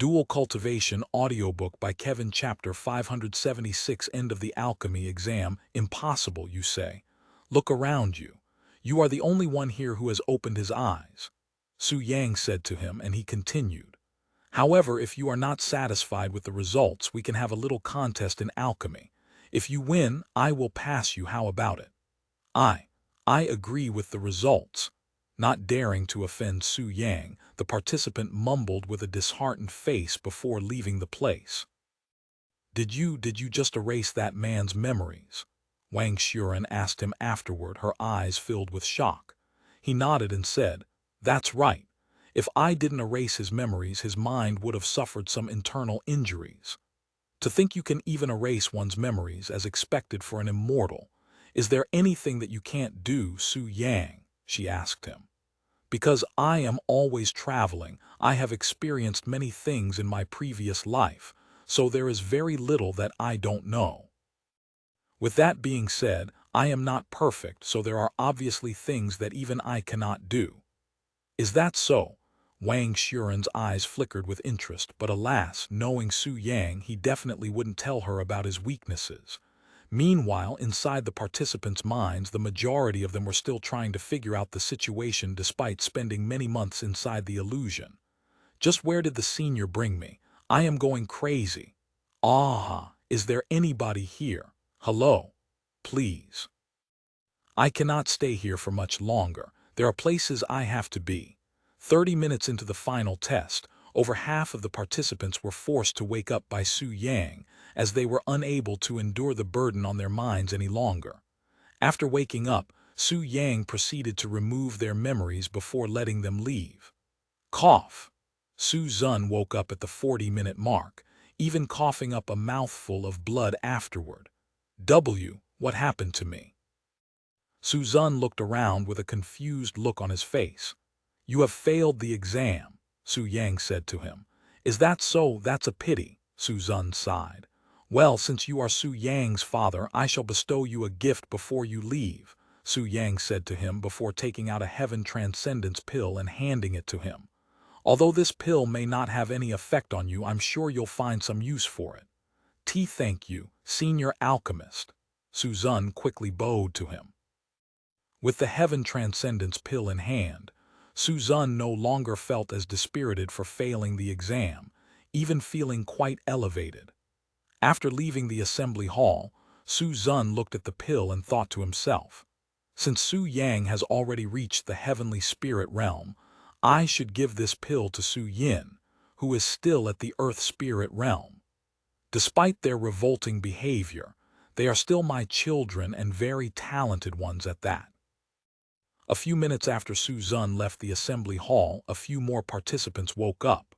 Dual Cultivation AudioBook by Kevin Chapter 576 End of the Alchemy Exam. Impossible, you say. Look around you. You are the only one here who has opened his eyes. Su Yang said to him, and he continued. However, if you are not satisfied with the results, we can have a little contest in alchemy. If you win, I will pass you. How about it? I agree with the results. Not daring to offend Su Yang, the participant mumbled with a disheartened face before leaving the place. Did you just erase that man's memories? Wang Xuren asked him afterward, her eyes filled with shock. He nodded and said, That's right. If I didn't erase his memories, his mind would have suffered some internal injuries. To think you can even erase one's memories as expected for an immortal. Is there anything that you can't do, Su Yang? She asked him. Because I am always traveling, I have experienced many things in my previous life, so there is very little that I don't know. With that being said, I am not perfect, so there are obviously things that even I cannot do. Is that so? Wang Xuren's eyes flickered with interest, but alas, knowing Su Yang, he definitely wouldn't tell her about his weaknesses. Meanwhile, inside the participants' minds, the majority of them were still trying to figure out the situation despite spending many months inside the illusion. Just where did the senior bring me? I am going crazy. Ah, is there anybody here? Hello? Please. I cannot stay here for much longer. There are places I have to be. 30 minutes into the final test, over half of the participants were forced to wake up by Su Yang, as they were unable to endure the burden on their minds any longer. After waking up, Su Yang proceeded to remove their memories before letting them leave. Cough. Su Zun woke up at the 40-minute mark, even coughing up a mouthful of blood afterward. What happened to me? Su Zun looked around with a confused look on his face. You have failed the exam, Su Yang said to him. Is that so? That's a pity, Su Zun sighed. Well, since you are Su Yang's father, I shall bestow you a gift before you leave, Su Yang said to him before taking out a heaven transcendence pill and handing it to him. Although this pill may not have any effect on you, I'm sure you'll find some use for it. Thank you, senior alchemist. Su Zun quickly bowed to him. With the heaven transcendence pill in hand, Su Zun no longer felt as dispirited for failing the exam, even feeling quite elevated. After leaving the assembly hall, Su Zun looked at the pill and thought to himself, since Su Yang has already reached the heavenly spirit realm, I should give this pill to Su Yin, who is still at the earth spirit realm. Despite their revolting behavior, they are still my children and very talented ones at that. A few minutes after Su Zun left the assembly hall, a few more participants woke up.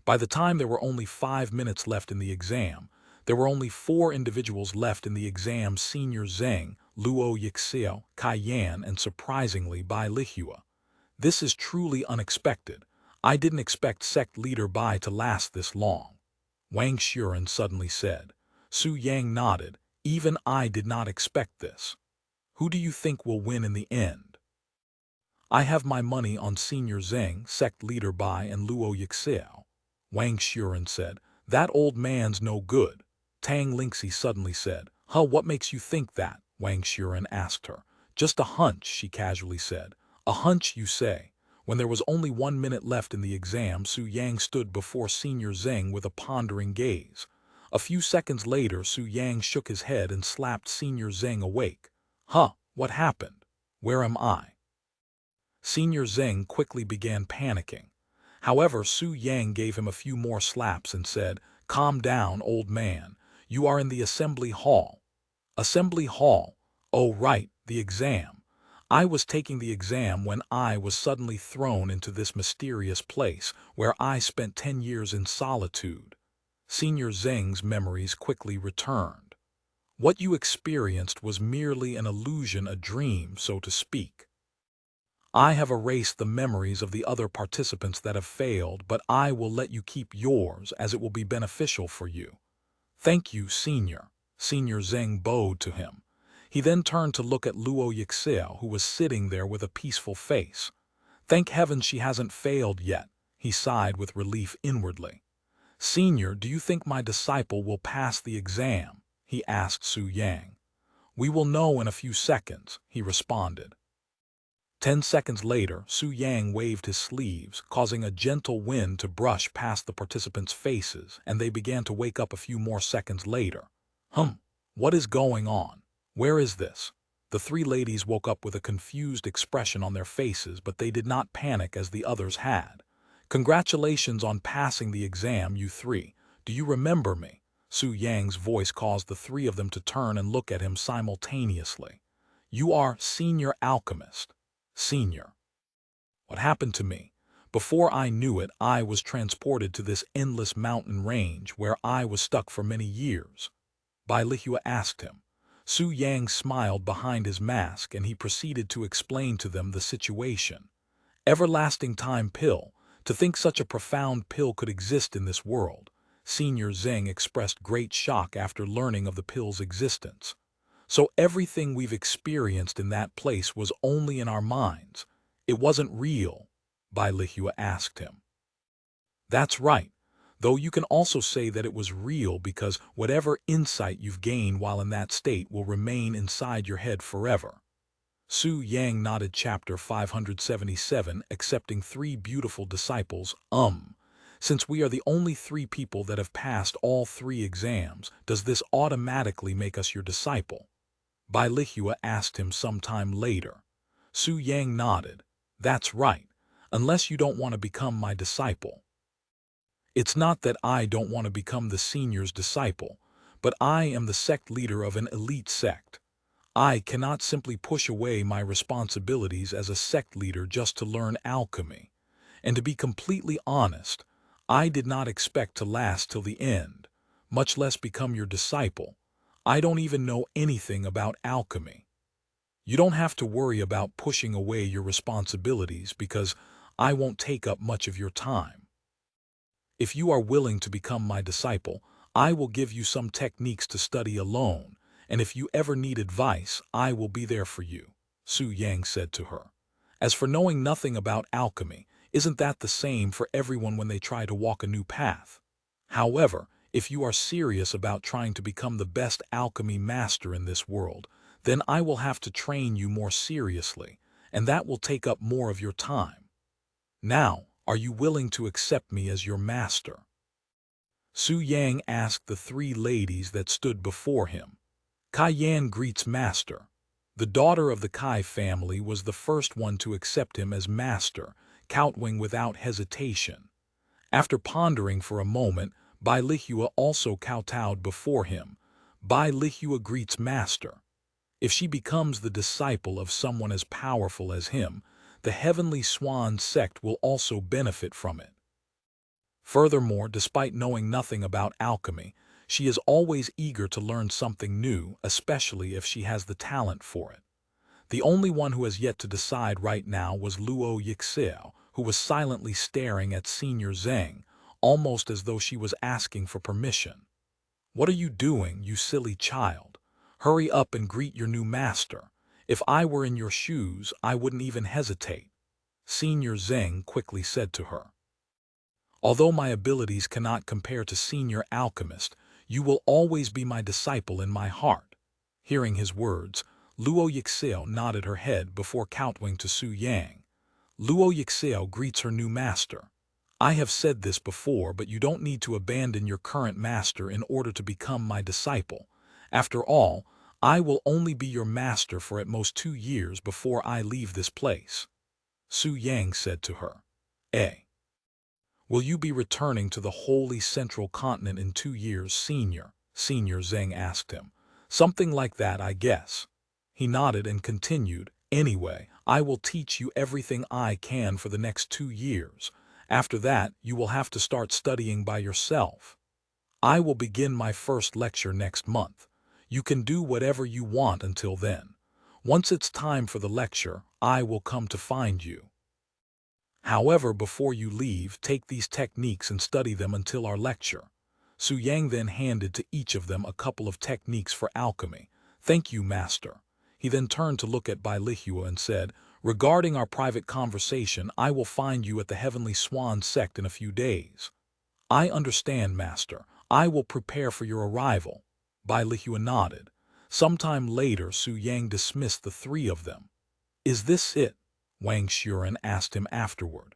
By the time there were only 5 minutes left in the exam, there were only 4 individuals left in the exam: Senior Zheng, Luo Wuxia, Kai Yan, and surprisingly Bai Lihua. This is truly unexpected. I didn't expect sect leader Bai to last this long. Wang Xuren suddenly said. Su Yang nodded. Even I did not expect this. Who do you think will win in the end? I have my money on Senior Zheng, sect leader Bai, and Luo Wuxia. Wang Xuren said. That old man's no good. Tang Lingxi suddenly said. What makes you think that? Wang Xuren asked her. Just a hunch, she casually said. A hunch, you say? When there was only 1 minute left in the exam, Su Yang stood before Senior Zheng with a pondering gaze. A few seconds later, Su Yang shook his head and slapped Senior Zheng awake. What happened? Where am I? Senior Zheng quickly began panicking. However, Su Yang gave him a few more slaps and said, Calm down, old man. You are in the assembly hall. Assembly hall? Oh right, the exam. I was taking the exam when I was suddenly thrown into this mysterious place where I spent 10 years in solitude. Senior Zheng's memories quickly returned. What you experienced was merely an illusion, a dream, so to speak. I have erased the memories of the other participants that have failed, but I will let you keep yours as it will be beneficial for you. Thank you, Senior. Senior Zheng bowed to him. He then turned to look at Luo Wuxia, who was sitting there with a peaceful face. Thank heaven she hasn't failed yet, he sighed with relief inwardly. "Senior, do you think my disciple will pass the exam?" he asked Su Yang. "We will know in a few seconds," he responded. 10 seconds later, Su Yang waved his sleeves, causing a gentle wind to brush past the participants' faces, and they began to wake up a few more seconds later. What is going on? Where is this? The three ladies woke up with a confused expression on their faces, but they did not panic as the others had. "Congratulations on passing the exam, you three. Do you remember me?" Su Yang's voice caused the three of them to turn and look at him simultaneously. "You are Senior Alchemist." Senior. What happened to me? Before I knew it, I was transported to this endless mountain range where I was stuck for many years. Bai Lihua asked him. Su Yang smiled behind his mask and he proceeded to explain to them the situation. Everlasting time pill. To think such a profound pill could exist in this world. Senior Zheng expressed great shock after learning of the pill's existence. So everything we've experienced in that place was only in our minds. It wasn't real, Bai Lihua asked him. That's right, though you can also say that it was real because whatever insight you've gained while in that state will remain inside your head forever. Su Yang nodded. Chapter 577, accepting three beautiful disciples. Since we are the only three people that have passed all three exams, does this automatically make us your disciple? Bai Lihua asked him sometime later. Su Yang nodded. That's right, unless you don't want to become my disciple. It's not that I don't want to become the senior's disciple, but I am the sect leader of an elite sect. I cannot simply push away my responsibilities as a sect leader just to learn alchemy. And to be completely honest, I did not expect to last till the end, much less become your disciple. I don't even know anything about alchemy. You don't have to worry about pushing away your responsibilities because I won't take up much of your time. If you are willing to become my disciple, I will give you some techniques to study alone, and if you ever need advice, I will be there for you, Su Yang said to her. As for knowing nothing about alchemy, isn't that the same for everyone when they try to walk a new path? However, if you are serious about trying to become the best alchemy master in this world, then I will have to train you more seriously, and that will take up more of your time. Now, are you willing to accept me as your master? Su Yang asked the three ladies that stood before him. Kai Yan greets master. The daughter of the Kai family was the first one to accept him as master, kowtowing without hesitation. After pondering for a moment, Bai Lihua also kowtowed before him. Bai Lihua greets master. If she becomes the disciple of someone as powerful as him, the Heavenly Swan sect will also benefit from it. Furthermore, despite knowing nothing about alchemy, she is always eager to learn something new, especially if she has the talent for it. The only one who has yet to decide right now was Luo Yixio, who was silently staring at Senior Zheng, almost as though she was asking for permission. What are you doing, you silly child? Hurry up and greet your new master. If I were in your shoes, I wouldn't even hesitate, Senior Zheng quickly said to her. Although my abilities cannot compare to Senior Alchemist, you will always be my disciple in my heart. Hearing his words, Luo Yixio nodded her head before kowtowing to Su Yang. Luo Yixio greets her new master. I have said this before, but you don't need to abandon your current master in order to become my disciple. After all, I will only be your master for at most 2 years before I leave this place. Su Yang said to her. Will you be returning to the holy central continent in 2 years, Senior? Senior Zheng asked him. Something like that, I guess. He nodded and continued, anyway, I will teach you everything I can for the next 2 years. After that, you will have to start studying by yourself. I will begin my first lecture next month. You can do whatever you want until then. Once it's time for the lecture, I will come to find you. However, before you leave, take these techniques and study them until our lecture. Su Yang then handed to each of them a couple of techniques for alchemy. Thank you, master. He then turned to look at Bai Lihua and said, regarding our private conversation, I will find you at the Heavenly Swan sect in a few days. I understand, master. I will prepare for your arrival. Bai Lihua nodded. Sometime later, Su Yang dismissed the three of them. Is this it? Wang Xuren asked him afterward.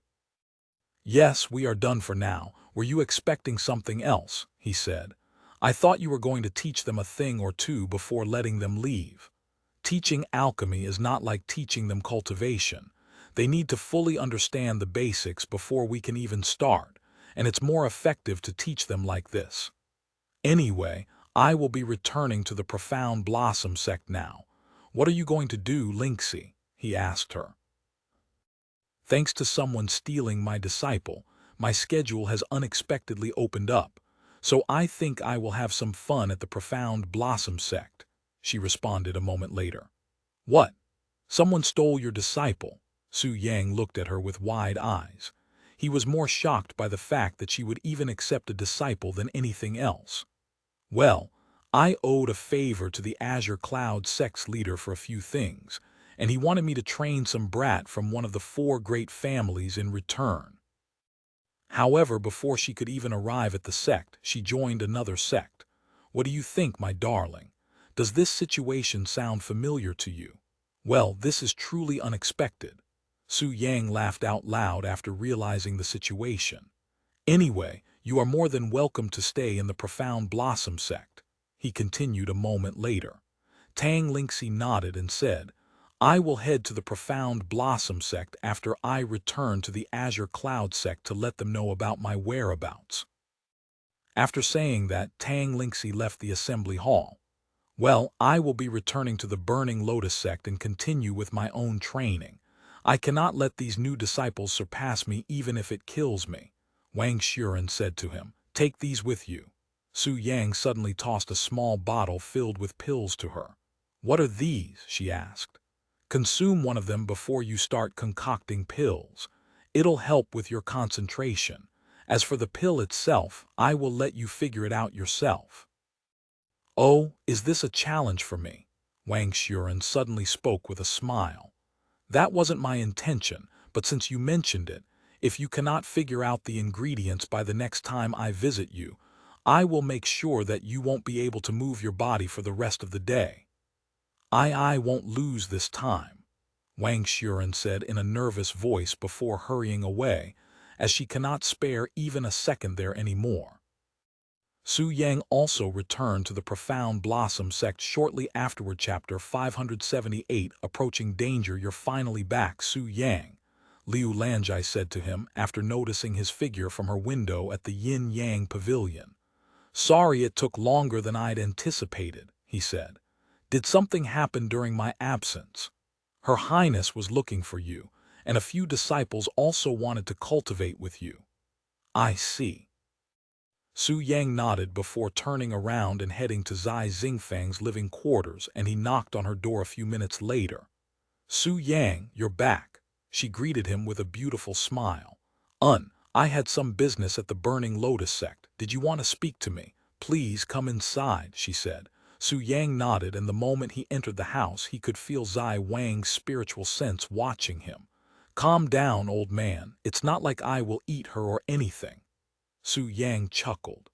Yes, we are done for now. Were you expecting something else? He said. I thought you were going to teach them a thing or two before letting them leave. Teaching alchemy is not like teaching them cultivation. They need to fully understand the basics before we can even start, and it's more effective to teach them like this. Anyway, I will be returning to the Profound Blossom Sect now. What are you going to do, Linksy? He asked her. Thanks to someone stealing my disciple, my schedule has unexpectedly opened up, so I think I will have some fun at the Profound Blossom Sect, she responded a moment later. What? Someone stole your disciple? Su Yang looked at her with wide eyes. He was more shocked by the fact that she would even accept a disciple than anything else. Well, I owed a favor to the Azure Cloud sect's leader for a few things, and he wanted me to train some brat from one of the 4 great families in return. However, before she could even arrive at the sect, she joined another sect. What do you think, my darling? Does this situation sound familiar to you? Well, this is truly unexpected. Su Yang laughed out loud after realizing the situation. Anyway, you are more than welcome to stay in the Profound Blossom Sect, he continued a moment later. Tang Linksy nodded and said, I will head to the Profound Blossom Sect after I return to the Azure Cloud Sect to let them know about my whereabouts. After saying that, Tang Linksy left the assembly hall. Well, I will be returning to the Burning Lotus Sect and continue with my own training. I cannot let these new disciples surpass me even if it kills me. Wang Xuren said to him, Take these with you. Su Yang suddenly tossed a small bottle filled with pills to her. What are these? She asked. Consume one of them before you start concocting pills. It'll help with your concentration. As for the pill itself, I will let you figure it out yourself. Oh, is this a challenge for me? Wang Xuren suddenly spoke with a smile. That wasn't my intention, but since you mentioned it, if you cannot figure out the ingredients by the next time I visit you, I will make sure that you won't be able to move your body for the rest of the day. I won't lose this time, Wang Xuren said in a nervous voice before hurrying away, as she cannot spare even a second there anymore. Su Yang also returned to the Profound Blossom Sect shortly afterward. Chapter 578. Approaching danger. You're finally back, Su Yang, Liu Lanjai said to him after noticing his figure from her window at the Yin-Yang Pavilion. Sorry it took longer than I'd anticipated, he said. Did something happen during my absence? Her Highness was looking for you, and a few disciples also wanted to cultivate with you. I see. Su Yang nodded before turning around and heading to Zai Xingfang's living quarters, and he knocked on her door a few minutes later. Su Yang, you're back. She greeted him with a beautiful smile. I had some business at the Burning Lotus Sect. Did you want to speak to me? Please come inside, she said. Su Yang nodded, and the moment he entered the house, he could feel Zai Wang's spiritual sense watching him. Calm down, old man. It's not like I will eat her or anything. Su Yang chuckled.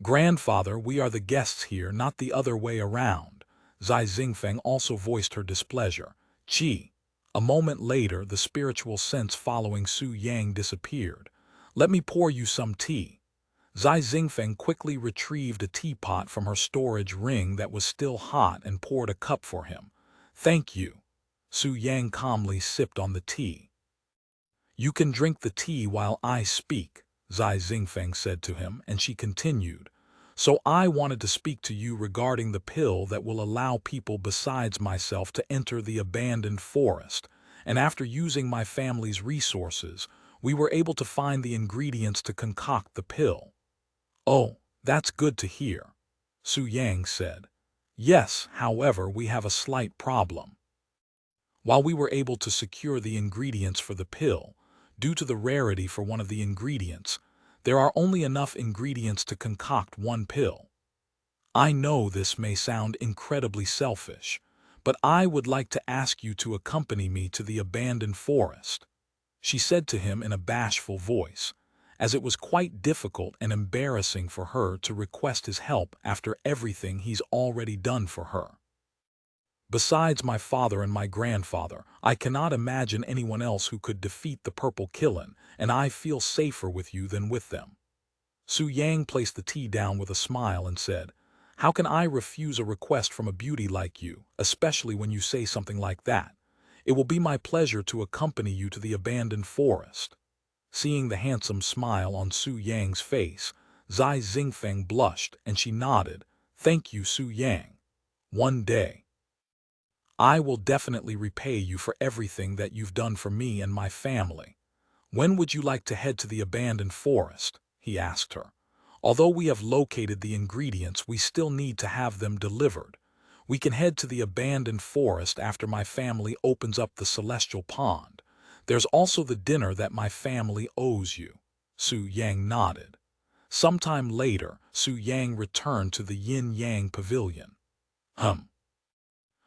Grandfather, we are the guests here, not the other way around. Zai Xingfang also voiced her displeasure. Qi. A moment later, the spiritual sense following Su Yang disappeared. Let me pour you some tea. Zai Xingfang quickly retrieved a teapot from her storage ring that was still hot and poured a cup for him. Thank you. Su Yang calmly sipped on the tea. You can drink the tea while I speak, Zai Xingfang said to him, and she continued. So I wanted to speak to you regarding the pill that will allow people besides myself to enter the abandoned forest, and after using my family's resources, we were able to find the ingredients to concoct the pill. Oh, that's good to hear, Su Yang said. Yes, however, we have a slight problem. While we were able to secure the ingredients for the pill, due to the rarity for one of the ingredients, there are only enough ingredients to concoct one pill. I know this may sound incredibly selfish, but I would like to ask you to accompany me to the abandoned forest, she said to him in a bashful voice. as it was quite difficult and embarrassing for her to request his help after everything he's already done for her. Besides my father and my grandfather, I cannot imagine anyone else who could defeat the purple Kilin, and I feel safer with you than with them. Su Yang placed the tea down with a smile and said, "How can I refuse a request from a beauty like you, especially when you say something like that? It will be my pleasure to accompany you to the abandoned forest." Seeing the handsome smile on Su Yang's face, Zai Xingfeng blushed and she nodded. "Thank you, Su Yang. One day, I will definitely repay you for everything that you've done for me and my family. When would you like to head to the abandoned forest?" he asked her. "Although we have located the ingredients, we still need to have them delivered. We can head to the abandoned forest after my family opens up the celestial pond. There's also the dinner that my family owes you." Su Yang nodded. Sometime later, Su Yang returned to the Yin-Yang pavilion.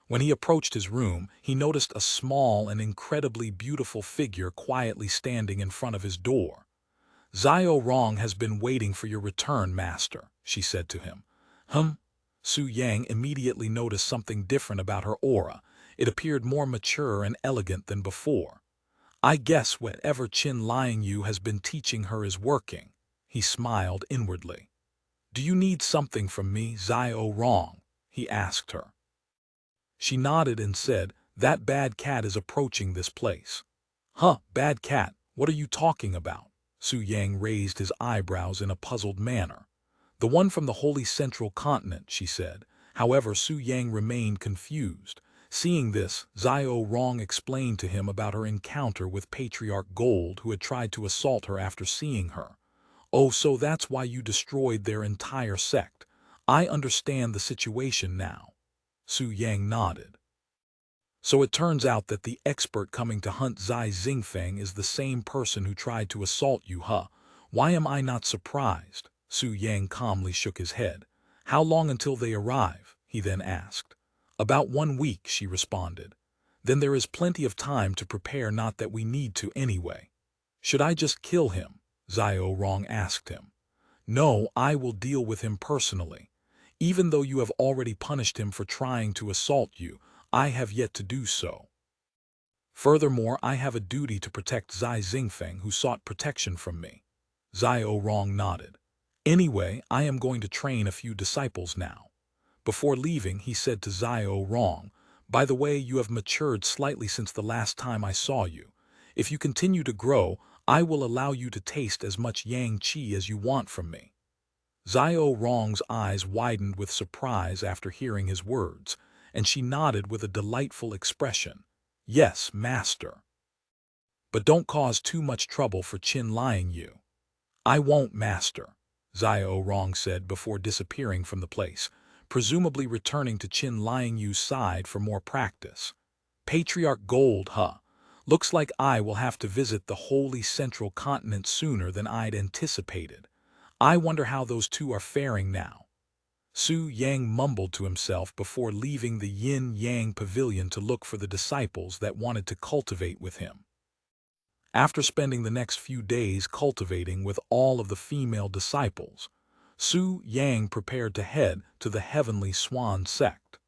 When he approached his room, he noticed a small and incredibly beautiful figure quietly standing in front of his door. "Xiao Rong has been waiting for your return, master," she said to him. Su Yang immediately noticed something different about her aura. It appeared more mature and elegant than before. "I guess whatever Qin Liangyu has been teaching her is working." He smiled inwardly. "Do you need something from me, Xiao Rong?" he asked her. She nodded and said, "That bad cat is approaching this place." Bad cat, what are you talking about?" Su Yang raised his eyebrows in a puzzled manner. "The one from the Holy Central Continent," she said. However, Su Yang remained confused. Seeing this, Xiao Rong explained to him about her encounter with Patriarch Gold, who had tried to assault her after seeing her. "Oh, so that's why you destroyed their entire sect. I understand the situation now." Su Yang nodded. "So it turns out that the expert coming to hunt Zai Xingfeng is the same person who tried to assault you, huh? Why am I not surprised?" Su Yang calmly shook his head. "How long until they arrive?" he then asked. "About 1 week," she responded. "Then there is plenty of time to prepare, not that we need to anyway." "Should I just kill him?" Xiao Rong asked him. "No, I will deal with him personally. Even though you have already punished him for trying to assault you, I have yet to do so. Furthermore, I have a duty to protect Zai Xingfeng, who sought protection from me." Xiao Rong nodded. "Anyway, I am going to train a few disciples now." Before leaving, he said to Xiao Rong, "By the way, you have matured slightly since the last time I saw you. If you continue to grow, I will allow you to taste as much Yang Qi as you want from me." Xiao Rong's eyes widened with surprise after hearing his words, and she nodded with a delightful expression. "Yes, master. But don't cause too much trouble for Qin Liangyu." "I won't, master," Xiao Rong said before disappearing from the place, presumably returning to Qin Liangyu's side for more practice. "Patriarch Gold, huh? Looks like I will have to visit the Holy Central Continent sooner than I'd anticipated. I wonder how those two are faring now." Su Yang mumbled to himself before leaving the Yin-Yang pavilion to look for the disciples that wanted to cultivate with him. After spending the next few days cultivating with all of the female disciples, Su Yang prepared to head to the Heavenly Swan Sect.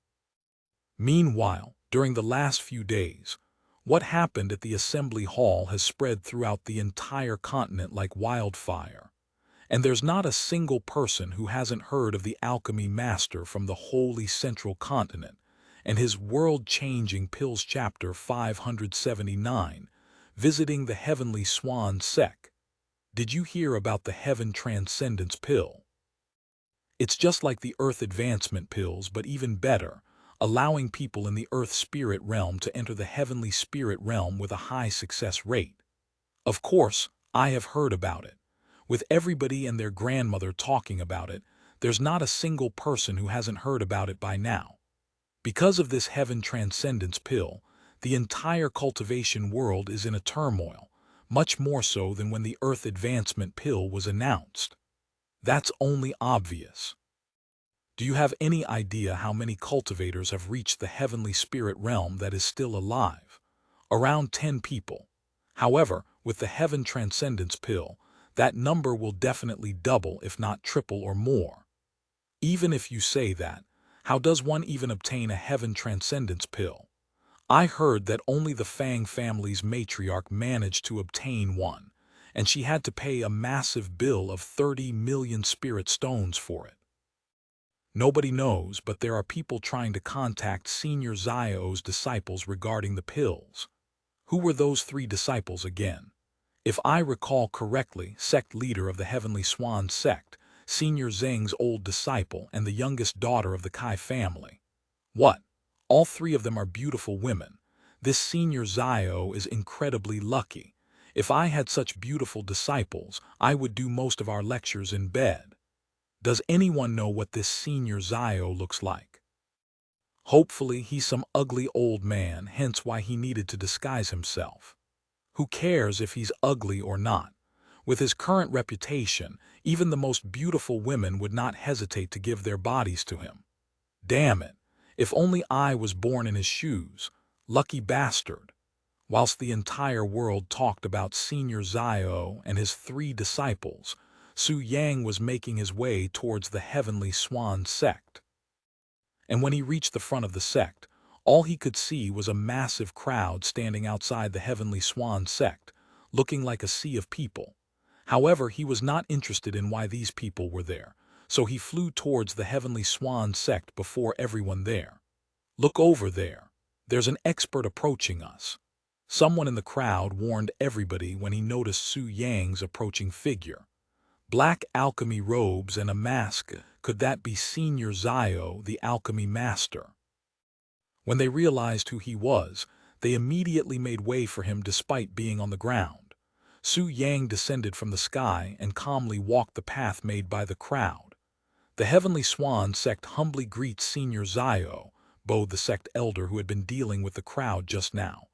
Meanwhile, during the last few days, what happened at the assembly hall has spread throughout the entire continent like wildfire. And there's not a single person who hasn't heard of the alchemy master from the Holy Central Continent and his world-changing pills chapter 579, visiting the Heavenly Swan Sect. Did you hear about the Heaven Transcendence pill? It's just like the Earth Advancement pills, but even better, allowing people in the Earth Spirit realm to enter the Heavenly Spirit realm with a high success rate. Of course, I have heard about it. With everybody and their grandmother talking about it, there's not a single person who hasn't heard about it by now. Because of this Heaven Transcendence pill, the entire cultivation world is in a turmoil, much more so than when the Earth Advancement pill was announced. That's only obvious. Do you have any idea how many cultivators have reached the Heavenly Spirit realm that is still alive? Around 10 people. However, with the Heaven Transcendence pill, That number will definitely double, if not triple or more. Even if you say that, how does one even obtain a heaven transcendence pill? I heard that only the Fang family's matriarch managed to obtain one, and she had to pay a massive bill of 30 million spirit stones for it. Nobody knows, but there are people trying to contact Senior Zio's disciples regarding the pills. Who were those 3 disciples again? If I recall correctly, sect leader of the Heavenly Swan Sect, Senior Zheng's old disciple and the youngest daughter of the Kai family. What? All 3 of them are beautiful women. This Senior Zio is incredibly lucky. If I had such beautiful disciples, I would do most of our lectures in bed. Does anyone know what this Senior Zio looks like? Hopefully he's some ugly old man, hence why he needed to disguise himself. Who cares if he's ugly or not? With his current reputation, even the most beautiful women would not hesitate to give their bodies to him. Damn it, if only I was born in his shoes. Lucky bastard. Whilst the entire world talked about Senior Zio and his 3 disciples, Su Yang was making his way towards the Heavenly Swan Sect. And when he reached the front of the sect, all he could see was a massive crowd standing outside the Heavenly Swan Sect, looking like a sea of people. However, he was not interested in why these people were there, so he flew towards the Heavenly Swan Sect before everyone there. Look over there. There's an expert approaching us. Someone in the crowd warned everybody when he noticed Su Yang's approaching figure. Black alchemy robes and a mask. Could that be Senior Zio, the alchemy master? When they realized who he was, they immediately made way for him despite being on the ground. Su Yang descended from the sky and calmly walked the path made by the crowd. The Heavenly Swan Sect humbly greets Senior Zio, Bo the sect elder who had been dealing with the crowd just now.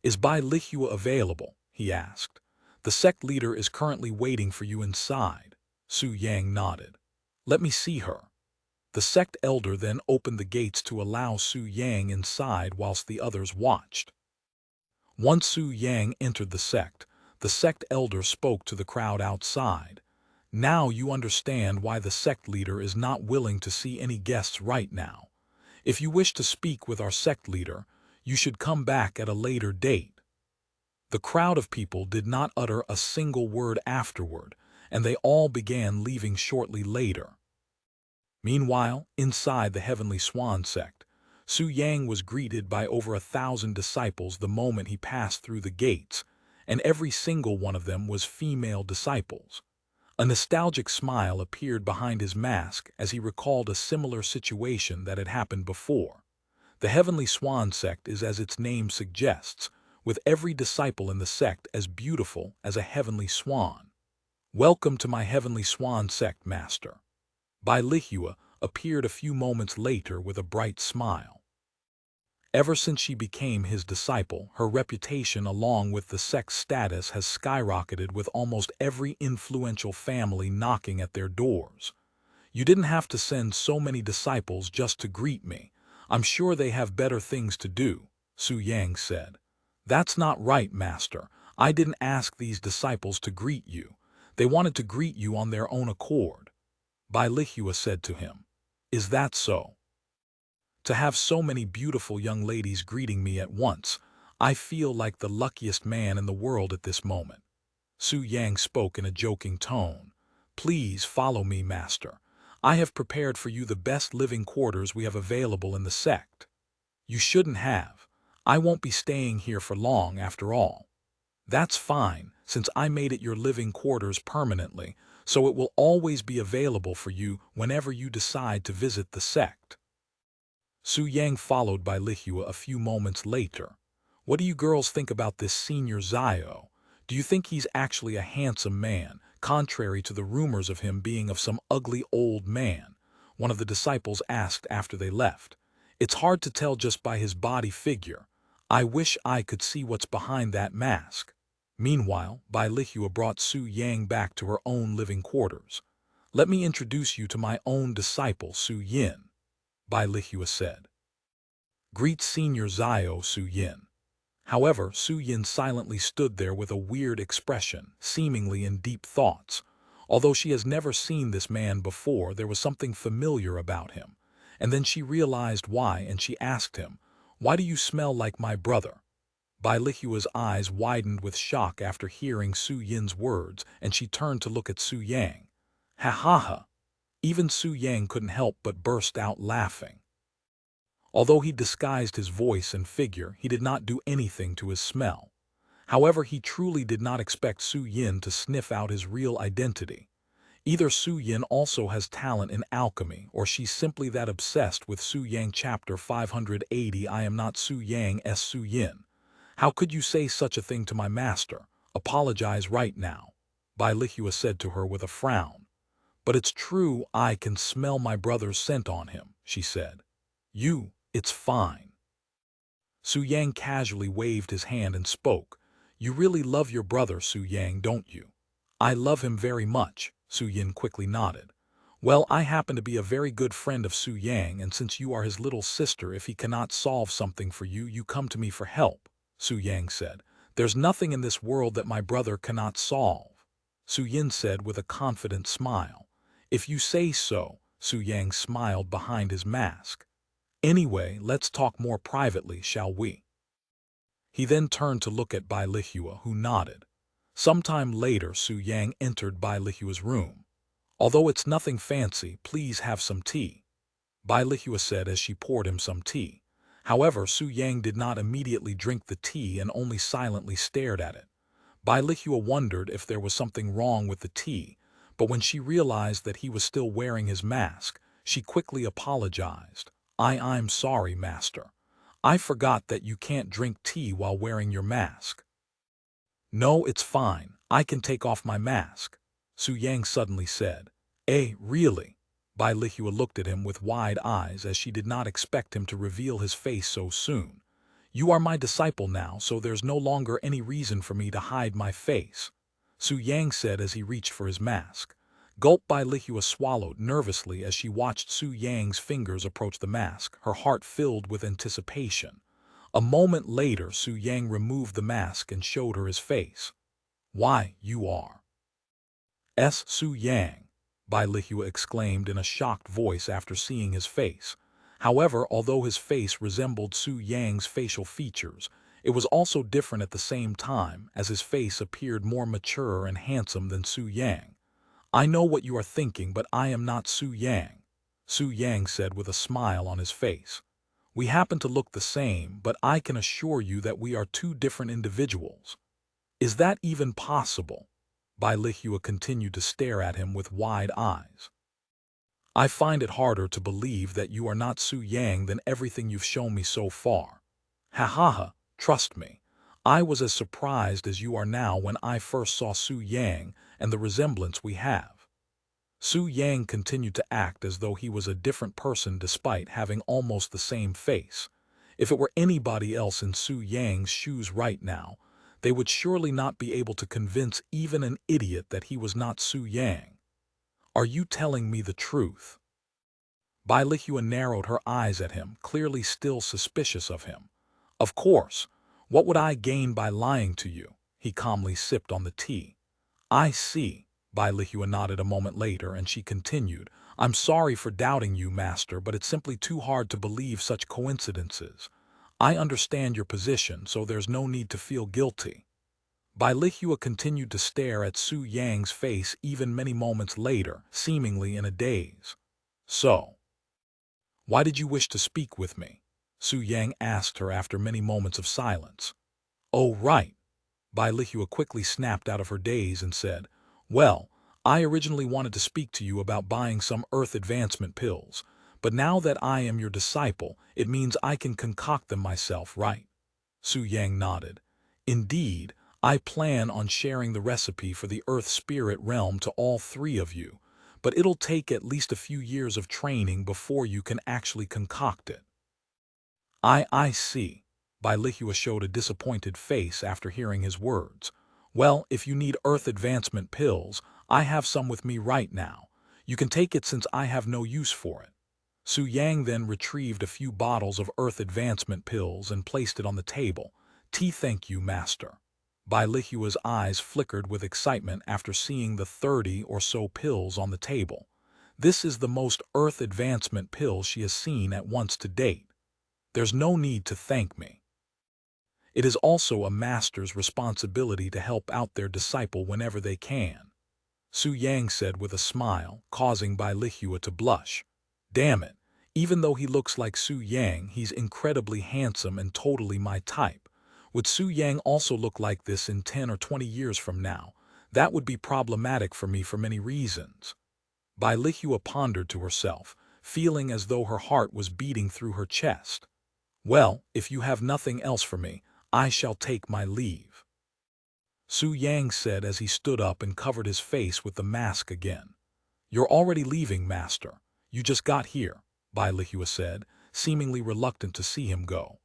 Is Bai Lihua available? He asked. The sect leader is currently waiting for you inside. Su Yang nodded. Let me see her. The sect elder then opened the gates to allow Su Yang inside whilst the others watched. Once Su Yang entered the sect elder spoke to the crowd outside. Now you understand why the sect leader is not willing to see any guests right now. If you wish to speak with our sect leader, you should come back at a later date. The crowd of people did not utter a single word afterward, and they all began leaving shortly later. Meanwhile, inside the Heavenly Swan Sect, Su Yang was greeted by over 1,000 disciples the moment he passed through the gates, and every single one of them was female disciples. A nostalgic smile appeared behind his mask as he recalled a similar situation that had happened before. The Heavenly Swan Sect is, as its name suggests, with every disciple in the sect as beautiful as a heavenly swan. Welcome to my Heavenly Swan Sect, Master. Bai Lihua appeared a few moments later with a bright smile. Ever since she became his disciple, her reputation along with the sect's status has skyrocketed with almost every influential family knocking at their doors. You didn't have to send so many disciples just to greet me. I'm sure they have better things to do, Su Yang said. That's not right, Master. I didn't ask these disciples to greet you. They wanted to greet you on their own accord. Bai Lihua said to him. Is that so? To have so many beautiful young ladies greeting me at once, I feel like the luckiest man in the world at this moment. Su Yang spoke in a joking tone. Please follow me, Master. I have prepared for you the best living quarters we have available in the sect. You shouldn't have. I won't be staying here for long after all. That's fine, since I made it your living quarters permanently, so it will always be available for you whenever you decide to visit the sect. Su Yang followed by Lihua a few moments later. What do you girls think about this Senior Zio? Do you think he's actually a handsome man, contrary to the rumors of him being of some ugly old man? One of the disciples asked after they left. It's hard to tell just by his body figure. I wish I could see what's behind that mask. Meanwhile, Bai Lihua brought Su Yang back to her own living quarters. Let me introduce you to my own disciple, Su Yin, Bai Lihua said. Greet Senior Zio, Su Yin. However, Su Yin silently stood there with a weird expression, seemingly in deep thoughts. Although she has never seen this man before, there was something familiar about him. And then she realized why, and she asked him, "Why do you smell like my brother?" Bai Lihua's eyes widened with shock after hearing Su Yin's words, and she turned to look at Su Yang. Ha ha ha! Even Su Yang couldn't help but burst out laughing. Although he disguised his voice and figure, he did not do anything to his smell. However, he truly did not expect Su Yin to sniff out his real identity. Either Su Yin also has talent in alchemy, or she's simply that obsessed with Su Yang. Chapter 580. I am not Su Yang s Su Yin. How could you say such a thing to my master? Apologize right now, Bai Lihua said to her with a frown. But it's true, I can smell my brother's scent on him, she said. It's fine. Su Yang casually waved his hand and spoke. You really love your brother, Su Yang, don't you? I love him very much, Su Yin quickly nodded. Well, I happen to be a very good friend of Su Yang, and since you are his little sister, if he cannot solve something for you, you come to me for help, Su Yang said. There's nothing in this world that my brother cannot solve, Su Yin said with a confident smile. If you say so, Su Yang smiled behind his mask. Anyway, let's talk more privately, shall we? He then turned to look at Bai Lihua, who nodded. Sometime later, Su Yang entered Bai Lihua's room. Although it's nothing fancy, please have some tea, Bai Lihua said as she poured him some tea. However, Su Yang did not immediately drink the tea and only silently stared at it. Bai Lihua wondered if there was something wrong with the tea, but when she realized that he was still wearing his mask, she quickly apologized. I'm sorry, master. I forgot that you can't drink tea while wearing your mask. No, it's fine. I can take off my mask, Su Yang suddenly said. Really? Bai Lihua looked at him with wide eyes as she did not expect him to reveal his face so soon. You are my disciple now, so there's no longer any reason for me to hide my face, Su Yang said as he reached for his mask. Gulp. Bai Lihua swallowed nervously as she watched Su Yang's fingers approach the mask, her heart filled with anticipation. A moment later, Su Yang removed the mask and showed her his face. Why, you are Su Yang, Bai Lihua exclaimed in a shocked voice after seeing his face. However, although his face resembled Su Yang's facial features, it was also different at the same time, as his face appeared more mature and handsome than Su Yang. I know what you are thinking, but I am not Su Yang, Su Yang said with a smile on his face. We happen to look the same, but I can assure you that we are two different individuals. Is that even possible? Bai Lihua continued to stare at him with wide eyes. I find it harder to believe that you are not Su Yang than everything you've shown me so far. Ha ha ha, trust me. I was as surprised as you are now when I first saw Su Yang and the resemblance we have. Su Yang continued to act as though he was a different person despite having almost the same face. If it were anybody else in Su Yang's shoes right now, they would surely not be able to convince even an idiot that he was not Su Yang. Are you telling me the truth? Bai Lihua narrowed her eyes at him, clearly still suspicious of him. Of course. What would I gain by lying to you? He calmly sipped on the tea. I see. Bai Lihua nodded a moment later, and she continued, I'm sorry for doubting you, master, but it's simply too hard to believe such coincidences. I understand your position, so there's no need to feel guilty. Bai Lihua continued to stare at Su Yang's face even many moments later, seemingly in a daze. So, why did you wish to speak with me? Su Yang asked her after many moments of silence. Oh, right. Bai Lihua quickly snapped out of her daze and said, Well, I originally wanted to speak to you about buying some earth advancement pills, but now that I am your disciple, it means I can concoct them myself, right? Su Yang nodded. Indeed, I plan on sharing the recipe for the earth spirit realm to all three of you, but it'll take at least a few years of training before you can actually concoct it. I see. Bai Lihua showed a disappointed face after hearing his words. Well, if you need earth advancement pills, I have some with me right now. You can take it since I have no use for it. Su Yang then retrieved a few bottles of earth advancement pills and placed it on the table, Thank you, master. Bilihua's eyes flickered with excitement after seeing the 30 or so pills on the table. This is the most earth advancement pill she has seen at once to date. There's no need to thank me. It is also a master's responsibility to help out their disciple whenever they can, Su Yang said with a smile, causing Bilihua to blush. Damn it, even though he looks like Su Yang, he's incredibly handsome and totally my type. Would Su Yang also look like this in 10 or 20 years from now? That would be problematic for me for many reasons. Bilihua pondered to herself, feeling as though her heart was beating through her chest. Well, if you have nothing else for me, I shall take my leave, Su Yang said as he stood up and covered his face with the mask again. You're already leaving, master. You just got here, Bilihua said, seemingly reluctant to see him go.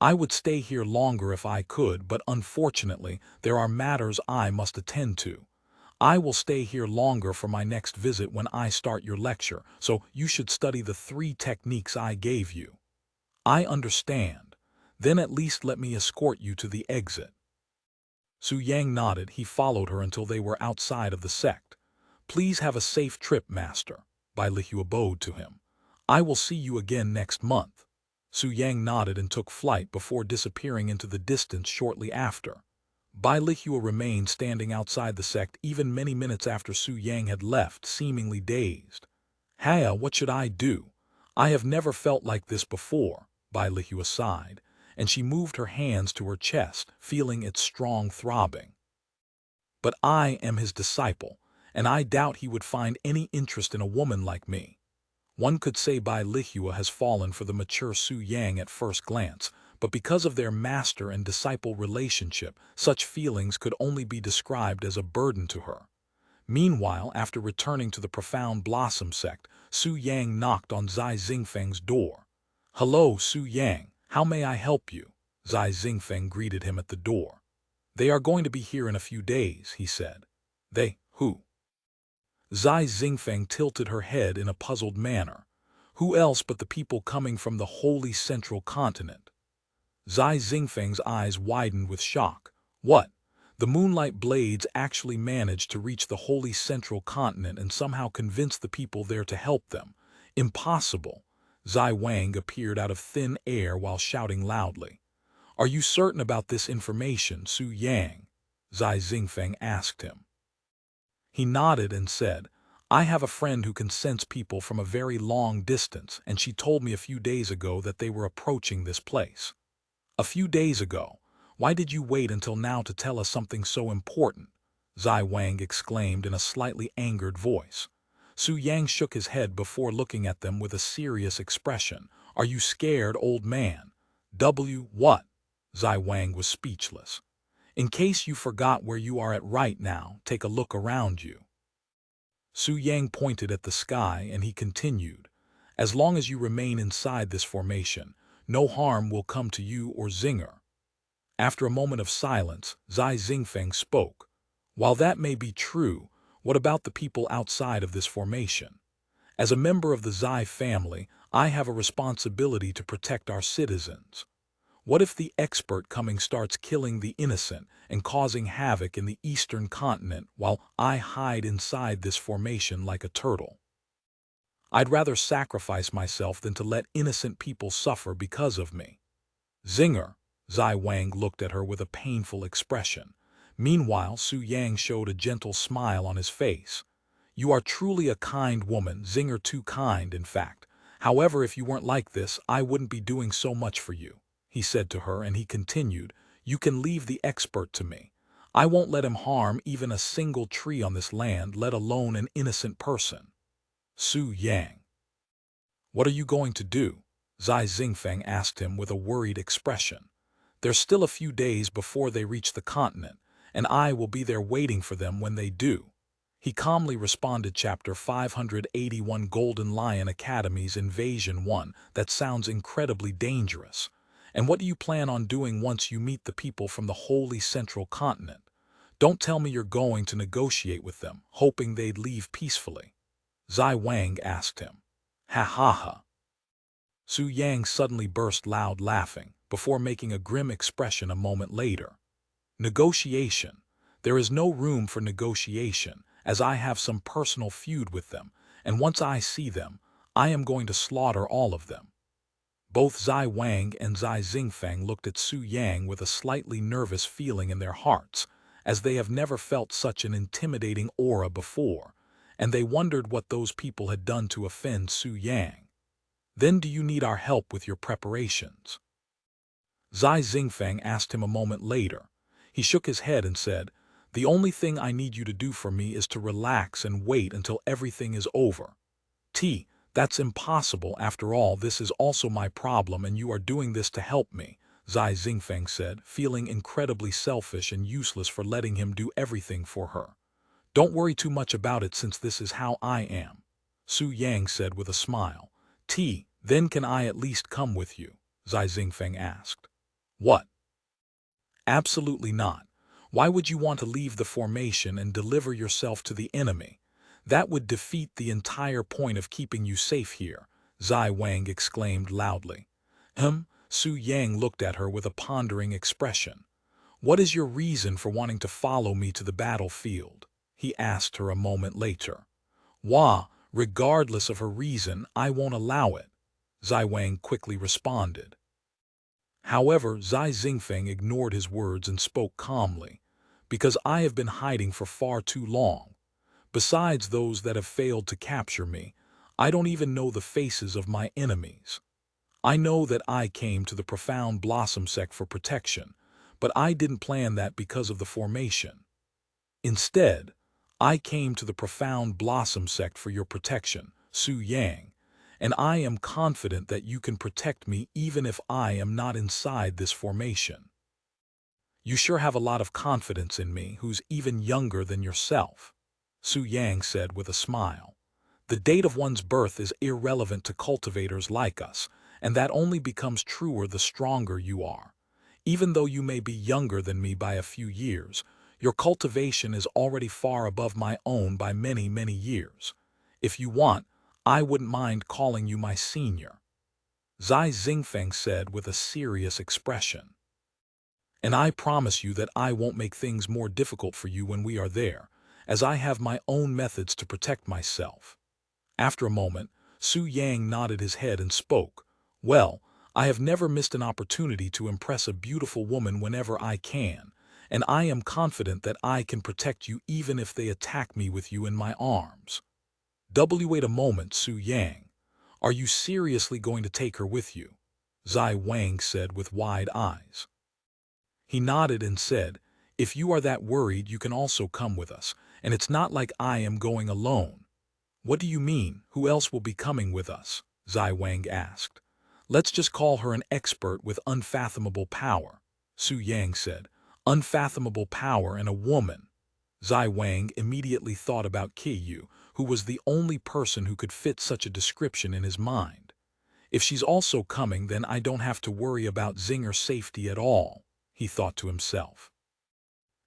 I would stay here longer if I could, but unfortunately, there are matters I must attend to. I will stay here longer for my next visit when I start your lecture, so you should study the 3 techniques I gave you. I understand. Then at least let me escort you to the exit. Su Yang nodded. He followed her until they were outside of the sect. Please have a safe trip, master, Bilihua bowed to him. I will see you again next month. Su Yang nodded and took flight before disappearing into the distance shortly after. Bilihua remained standing outside the sect even many minutes after Su Yang had left, seemingly dazed. Haya, what should I do? I have never felt like this before, Bilihua sighed, and she moved her hands to her chest, feeling its strong throbbing. But I am his disciple, and I doubt he would find any interest in a woman like me. One could say Bilihua has fallen for the mature Su Yang at first glance, but because of their master and disciple relationship, such feelings could only be described as a burden to her. Meanwhile, after returning to the Profound Blossom Sect, Su Yang knocked on Zai Xingfeng's door. Hello, Su Yang, how may I help you? Zai Xingfeng greeted him at the door. They are going to be here in a few days, he said. They, who? Zai Xingfeng tilted her head in a puzzled manner. Who else but the people coming from the holy central continent? Zai Xingfeng's eyes widened with shock. What? The moonlight blades actually managed to reach the holy central continent and somehow convince the people there to help them. Impossible. Zai Wang appeared out of thin air while shouting loudly. Are you certain about this information, Su Yang? Zai Xingfeng asked him. He nodded and said, I have a friend who can sense people from a very long distance, and she told me a few days ago that they were approaching this place. A few days ago? Why did you wait until now to tell us something so important? Zai Wang exclaimed in a slightly angered voice. Su Yang shook his head before looking at them with a serious expression. Are you scared, old man? What? Zai Wang was speechless. In case you forgot where you are at right now, take a look around you. Su Yang pointed at the sky and he continued, as long as you remain inside this formation, no harm will come to you or Zinger. After a moment of silence, Zai Xingfeng spoke. While that may be true, what about the people outside of this formation? As a member of the Zai family, I have a responsibility to protect our citizens. What if the expert coming starts killing the innocent and causing havoc in the eastern continent while I hide inside this formation like a turtle? I'd rather sacrifice myself than to let innocent people suffer because of me. Zinger, Zai Wang looked at her with a painful expression. Meanwhile, Su Yang showed a gentle smile on his face. You are truly a kind woman, Zinger, too kind, in fact. However, if you weren't like this, I wouldn't be doing so much for you, he said to her, and he continued, you can leave the expert to me. I won't let him harm even a single tree on this land, let alone an innocent person. Su Yang. What are you going to do? Zai Xingfeng asked him with a worried expression. There's still a few days before they reach the continent, and I will be there waiting for them when they do. He calmly responded. Chapter 581 Golden Lion Academy's Invasion 1. That sounds incredibly dangerous. And what do you plan on doing once you meet the people from the holy central continent? Don't tell me you're going to negotiate with them, hoping they'd leave peacefully. Zai Wang asked him. Ha ha ha. Su Yang suddenly burst loud laughing. before making a grim expression a moment later. Negotiation. There is no room for negotiation, as I have some personal feud with them, and once I see them, I am going to slaughter all of them. Both Zai Wang and Zai Xingfeng looked at Su Yang with a slightly nervous feeling in their hearts, as they have never felt such an intimidating aura before, and they wondered what those people had done to offend Su Yang. Then do you need our help with your preparations? Zai Xingfeng asked him a moment later. He shook his head and said, "The only thing I need you to do for me is to relax and wait until everything is over." That's impossible. After all, this is also my problem and you are doing this to help me, Zai Xingfeng said, feeling incredibly selfish and useless for letting him do everything for her. Don't worry too much about it since this is how I am, Su Yang said with a smile. Then can I at least come with you? Zai Xingfeng asked. What? Absolutely not. Why would you want to leave the formation and deliver yourself to the enemy? That would defeat the entire point of keeping you safe here, Zai Wang exclaimed loudly. Su Yang looked at her with a pondering expression. What is your reason for wanting to follow me to the battlefield? He asked her a moment later. Regardless of her reason, I won't allow it, Zai Wang quickly responded. However, Zai Xingfeng ignored his words and spoke calmly. Because I have been hiding for far too long. Besides those that have failed to capture me, I don't even know the faces of my enemies. I know that I came to the Profound Blossom Sect for protection, but I didn't plan that because of the formation. Instead, I came to the Profound Blossom Sect for your protection, Su Yang, and I am confident that you can protect me even if I am not inside this formation. You sure have a lot of confidence in me, who's even younger than yourself, Su Yang said with a smile. The date of one's birth is irrelevant to cultivators like us, and that only becomes truer the stronger you are. Even though you may be younger than me by a few years, your cultivation is already far above my own by many, many years. If you want, I wouldn't mind calling you my senior, Zai Xingfeng said with a serious expression. And I promise you that I won't make things more difficult for you when we are there, as I have my own methods to protect myself. After a moment, Su Yang nodded his head and spoke. Well, I have never missed an opportunity to impress a beautiful woman whenever I can, and I am confident that I can protect you even if they attack me with you in my arms. Wait a moment, Su Yang. Are you seriously going to take her with you? Zai Wang said with wide eyes. He nodded and said, if you are that worried, you can also come with us, and it's not like I am going alone. What do you mean, who else will be coming with us? Zai Wang asked. Let's just call her an expert with unfathomable power, Su Yang said. Unfathomable power and a woman. Zai Wang immediately thought about Qiyu, who was the only person who could fit such a description in his mind. If she's also coming, then I don't have to worry about Xinger's safety at all, he thought to himself.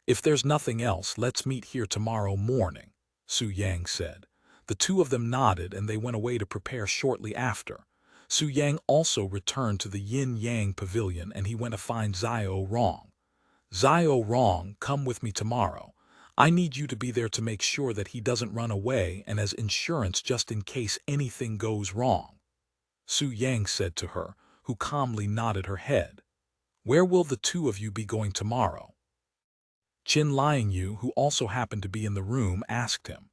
If there's nothing else, let's meet here tomorrow morning, Su Yang said. The two of them nodded and they went away to prepare shortly after. Su Yang also returned to the Yin-Yang pavilion and he went to find Xiao Rong. Xiao Rong, come with me tomorrow. I need you to be there to make sure that he doesn't run away and as insurance just in case anything goes wrong, Su Yang said to her, who calmly nodded her head. Where will the two of you be going tomorrow? Qin Liangyu, who also happened to be in the room, asked him.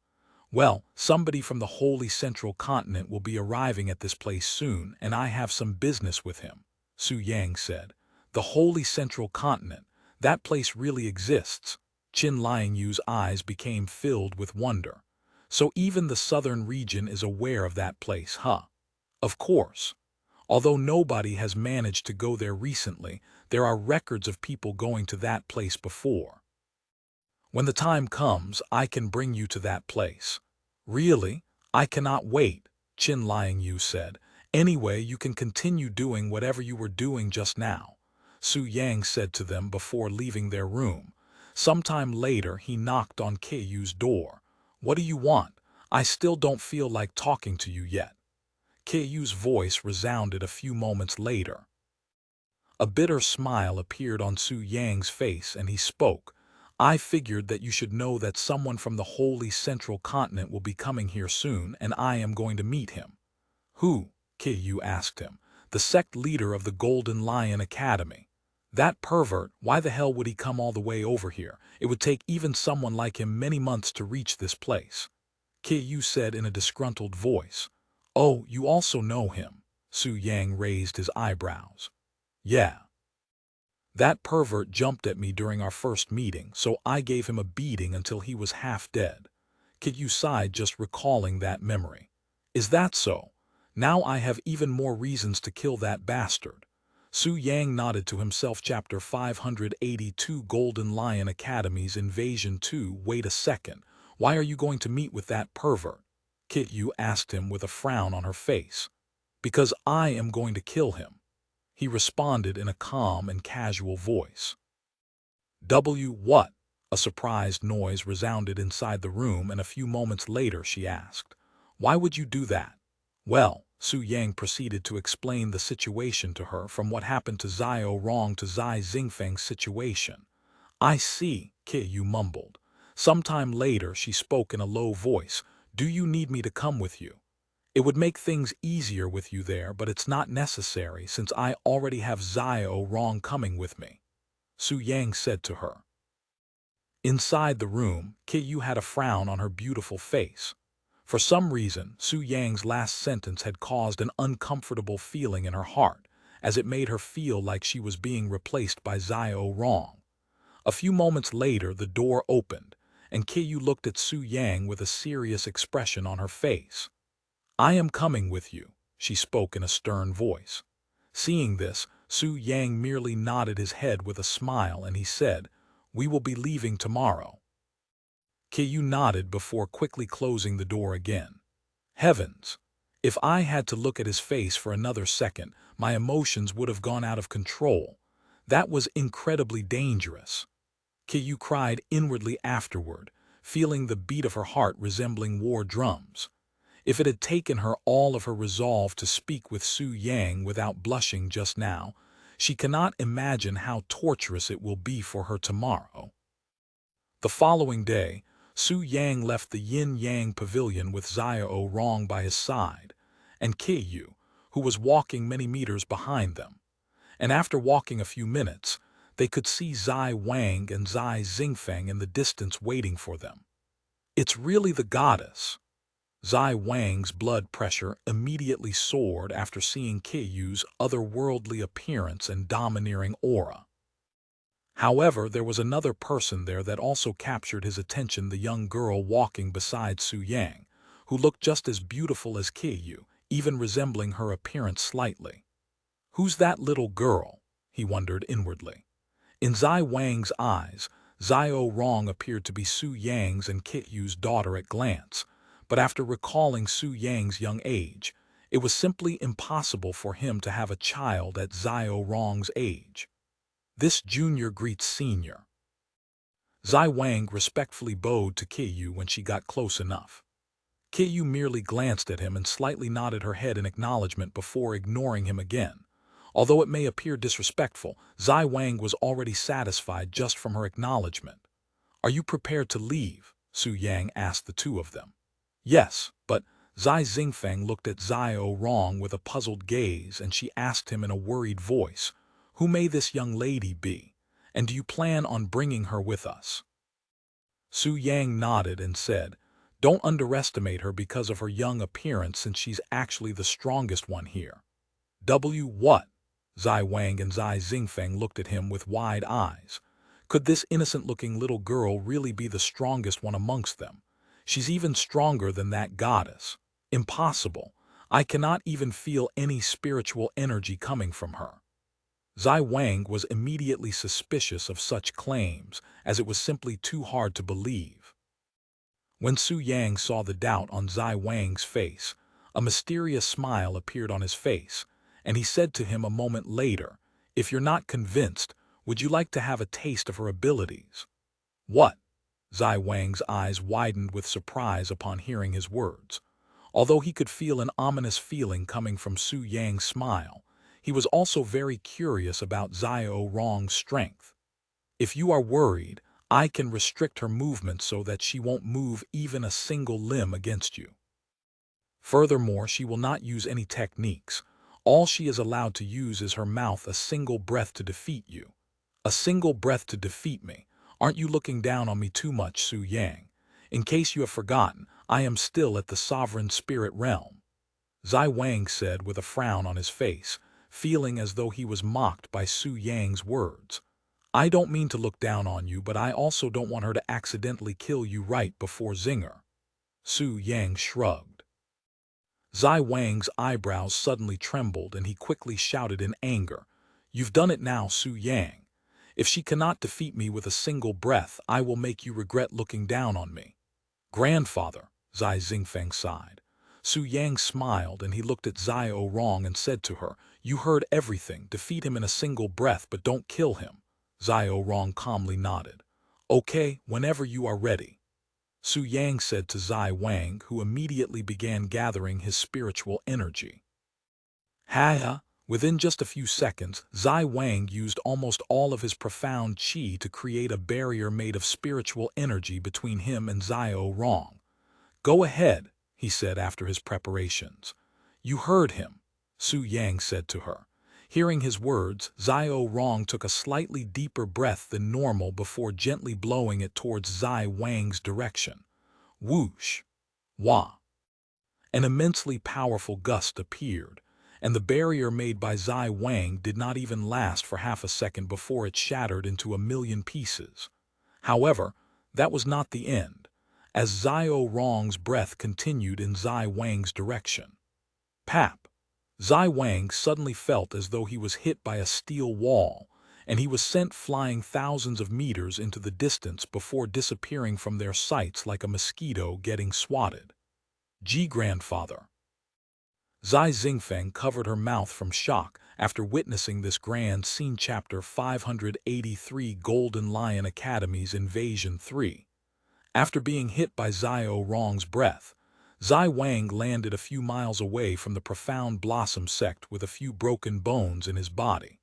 Well, somebody from the Holy Central Continent will be arriving at this place soon, and I have some business with him, Su Yang said. The Holy Central Continent, that place really exists. Qin Liangyu's eyes became filled with wonder. So even the southern region is aware of that place, huh? Of course. Although nobody has managed to go there recently, there are records of people going to that place before. When the time comes, I can bring you to that place. Really? I cannot wait, Qin Liangyu said. Anyway, you can continue doing whatever you were doing just now, Su Yang said to them before leaving their room. Sometime later, he knocked on Qiyu's door. What do you want? I still don't feel like talking to you yet. Qiyu's voice resounded a few moments later. A bitter smile appeared on Su Yang's face and he spoke. I figured that you should know that someone from the holy central continent will be coming here soon and I am going to meet him. Who? Yu asked him. The sect leader of the Golden Lion Academy. That pervert, why the hell would he come all the way over here? It would take even someone like him many months to reach this place. Yu said in a disgruntled voice. Oh, you also know him. Su Yang raised his eyebrows. Yeah. That pervert jumped at me during our first meeting, so I gave him a beating until he was half dead. Yu sighed just recalling that memory. Is that so? Now I have even more reasons to kill that bastard. Su Yang nodded to himself. Chapter 582 Golden Lion Academy's Invasion 2. Wait a second. Why are you going to meet with that pervert? Yu asked him with a frown on her face. Because I am going to kill him. He responded in a calm and casual voice. What? A surprised noise resounded inside the room, and a few moments later she asked, Why would you do that? Well, Su Yang proceeded to explain the situation to her, from what happened to Xiao Rong to Zai Xingfeng's situation. I see, Yu mumbled. Sometime later she spoke in a low voice. Do you need me to come with you? It would make things easier with you there, but it's not necessary since I already have Xiao Rong coming with me, Su Yang said to her. Inside the room, Yu had a frown on her beautiful face. For some reason, Su Yang's last sentence had caused an uncomfortable feeling in her heart, as it made her feel like she was being replaced by Xiao Rong. A few moments later, the door opened, and Yu looked at Su Yang with a serious expression on her face. I am coming with you, she spoke in a stern voice. Seeing this, Su Yang merely nodded his head with a smile and he said, We will be leaving tomorrow. Yu nodded before quickly closing the door again. Heavens! If I had to look at his face for another second, my emotions would have gone out of control. That was incredibly dangerous. Yu cried inwardly afterward, feeling the beat of her heart resembling war drums. If it had taken her all of her resolve to speak with Su Yang without blushing just now, she cannot imagine how torturous it will be for her tomorrow. The following day, Su Yang left the Yin-Yang pavilion with Xiao Rong by his side, and Yu, who was walking many meters behind them. And after walking a few minutes, they could see Zai Wang and Zai Xingfeng in the distance waiting for them. It's really the goddess. Zai Wang's blood pressure immediately soared after seeing Yu's otherworldly appearance and domineering aura. However, there was another person there that also captured his attention, the young girl walking beside Su Yang, who looked just as beautiful as Yu, even resembling her appearance slightly. Who's that little girl? He wondered inwardly. In Zai Wang's eyes, Xiao Rong appeared to be Su Yang's and Yu's daughter at glance, but after recalling Su Yang's young age, it was simply impossible for him to have a child at Xiao Rong's age. This junior greets senior. Zai Wang respectfully bowed to Yu when she got close enough. Yu merely glanced at him and slightly nodded her head in acknowledgement before ignoring him again. Although it may appear disrespectful, Zai Wang was already satisfied just from her acknowledgement. Are you prepared to leave? Su Yang asked the two of them. Yes, but Zai Xingfeng looked at Xiao Rong with a puzzled gaze and she asked him in a worried voice, Who may this young lady be, and do you plan on bringing her with us? Su Yang nodded and said, Don't underestimate her because of her young appearance since she's actually the strongest one here. What? Zai Wang and Zai Xingfeng looked at him with wide eyes. Could this innocent-looking little girl really be the strongest one amongst them? She's even stronger than that goddess. Impossible. I cannot even feel any spiritual energy coming from her. Zai Wang was immediately suspicious of such claims, as it was simply too hard to believe. When Su Yang saw the doubt on Zai Wang's face, a mysterious smile appeared on his face, and he said to him a moment later, If you're not convinced, would you like to have a taste of her abilities? What? Zai Wang's eyes widened with surprise upon hearing his words. Although he could feel an ominous feeling coming from Su Yang's smile, He was also very curious about Xiao Rong's strength. If you are worried, I can restrict her movement so that she won't move even a single limb against you. Furthermore, she will not use any techniques. All she is allowed to use is her mouth, a single breath to defeat you. A single breath to defeat me. Aren't you looking down on me too much, Su Yang? In case you have forgotten, I am still at the sovereign spirit realm. Zai Wang said with a frown on his face, feeling as though he was mocked by Su Yang's words. I don't mean to look down on you, but I also don't want her to accidentally kill you right before Zinger. Su Yang shrugged. Zai Wang's eyebrows suddenly trembled and he quickly shouted in anger, You've done it now, Su Yang. If she cannot defeat me with a single breath, I will make you regret looking down on me. Grandfather, Zai Xingfeng sighed. Su Yang smiled and he looked at Xiao Rong and said to her, You heard everything, defeat him in a single breath but don't kill him. Xiao Rong calmly nodded. Okay, whenever you are ready. Su Yang said to Zai Wang, who immediately began gathering his spiritual energy. Within just a few seconds, Zai Wang used almost all of his profound qi to create a barrier made of spiritual energy between him and Xiao Rong. Go ahead, he said after his preparations. You heard him, Su Yang said to her. Hearing his words, Xiao Rong took a slightly deeper breath than normal before gently blowing it towards Zai Wang's direction. Whoosh! Wah! An immensely powerful gust appeared, and the barrier made by Zai Wang did not even last for half a second before it shattered into a million pieces. However, that was not the end, as Xiao Rong's breath continued in Zai Wang's direction. Pap! Zai Wang suddenly felt as though he was hit by a steel wall, and he was sent flying thousands of meters into the distance before disappearing from their sights like a mosquito getting swatted. Grandfather. Zai Xingfeng covered her mouth from shock after witnessing this grand scene. Chapter 583 Golden Lion Academy's Invasion 3. After being hit by Xiao Rong's breath, Zai Wang landed a few miles away from the Profound Blossom Sect with a few broken bones in his body.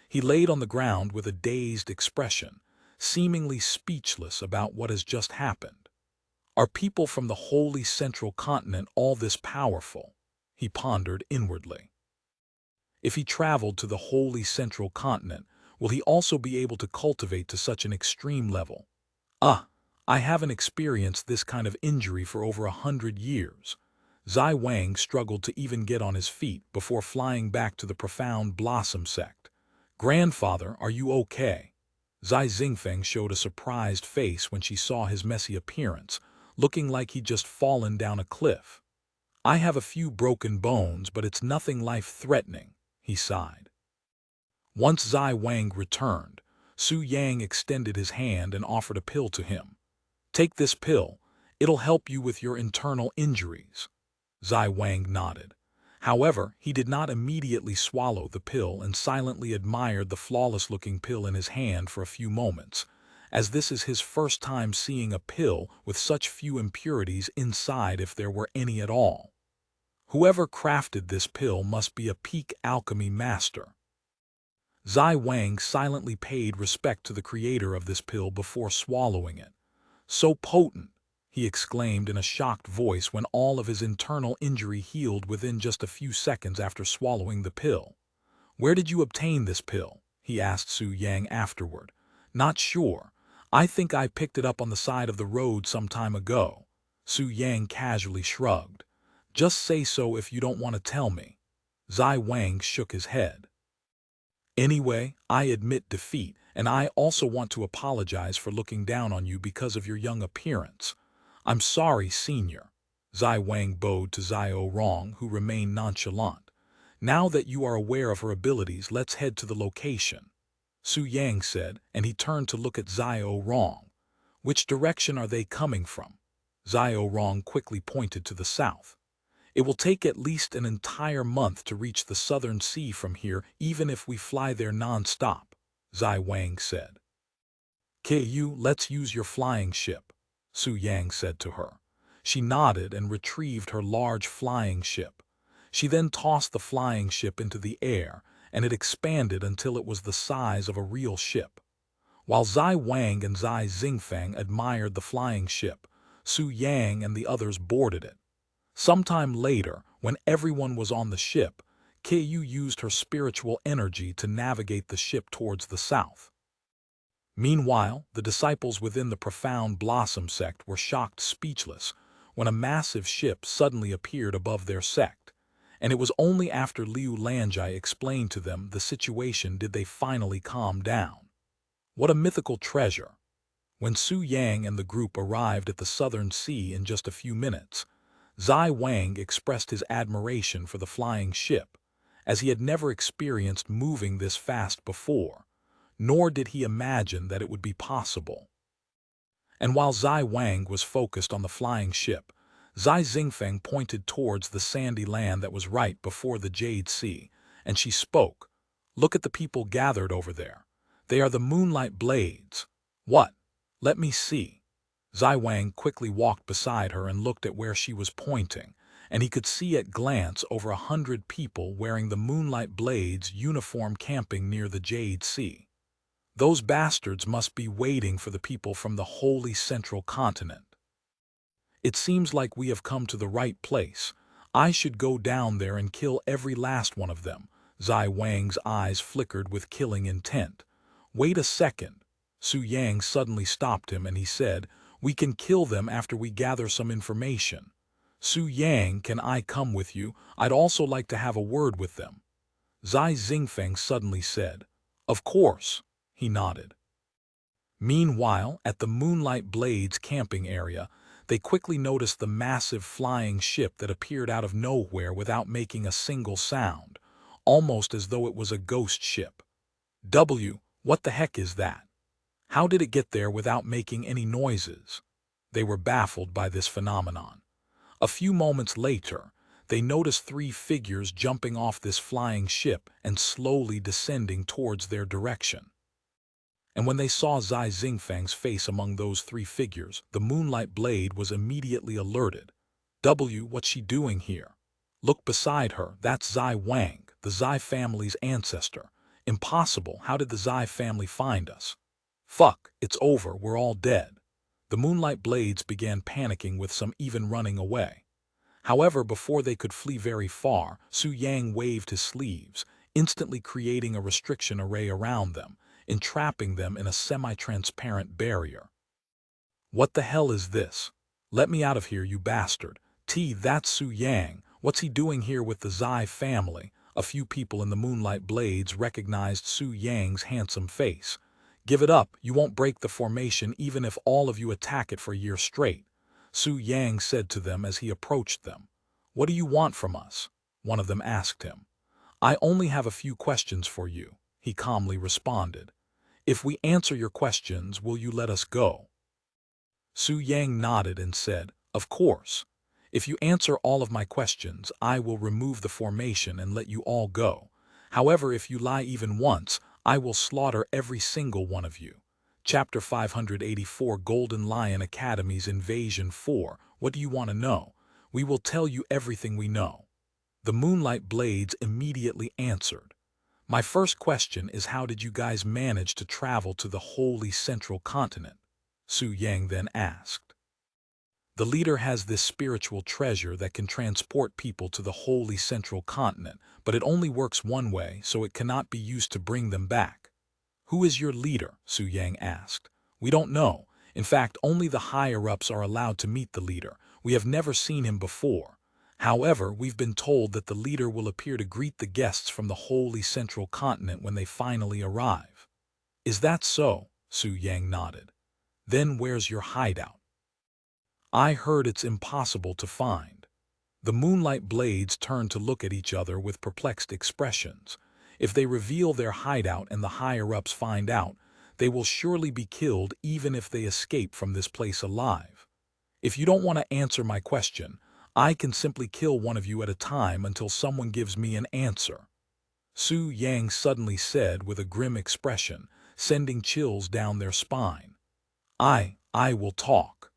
He laid on the ground with a dazed expression, seemingly speechless about what has just happened. Are people from the holy central continent all this powerful? He pondered inwardly. If he traveled to the holy central continent, will he also be able to cultivate to such an extreme level? I haven't experienced this kind of injury for over 100 years. Zai Wang struggled to even get on his feet before flying back to the Profound Blossom Sect. Grandfather, are you okay? Zai Xingfeng showed a surprised face when she saw his messy appearance, looking like he'd just fallen down a cliff. I have a few broken bones, but it's nothing life-threatening, he sighed. Once Zai Wang returned, Su Yang extended his hand and offered a pill to him. Take this pill. It'll help you with your internal injuries. Zai Wang nodded. However, he did not immediately swallow the pill and silently admired the flawless-looking pill in his hand for a few moments, as this is his first time seeing a pill with such few impurities inside, if there were any at all. Whoever crafted this pill must be a peak alchemy master. Zai Wang silently paid respect to the creator of this pill before swallowing it. So potent, he exclaimed in a shocked voice when all of his internal injury healed within just a few seconds after swallowing the pill. Where did you obtain this pill? He asked Su Yang afterward. Not sure. I think I picked it up on the side of the road some time ago. Su Yang casually shrugged. Just say so if you don't want to tell me. Zai Wang shook his head. Anyway, I admit defeat, and I also want to apologize for looking down on you because of your young appearance. I'm sorry, senior. Zai Wang bowed to Xiao Rong, who remained nonchalant. Now that you are aware of her abilities, let's head to the location. Su Yang said, and he turned to look at Xiao Rong. Which direction are they coming from? Xiao Rong quickly pointed to the south. It will take at least an entire month to reach the southern sea from here, even if we fly there non-stop, Zai Wang said. Let's use your flying ship, Su Yang said to her. She nodded and retrieved her large flying ship. She then tossed the flying ship into the air, and it expanded until it was the size of a real ship. While Zai Wang and Zai Xingfang admired the flying ship, Su Yang and the others boarded it. Sometime later, when everyone was on the ship, Keiyu used her spiritual energy to navigate the ship towards the south. Meanwhile, the disciples within the Profound Blossom Sect were shocked speechless when a massive ship suddenly appeared above their sect, and it was only after Liu Lanjai explained to them the situation did they finally calm down. What a mythical treasure! When Su Yang and the group arrived at the Southern Sea in just a few minutes, Zai Wang expressed his admiration for the flying ship, as he had never experienced moving this fast before, nor did he imagine that it would be possible. And while Zai Wang was focused on the flying ship, Zai Xingfeng pointed towards the sandy land that was right before the Jade Sea, and she spoke. "Look at the people gathered over there. They are the moonlight blades." "What? Let me see." Zai Wang quickly walked beside her and looked at where she was pointing, and he could see at glance over 100 people wearing the moonlight blades uniform camping near the Jade Sea. Those bastards must be waiting for the people from the holy central continent. It seems like we have come to the right place. I should go down there and kill every last one of them. Zai Wang's eyes flickered with killing intent. Wait a second. Su Yang suddenly stopped him and he said, "We can kill them after we gather some information." "Su Yang, can I come with you? I'd also like to have a word with them." Zai Xingfeng suddenly said, "Of course." He nodded. Meanwhile, at the Moonlight Blades camping area, they quickly noticed the massive flying ship that appeared out of nowhere without making a single sound, almost as though it was a ghost ship. What the heck is that? How did it get there without making any noises? They were baffled by this phenomenon. A few moments later, they noticed 3 figures jumping off this flying ship and slowly descending towards their direction. And when they saw Zai Xingfang's face among those 3 figures, the Moonlight Blade was immediately alerted. What's she doing here? Look beside her, that's Zai Wang, the Zai family's ancestor. Impossible, how did the Zai family find us? Fuck, it's over, we're all dead. The Moonlight Blades began panicking with some even running away. However, before they could flee very far, Su Yang waved his sleeves, instantly creating a restriction array around them, entrapping them in a semi-transparent barrier. "What the hell is this? Let me out of here, you bastard." That's Su Yang. What's he doing here with the Zai family? A few people in the Moonlight Blades recognized Su Yang's handsome face. "Give it up, you won't break the formation even if all of you attack it for a year straight," Su Yang said to them as he approached them. "What do you want from us?" one of them asked him. "I only have a few questions for you," he calmly responded. "If we answer your questions, will you let us go?" Su Yang nodded and said, "Of course. If you answer all of my questions, I will remove the formation and let you all go. However, if you lie even once, I will slaughter every single one of you." Chapter 584 Golden Lion Academy's Invasion 4. What do you want to know? We will tell you everything we know. The Moonlight Blades immediately answered. "My first question is, how did you guys manage to travel to the holy central continent?" Su Yang then asked. "The leader has this spiritual treasure that can transport people to the holy central continent, but it only works one way, so it cannot be used to bring them back." "Who is your leader?" Su Yang asked. "We don't know. In fact, only the higher-ups are allowed to meet the leader. We have never seen him before. However, we've been told that the leader will appear to greet the guests from the holy central continent when they finally arrive." "Is that so?" Su Yang nodded. "Then where's your hideout?" "I heard it's impossible to find." The Moonlight Blades turned to look at each other with perplexed expressions. If they reveal their hideout and the higher-ups find out, they will surely be killed even if they escape from this place alive. "If you don't want to answer my question, I can simply kill one of you at a time until someone gives me an answer," Su Yang suddenly said with a grim expression, sending chills down their spine. I will talk."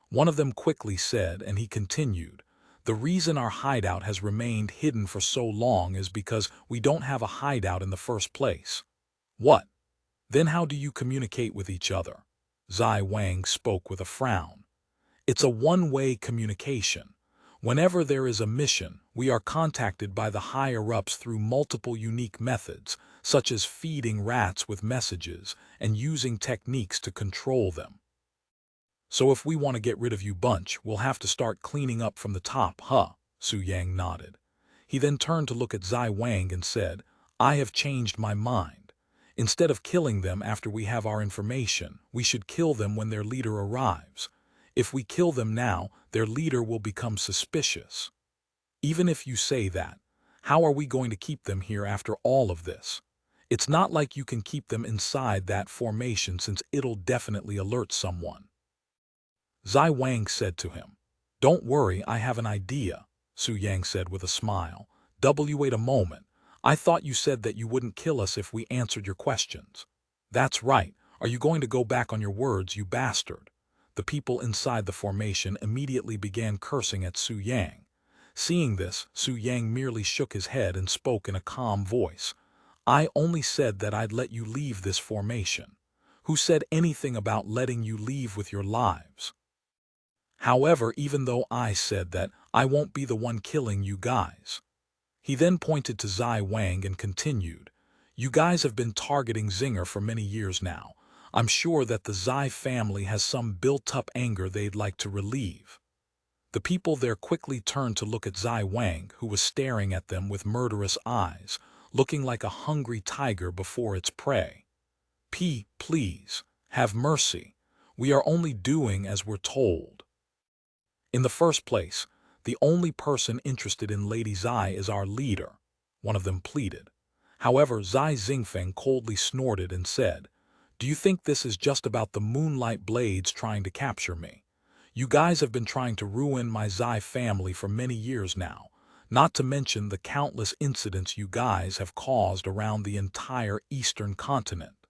One of them quickly said, and he continued, The reason our hideout has remained hidden for so long is because we don't have a hideout in the first place. What? Then how do you communicate with each other? Zai Wang spoke with a frown. It's a one-way communication. Whenever there is a mission, we are contacted by the higher-ups through multiple unique methods, such as feeding rats with messages and using techniques to control them. So if we want to get rid of you bunch, we'll have to start cleaning up from the top, huh? Su Yang nodded. He then turned to look at Zai Wang and said, I have changed my mind. Instead of killing them after we have our information, we should kill them when their leader arrives. If we kill them now, their leader will become suspicious. Even if you say that, how are we going to keep them here after all of this? It's not like you can keep them inside that formation since it'll definitely alert someone. Zai Wang said to him. Don't worry, I have an idea, Su Yang said with a smile. Wait a moment. I thought you said that you wouldn't kill us if we answered your questions. That's right. Are you going to go back on your words, you bastard? The people inside the formation immediately began cursing at Su Yang. Seeing this, Su Yang merely shook his head and spoke in a calm voice. I only said that I'd let you leave this formation. Who said anything about letting you leave with your lives? However, even though I said that, I won't be the one killing you guys. He then pointed to Zai Wang and continued, You guys have been targeting Zinger for many years now. I'm sure that the Zai family has some built-up anger they'd like to relieve. The people there quickly turned to look at Zai Wang, who was staring at them with murderous eyes, looking like a hungry tiger before its prey. Please, have mercy. We are only doing as we're told. In the first place, the only person interested in Lady Zai is our leader, one of them pleaded. However, Zai Xingfeng coldly snorted and said, Do you think this is just about the moonlight blades trying to capture me? You guys have been trying to ruin my Zai family for many years now, not to mention the countless incidents you guys have caused around the entire eastern continent.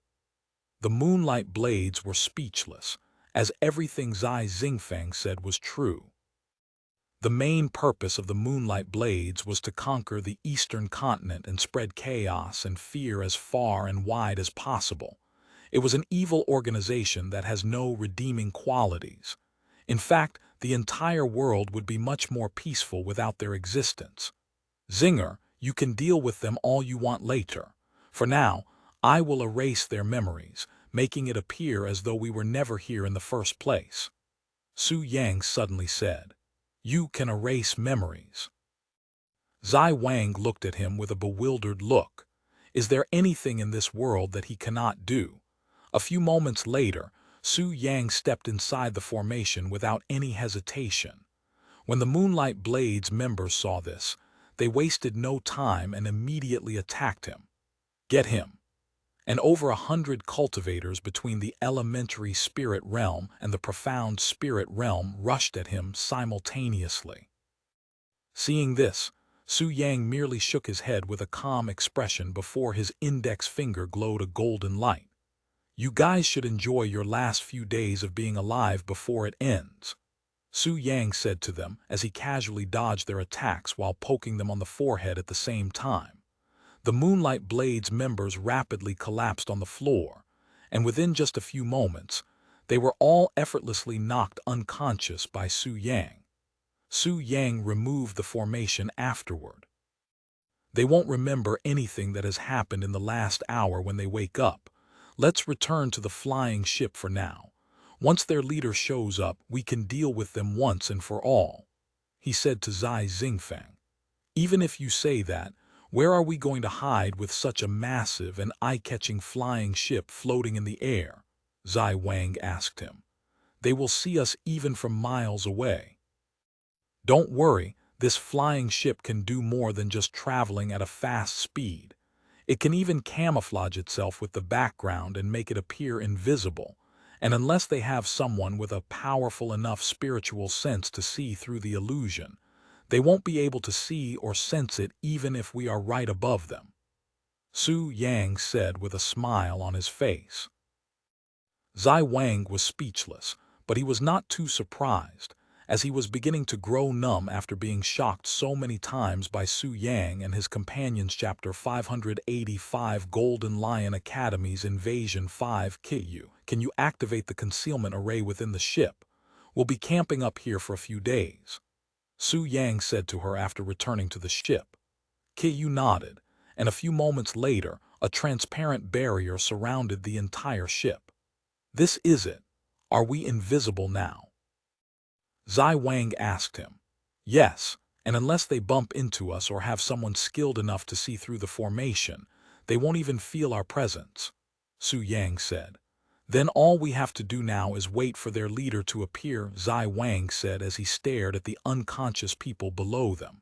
The moonlight blades were speechless, as everything Zai Xingfeng said was true. The main purpose of the Moonlight Blades was to conquer the eastern continent and spread chaos and fear as far and wide as possible. It was an evil organization that has no redeeming qualities. In fact, the entire world would be much more peaceful without their existence. Zinger, you can deal with them all you want later. For now, I will erase their memories, making it appear as though we were never here in the first place. Su Yang suddenly said. You can erase memories. Zai Wang looked at him with a bewildered look. Is there anything in this world that he cannot do? A few moments later, Su Yang stepped inside the formation without any hesitation. When the Moonlight Blades members saw this, they wasted no time and immediately attacked him. Get him! And over 100 cultivators between the elementary spirit realm and the profound spirit realm rushed at him simultaneously. Seeing this, Su Yang merely shook his head with a calm expression before his index finger glowed a golden light. You guys should enjoy your last few days of being alive before it ends, Su Yang said to them as he casually dodged their attacks while poking them on the forehead at the same time. The Moonlight Blades members rapidly collapsed on the floor, and within just a few moments, they were all effortlessly knocked unconscious by Su Yang. Su Yang removed the formation afterward. They won't remember anything that has happened in the last hour when they wake up. Let's return to the flying ship for now. Once their leader shows up, we can deal with them once and for all, he said to Zai Xingfeng. Even if you say that, where are we going to hide with such a massive and eye-catching flying ship floating in the air? Zai Wang asked him. They will see us even from miles away. Don't worry, this flying ship can do more than just traveling at a fast speed. It can even camouflage itself with the background and make it appear invisible, and unless they have someone with a powerful enough spiritual sense to see through the illusion, they won't be able to see or sense it even if we are right above them, Su Yang said with a smile on his face. Zai Wang was speechless, but he was not too surprised. as he was beginning to grow numb after being shocked so many times by Su Yang and his companions. Chapter 585 Golden Lion Academy's Invasion 5 Can you activate the concealment array within the ship? We'll be camping up here for a few days, Su Yang said to her after returning to the ship. Yu nodded, and a few moments later, a transparent barrier surrounded the entire ship. This is it. Are we invisible now? Zai Wang asked him. Yes, and unless they bump into us or have someone skilled enough to see through the formation, they won't even feel our presence, Su Yang said. Then all we have to do now is wait for their leader to appear, Zai Wang said as he stared at the unconscious people below them.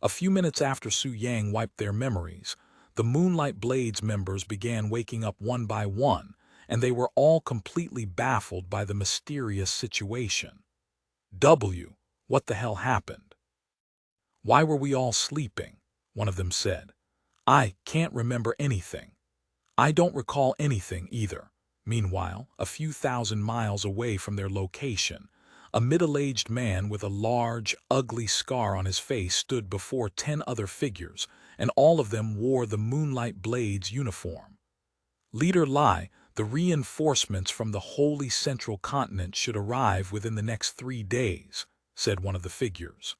A few minutes after Su Yang wiped their memories, the Moonlight Blades members began waking up one by one, and they were all completely baffled by the mysterious situation. What the hell happened? Why were we all sleeping? One of them said. I can't remember anything. I don't recall anything either. Meanwhile, a few thousand miles away from their location, a middle-aged man with a large, ugly scar on his face stood before 10 other figures, and all of them wore the Moonlight Blades uniform. Leader Lai, the reinforcements from the Holy Central Continent should arrive within the next 3 days, said one of the figures.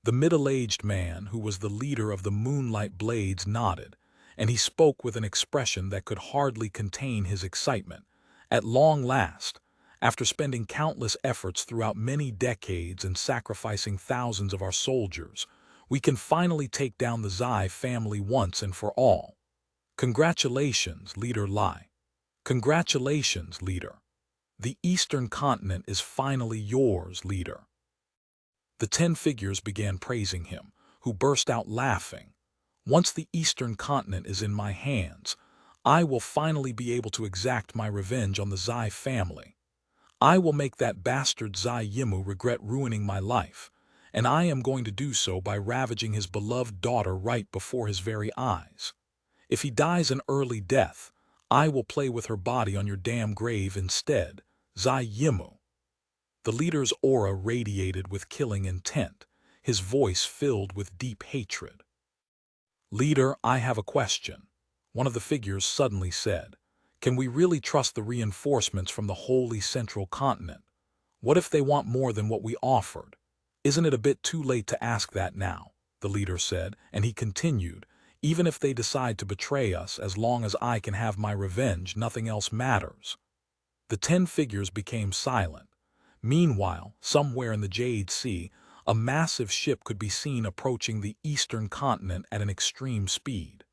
The middle-aged man, who was the leader of the Moonlight Blades, nodded, and he spoke with an expression that could hardly contain his excitement. At long last, after spending countless efforts throughout many decades and sacrificing thousands of our soldiers, we can finally take down the Zai family once and for all. Congratulations, Leader Lai. Congratulations, Leader. The Eastern Continent is finally yours, Leader. The 10 figures began praising him, who burst out laughing. Once the Eastern Continent is in my hands, I will finally be able to exact my revenge on the Zai family. I will make that bastard Zai Yimu regret ruining my life, and I am going to do so by ravaging his beloved daughter right before his very eyes. If he dies an early death, I will play with her body on your damn grave instead, Zai Yimu. The leader's aura radiated with killing intent, his voice filled with deep hatred. Leader, I have a question, one of the figures suddenly said. Can we really trust the reinforcements from the Holy Central Continent? What if they want more than what we offered? Isn't it a bit too late to ask that now? The leader said, and he continued, even if they decide to betray us, as long as I can have my revenge, nothing else matters. The 10 figures became silent. Meanwhile, somewhere in the Jade Sea, a massive ship could be seen approaching the Eastern Continent at an extreme speed.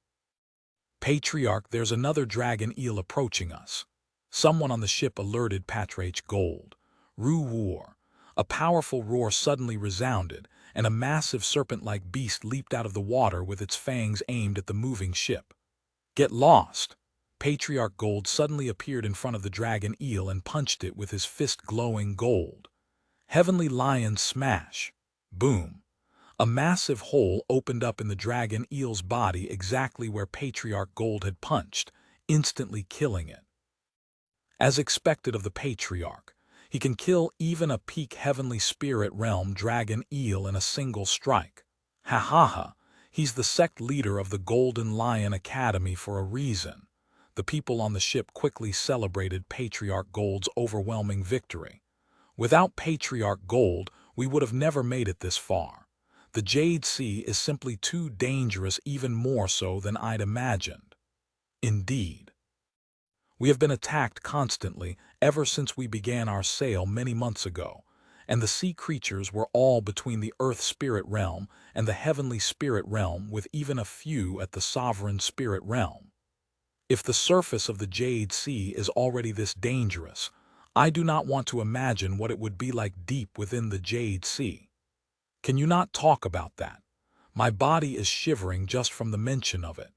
Patriarch, there's another dragon eel approaching us. Someone on the ship alerted Patriarch Gold. Roar. A powerful roar suddenly resounded, and a massive serpent-like beast leaped out of the water with its fangs aimed at the moving ship. Get lost! Patriarch Gold suddenly appeared in front of the dragon eel and punched it with his fist glowing gold. Heavenly Lion Smash! Boom! A massive hole opened up in the dragon eel's body exactly where Patriarch Gold had punched, instantly killing it. As expected of the Patriarch, he can kill even a peak heavenly spirit realm dragon eel in a single strike. Ha ha ha, he's the sect leader of the Golden Lion Academy for a reason. The people on the ship quickly celebrated Patriarch Gold's overwhelming victory. Without Patriarch Gold, we would have never made it this far. The Jade Sea is simply too dangerous, even more so than I'd imagined. Indeed. We have been attacked constantly ever since we began our sail many months ago, and the sea creatures were all between the Earth Spirit Realm and the Heavenly Spirit Realm, with even a few at the Sovereign Spirit Realm. If the surface of the Jade Sea is already this dangerous, I do not want to imagine what it would be like deep within the Jade Sea. Can you not talk about that? My body is shivering just from the mention of it.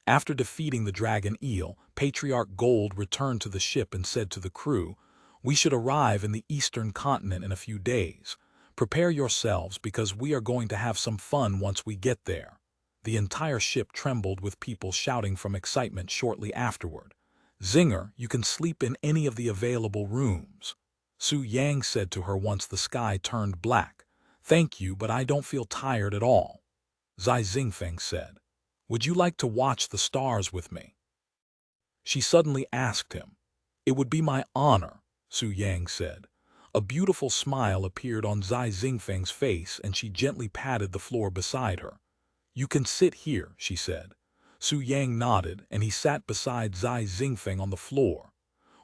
After defeating the dragon eel, Patriarch Gold returned to the ship and said to the crew, "We should arrive in the Eastern Continent in a few days. Prepare yourselves because we are going to have some fun once we get there." The entire ship trembled with people shouting from excitement shortly afterward. "Zinger, you can sleep in any of the available rooms." Su Yang said to her once the sky turned black. "Thank you, but I don't feel tired at all." Zai Xingfeng said, "Would you like to watch the stars with me?" She suddenly asked him. "It would be my honor," Su Yang said. A beautiful smile appeared on Zai Xingfeng's face and she gently patted the floor beside her. "You can sit here," she said. Su Yang nodded and he sat beside Zai Xingfeng on the floor.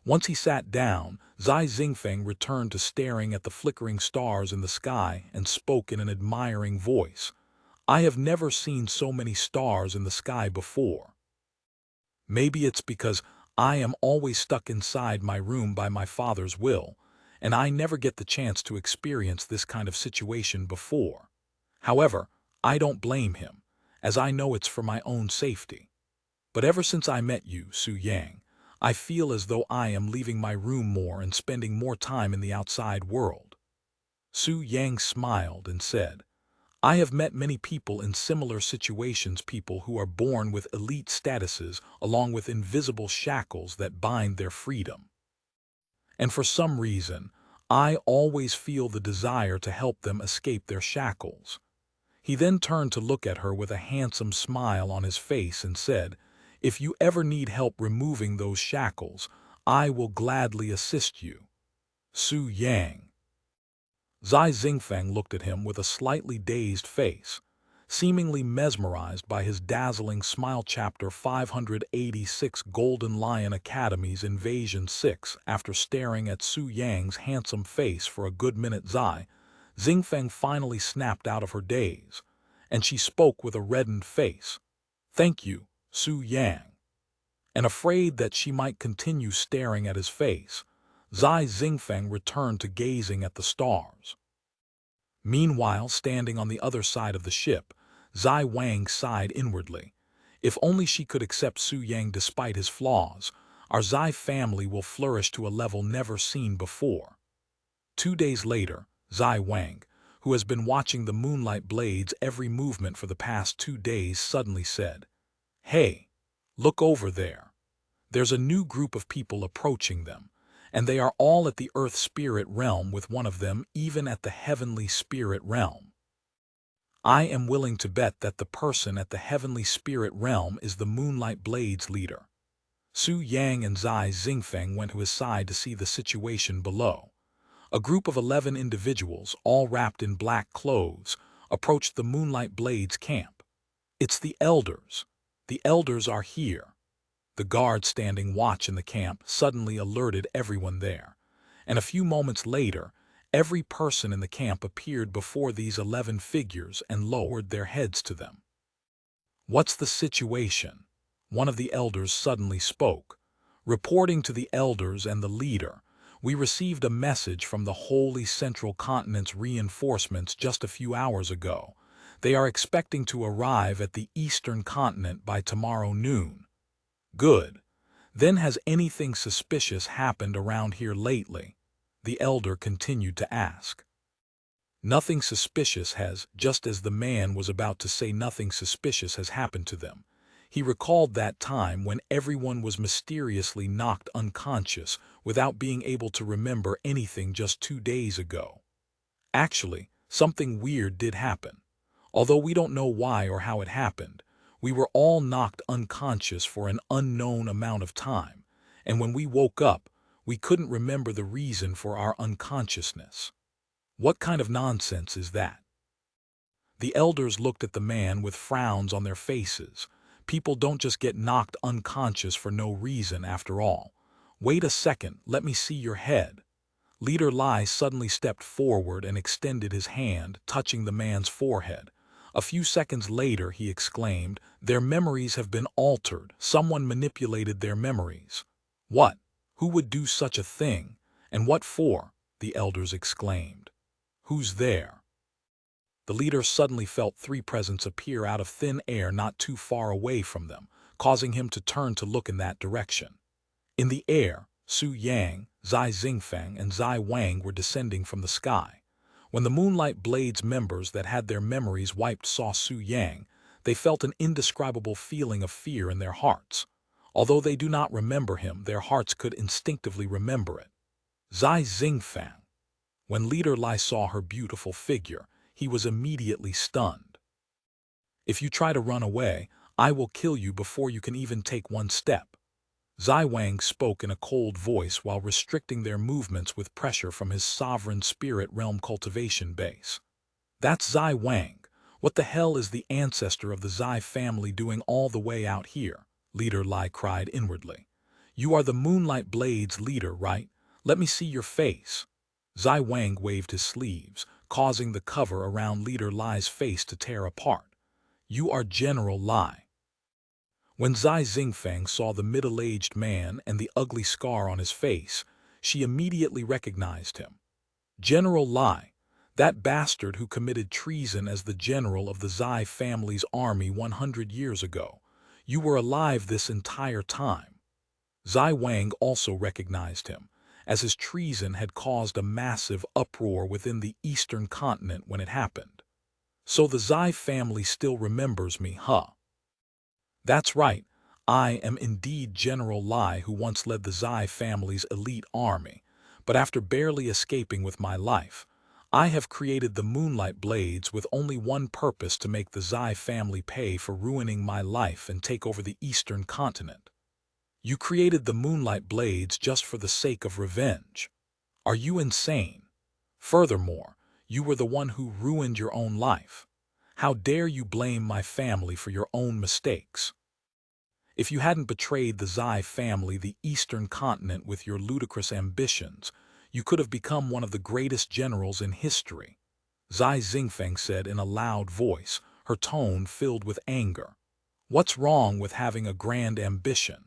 Once he sat down, Zai Xingfeng returned to staring at the flickering stars in the sky and spoke in an admiring voice. "I have never seen so many stars in the sky before. Maybe it's because I am always stuck inside my room by my father's will, and I never get the chance to experience this kind of situation before. However, I don't blame him, as I know it's for my own safety. But ever since I met you, Su Yang, I feel as though I am leaving my room more and spending more time in the outside world." Su Yang smiled and said, "I have met many people in similar situations, people who are born with elite statuses along with invisible shackles that bind their freedom. And for some reason, I always feel the desire to help them escape their shackles." He then turned to look at her with a handsome smile on his face and said, "If you ever need help removing those shackles, I will gladly assist you." Su Yang. Zai Xingfeng looked at him with a slightly dazed face, seemingly mesmerized by his dazzling smile. Chapter 586 Golden Lion Academy's Invasion 6. After staring at Su Yang's handsome face for a good minute, Zai Xingfeng finally snapped out of her daze, and she spoke with a reddened face. "Thank you, Su Yang." And afraid that she might continue staring at his face, Zai Xingfeng returned to gazing at the stars. Meanwhile, standing on the other side of the ship, Zai Wang sighed inwardly. If only she could accept Su Yang despite his flaws, our Zai family will flourish to a level never seen before. 2 days later, Zai Wang, who has been watching the moonlight blades' every movement for the past 2 days, suddenly said, "Hey, look over there. There's a new group of people approaching them, and they are all at the earth spirit realm, with one of them even at the heavenly spirit realm. I am willing to bet that the person at the heavenly spirit realm is the Moonlight Blades leader." Su Yang and Zai Xingfeng went to his side to see the situation below. A group of 11 individuals, all wrapped in black clothes, approached the Moonlight Blades camp. "It's the elders. The elders are here." The guard standing watch in the camp suddenly alerted everyone there, and a few moments later, every person in the camp appeared before these 11 figures and lowered their heads to them. "What's the situation?" One of the elders suddenly spoke. "Reporting to the elders and the leader, we received a message from the Holy Central Continent's reinforcements just a few hours ago. They are expecting to arrive at the Eastern Continent by tomorrow noon." "Good. Then has anything suspicious happened around here lately?" the elder continued to ask. "Nothing suspicious has," just as the man was about to say nothing suspicious has happened to them, he recalled that time when everyone was mysteriously knocked unconscious without being able to remember anything just 2 days ago. "Actually, something weird did happen. Although we don't know why or how it happened, we were all knocked unconscious for an unknown amount of time, and when we woke up, we couldn't remember the reason for our unconsciousness." "What kind of nonsense is that?" The elders looked at the man with frowns on their faces. People don't just get knocked unconscious for no reason after all. "Wait a second, let me see your head." Leader Lai suddenly stepped forward and extended his hand, touching the man's forehead. A few seconds later, he exclaimed, "Their memories have been altered. Someone manipulated their memories." "What? Who would do such a thing? And what for?" the elders exclaimed. "Who's there?" The leader suddenly felt 3 presents appear out of thin air not too far away from them, causing him to turn to look in that direction. In the air, Su Yang, Zai Xingfeng, and Zai Wang were descending from the sky. When the Moonlight Blades members that had their memories wiped saw Su Yang, they felt an indescribable feeling of fear in their hearts. Although they do not remember him, their hearts could instinctively remember it. Zai Xingfang. When Leader Lai saw her beautiful figure, he was immediately stunned. If you try to run away, I will kill you before you can even take one step. Zai Wang spoke in a cold voice while restricting their movements with pressure from his sovereign spirit realm cultivation base. That's Zai Wang. What the hell is the ancestor of the Zai family doing all the way out here? Leader Lai cried inwardly. You are the Moonlight Blade's leader, right? Let me see your face. Zai Wang waved his sleeves, causing the cover around Leader Lai's face to tear apart. You are General Lai. When Zai Xingfang saw the middle-aged man and the ugly scar on his face, she immediately recognized him. General Lai, that bastard who committed treason as the general of the Zai family's army 100 years ago. You were alive this entire time. Zai Wang also recognized him, as his treason had caused a massive uproar within the eastern continent when it happened. So the Zai family still remembers me, huh? That's right, I am indeed General Lai who once led the Zai family's elite army, but after barely escaping with my life, I have created the Moonlight Blades with only one purpose: to make the Zai family pay for ruining my life and take over the eastern continent. You created the Moonlight Blades just for the sake of revenge. Are you insane? Furthermore, you were the one who ruined your own life. How dare you blame my family for your own mistakes? If you hadn't betrayed the Zai family, the eastern continent, with your ludicrous ambitions, you could have become one of the greatest generals in history. Zai Xingfeng said in a loud voice, her tone filled with anger. What's wrong with having a grand ambition?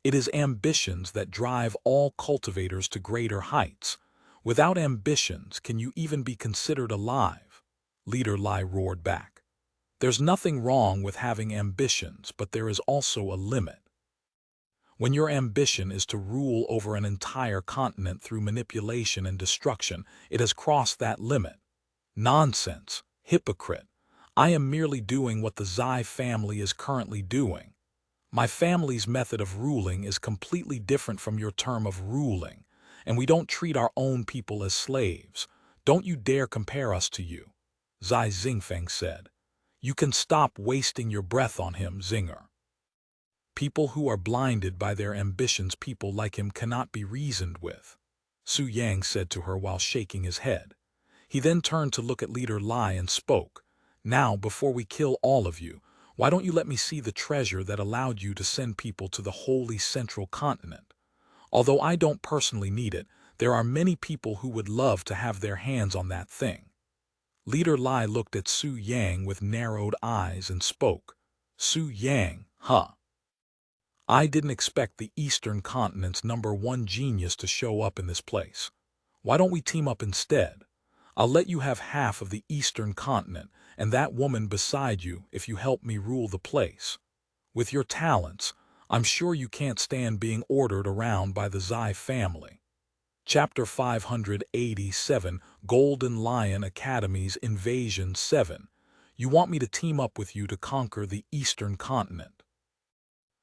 It is ambitions that drive all cultivators to greater heights. Without ambitions, can you even be considered alive? Leader Lai roared back. There's nothing wrong with having ambitions, but there is also a limit. When your ambition is to rule over an entire continent through manipulation and destruction, it has crossed that limit. Nonsense, hypocrite. I am merely doing what the Zai family is currently doing. My family's method of ruling is completely different from your term of ruling, and we don't treat our own people as slaves. Don't you dare compare us to you, Zai Xingfeng said. You can stop wasting your breath on him, Zinger. People who are blinded by their ambitions, people like him, cannot be reasoned with, Su Yang said to her while shaking his head. He then turned to look at Leader Lai and spoke. Now, before we kill all of you, why don't you let me see the treasure that allowed you to send people to the holy central continent? Although I don't personally need it, there are many people who would love to have their hands on that thing. Leader Lai looked at Su Yang with narrowed eyes and spoke. Su Yang, huh? I didn't expect the Eastern Continent's #1 genius to show up in this place. Why don't we team up instead? I'll let you have half of the Eastern Continent and that woman beside you if you help me rule the place. With your talents, I'm sure you can't stand being ordered around by the Zai family. Chapter 587, Golden Lion Academy's Invasion 7. You want me to team up with you to conquer the Eastern Continent?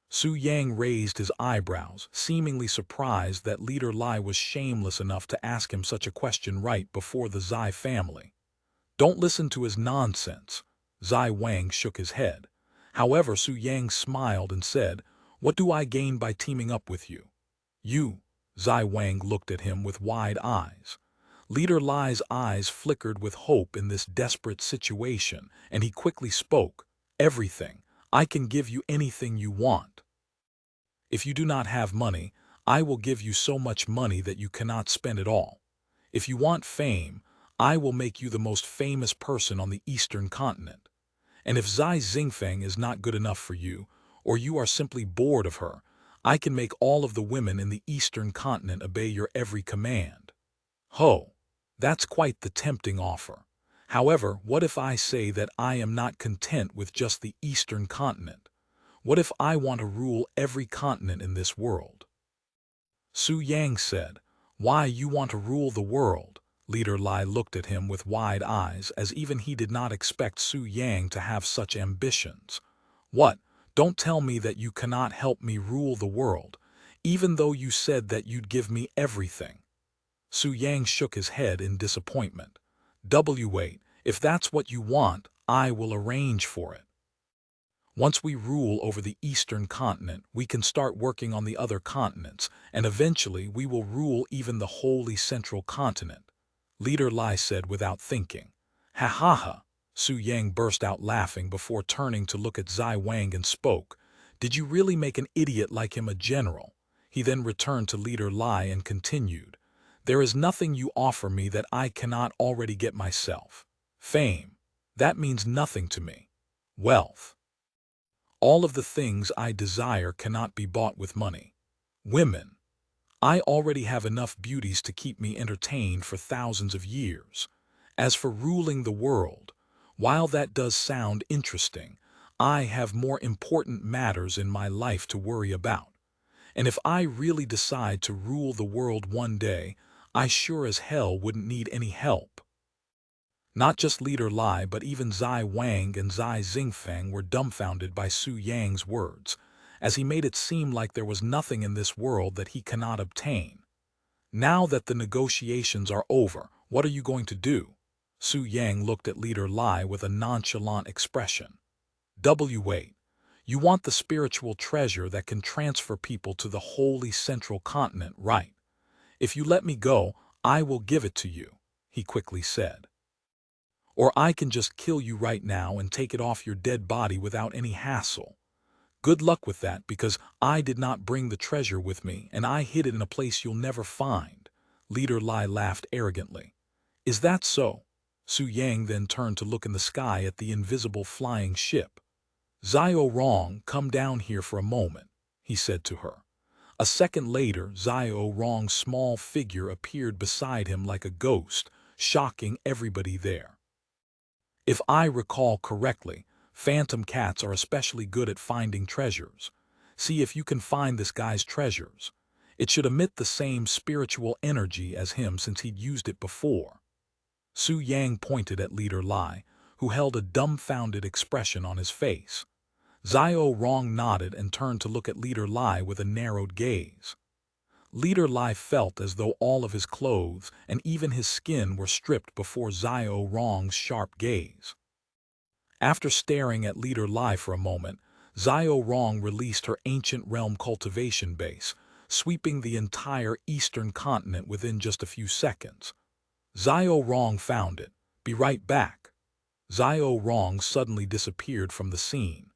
Su Yang raised his eyebrows, seemingly surprised that Leader Lai was shameless enough to ask him such a question right before the Zai family. Don't listen to his nonsense. Zai Wang shook his head. However, Su Yang smiled and said, What do I gain by teaming up with you? You. Zai Wang looked at him with wide eyes. Leader Lai's eyes flickered with hope in this desperate situation, and he quickly spoke. Everything. I can give you anything you want. If you do not have money, I will give you so much money that you cannot spend it all. If you want fame, I will make you the most famous person on the Eastern Continent. And if Zai Xingfeng is not good enough for you, or you are simply bored of her, I can make all of the women in the Eastern Continent obey your every command. Ho! That's quite the tempting offer. However, what if I say that I am not content with just the Eastern Continent? What if I want to rule every continent in this world? Su Yang said, Why, you want to rule the world? Leader Lai looked at him with wide eyes, as even he did not expect Su Yang to have such ambitions. What? Don't tell me that you cannot help me rule the world, even though you said that you'd give me everything. Su Yang shook his head in disappointment. Wait, if that's what you want, I will arrange for it. Once we rule over the eastern continent, we can start working on the other continents, and eventually we will rule even the holy central continent, Leader Lai said without thinking. Ha ha ha! Su Yang burst out laughing before turning to look at Zai Wang and spoke. Did you really make an idiot like him a general? He then returned to Leader Lai and continued. There is nothing you offer me that I cannot already get myself. Fame. That means nothing to me. Wealth. All of the things I desire cannot be bought with money. Women. I already have enough beauties to keep me entertained for thousands of years. As for ruling the world, while that does sound interesting, I have more important matters in my life to worry about. And if I really decide to rule the world one day, I sure as hell wouldn't need any help. Not just Leader Lai but even Zai Wang and Zai Xingfeng were dumbfounded by Su Yang's words, as he made it seem like there was nothing in this world that he cannot obtain. Now that the negotiations are over, what are you going to do? Su Yang looked at Leader Lai with a nonchalant expression. Wait, you want the spiritual treasure that can transfer people to the holy central continent, right? If you let me go, I will give it to you, he quickly said. Or I can just kill you right now and take it off your dead body without any hassle. Good luck with that, because I did not bring the treasure with me and I hid it in a place you'll never find. Leader Lai laughed arrogantly. Is that so? Su Yang then turned to look in the sky at the invisible flying ship. Xiao Rong, come down here for a moment, he said to her. A second later, Xiao Rong's small figure appeared beside him like a ghost, shocking everybody there. If I recall correctly, phantom cats are especially good at finding treasures. See if you can find this guy's treasures. It should emit the same spiritual energy as him since he'd used it before. Su Yang pointed at Leader Lai, who held a dumbfounded expression on his face. Xiao Rong nodded and turned to look at Leader Lai with a narrowed gaze. Leader Lai felt as though all of his clothes and even his skin were stripped before Xiao Rong's sharp gaze. After staring at Leader Lai for a moment, Xiao Rong released her ancient realm cultivation base, sweeping the entire eastern continent within just a few seconds. Xiao Rong found it. Be right back. Xiao Rong suddenly disappeared from the scene.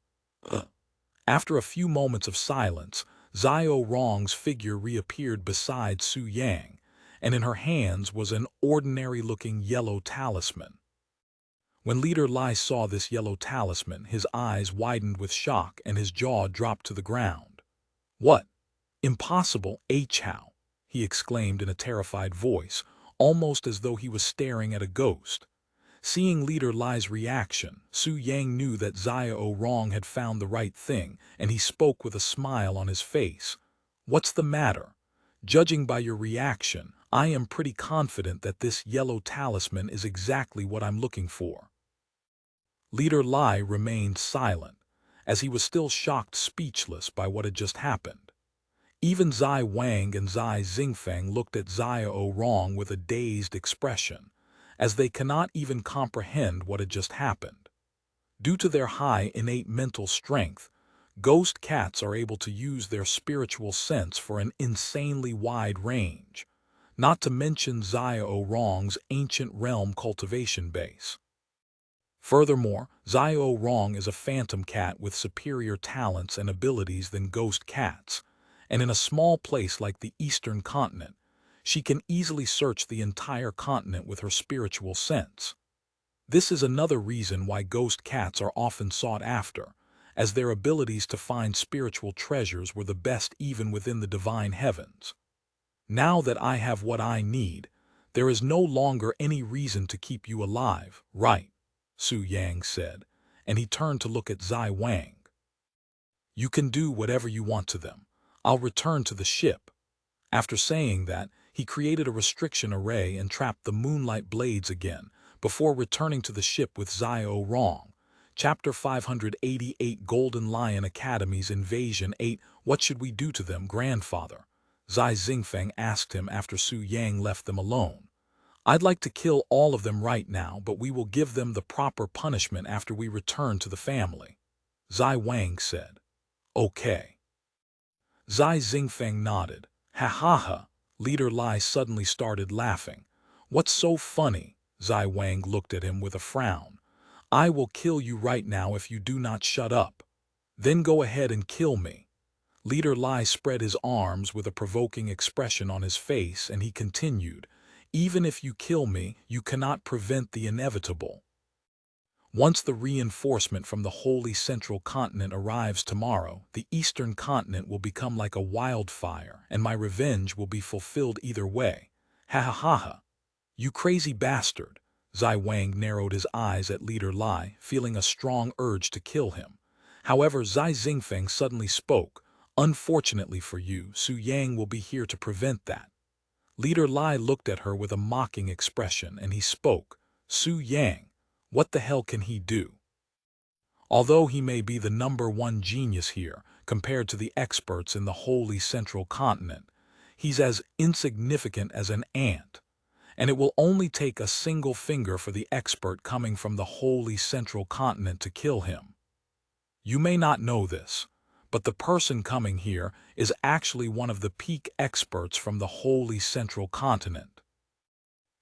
After a few moments of silence, Xiao Rong's figure reappeared beside Su Yang, and in her hands was an ordinary-looking yellow talisman. When Leader Lai saw this yellow talisman, his eyes widened with shock and his jaw dropped to the ground. What? Impossible, Chao, he exclaimed in a terrified voice, almost as though he was staring at a ghost. Seeing Leader Lai's reaction, Su Yang knew that Xiao Rong had found the right thing, and he spoke with a smile on his face. What's the matter? Judging by your reaction, I am pretty confident that this yellow talisman is exactly what I'm looking for. Leader Lai remained silent, as he was still shocked speechless by what had just happened. Even Zai Wang and Zai Xingfeng looked at Xiao Rong with a dazed expression, as they cannot even comprehend what had just happened. Due to their high innate mental strength, ghost cats are able to use their spiritual sense for an insanely wide range, not to mention Xiao Rong's ancient realm cultivation base. Furthermore, Xiao Rong is a phantom cat with superior talents and abilities than ghost cats, and in a small place like the eastern continent, she can easily search the entire continent with her spiritual sense. This is another reason why ghost cats are often sought after, as their abilities to find spiritual treasures were the best even within the divine heavens. Now that I have what I need, there is no longer any reason to keep you alive, right? Su Yang said, and he turned to look at Zai Wang. You can do whatever you want to them. I'll return to the ship. After saying that, he created a restriction array and trapped the moonlight blades again, before returning to the ship with Xiao Rong. Chapter 588 Golden Lion Academy's Invasion 8. What should we do to them, grandfather? Zai Xingfeng asked him after Su Yang left them alone. I'd like to kill all of them right now, but we will give them the proper punishment after we return to the family. Zai Wang said. Okay. Zai Xingfeng nodded. Ha ha ha. Leader Lai suddenly started laughing. What's so funny? Zai Wang looked at him with a frown. I will kill you right now if you do not shut up. Then go ahead and kill me. Leader Lai spread his arms with a provoking expression on his face, and he continued, even if you kill me, you cannot prevent the inevitable. Once the reinforcement from the Holy Central Continent arrives tomorrow, the Eastern Continent will become like a wildfire, and my revenge will be fulfilled either way. Ha ha ha ha. You crazy bastard. Zai Wang narrowed his eyes at Leader Lai, feeling a strong urge to kill him. However, Zai Xingfeng suddenly spoke. Unfortunately for you, Su Yang will be here to prevent that. Leader Lai looked at her with a mocking expression, and he spoke. Su Yang, what the hell can he do? Although he may be the #1 genius here, compared to the experts in the Holy Central Continent, he's as insignificant as an ant. And it will only take a single finger for the expert coming from the Holy Central Continent to kill him. You may not know this, but the person coming here is actually one of the peak experts from the Holy Central Continent.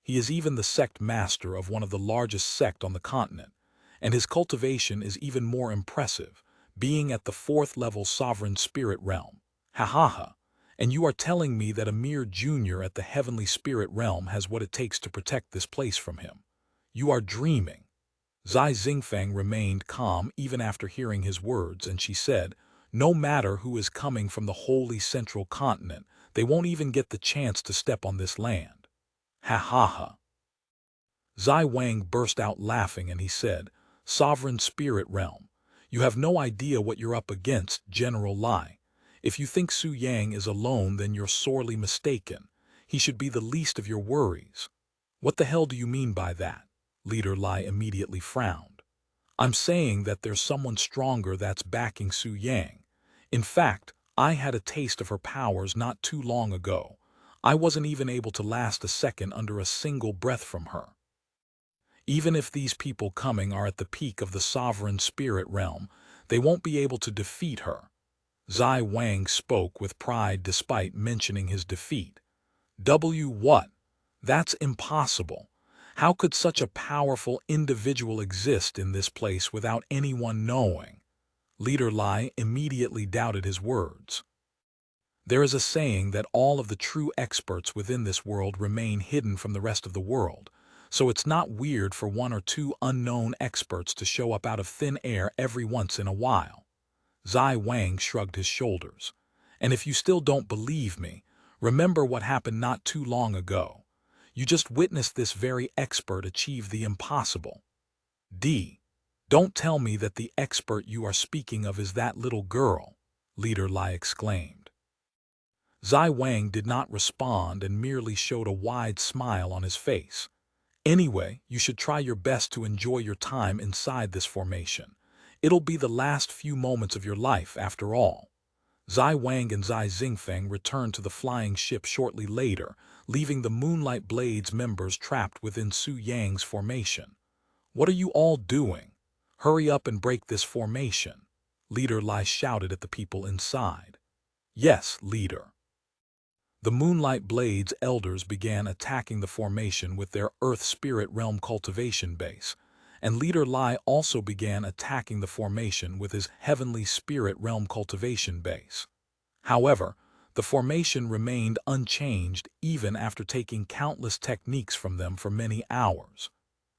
He is even the sect master of one of the largest sects on the continent, and his cultivation is even more impressive, being at the 4th level sovereign spirit realm. Ha ha ha. And you are telling me that a mere junior at the heavenly spirit realm has what it takes to protect this place from him. You are dreaming. Zai Xingfeng remained calm even after hearing his words, and she said, no matter who is coming from the Holy Central Continent, they won't even get the chance to step on this land. Ha ha ha. Zai Wang burst out laughing, and he said, Sovereign Spirit Realm, you have no idea what you're up against, General Lai. If you think Su Yang is alone, then you're sorely mistaken. He should be the least of your worries. What the hell do you mean by that? Leader Lai immediately frowned. I'm saying that there's someone stronger that's backing Su Yang. In fact, I had a taste of her powers not too long ago. I wasn't even able to last a second under a single breath from her. Even if these people coming are at the peak of the sovereign spirit realm, they won't be able to defeat her. Zai Wang spoke with pride despite mentioning his defeat. What? That's impossible. How could such a powerful individual exist in this place without anyone knowing? Leader Lai immediately doubted his words. There is a saying that all of the true experts within this world remain hidden from the rest of the world, so it's not weird for 1 or 2 unknown experts to show up out of thin air every once in a while. Zai Wang shrugged his shoulders. And if you still don't believe me, remember what happened not too long ago. You just witnessed this very expert achieve the impossible. Don't tell me that the expert you are speaking of is that little girl, Leader Lai exclaimed. Zai Wang did not respond and merely showed a wide smile on his face. Anyway, you should try your best to enjoy your time inside this formation. It'll be the last few moments of your life after all. Zai Wang and Zai Xingfeng returned to the flying ship shortly later, leaving the Moonlight Blades members trapped within Su Yang's formation. What are you all doing? Hurry up and break this formation. Leader Lai shouted at the people inside. Yes, leader. The Moonlight Blades elders began attacking the formation with their Earth Spirit Realm cultivation base, and Leader Lai also began attacking the formation with his Heavenly Spirit Realm cultivation base. However, the formation remained unchanged even after taking countless techniques from them for many hours.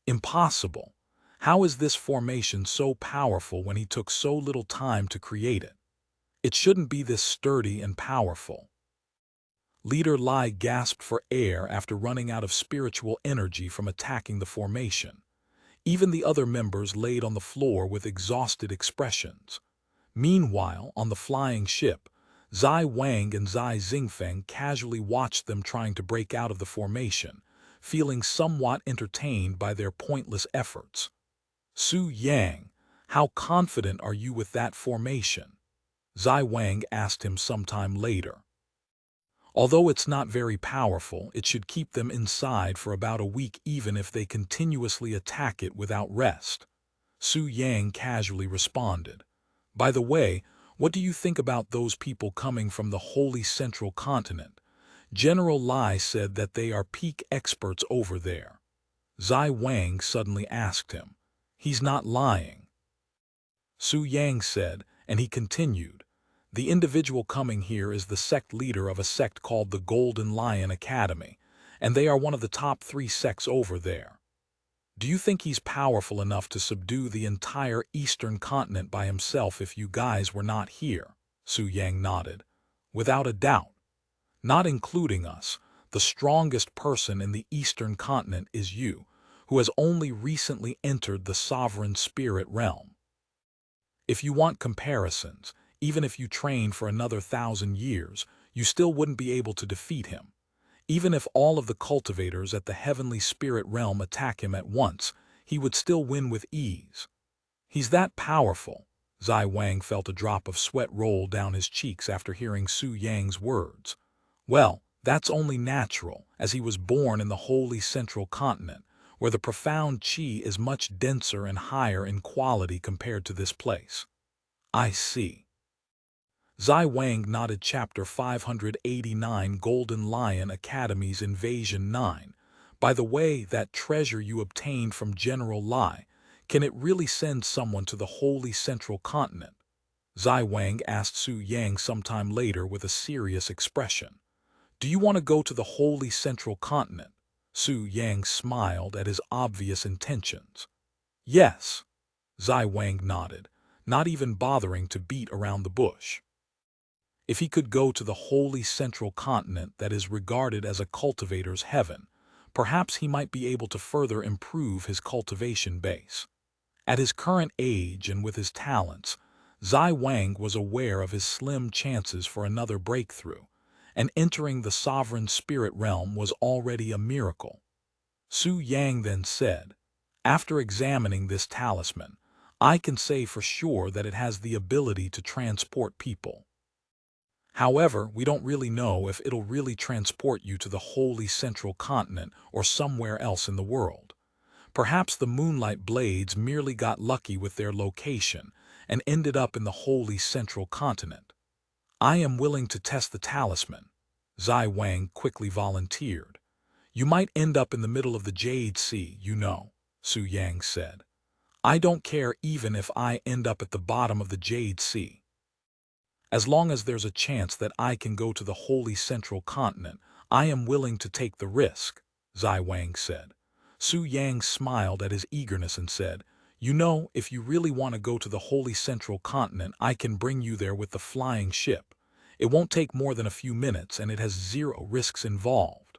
Impossible. How is this formation so powerful when he took so little time to create it? It shouldn't be this sturdy and powerful. Leader Lai gasped for air after running out of spiritual energy from attacking the formation. Even the other members laid on the floor with exhausted expressions. Meanwhile, on the flying ship, Zai Wang and Zai Xingfeng casually watched them trying to break out of the formation, feeling somewhat entertained by their pointless efforts. Su Yang, how confident are you with that formation? Zai Wang asked him sometime later. Although it's not very powerful, it should keep them inside for about a week even if they continuously attack it without rest. Su Yang casually responded. By the way, what do you think about those people coming from the holy central continent? General Lai said that they are peak experts over there. Zai Wang suddenly asked him. He's not lying. Su Yang said, and he continued. The individual coming here is the sect leader of a sect called the Golden Lion Academy, and they are one of the top 3 sects over there. Do you think he's powerful enough to subdue the entire eastern continent by himself if you guys were not here? Su Yang nodded. Without a doubt. Not including us, the strongest person in the eastern continent is you, who has only recently entered the sovereign spirit realm. If you want comparisons, even if you train for another 1,000 years, you still wouldn't be able to defeat him. Even if all of the cultivators at the heavenly spirit realm attack him at once, he would still win with ease. He's that powerful. Zai Wang felt a drop of sweat roll down his cheeks after hearing Su Yang's words. Well, that's only natural, as he was born in the holy central continent, where the profound qi is much denser and higher in quality compared to this place. I see. Zai Wang nodded. Chapter 589 Golden Lion Academy's Invasion 9. By the way, that treasure you obtained from General Lai, can it really send someone to the holy central continent? Zai Wang asked Su Yang sometime later with a serious expression. Do you want to go to the holy central continent? Su Yang smiled at his obvious intentions. Yes. Zai Wang nodded, not even bothering to beat around the bush. If he could go to the holy central continent that is regarded as a cultivator's heaven, perhaps he might be able to further improve his cultivation base. At his current age and with his talents, Zai Wang was aware of his slim chances for another breakthrough, and entering the sovereign spirit realm was already a miracle. Su Yang then said, after examining this talisman, I can say for sure that it has the ability to transport people. However, we don't really know if it'll really transport you to the holy central continent or somewhere else in the world. Perhaps the moonlight blades merely got lucky with their location and ended up in the holy central continent. I am willing to test the talisman, Zai Wang quickly volunteered. You might end up in the middle of the Jade Sea, you know, Su Yang said. I don't care even if I end up at the bottom of the Jade Sea. As long as there's a chance that I can go to the holy central continent, I am willing to take the risk, Zai Wang said. Su Yang smiled at his eagerness and said, you know, if you really want to go to the holy central continent, I can bring you there with the flying ship. It won't take more than a few minutes and it has 0 risks involved.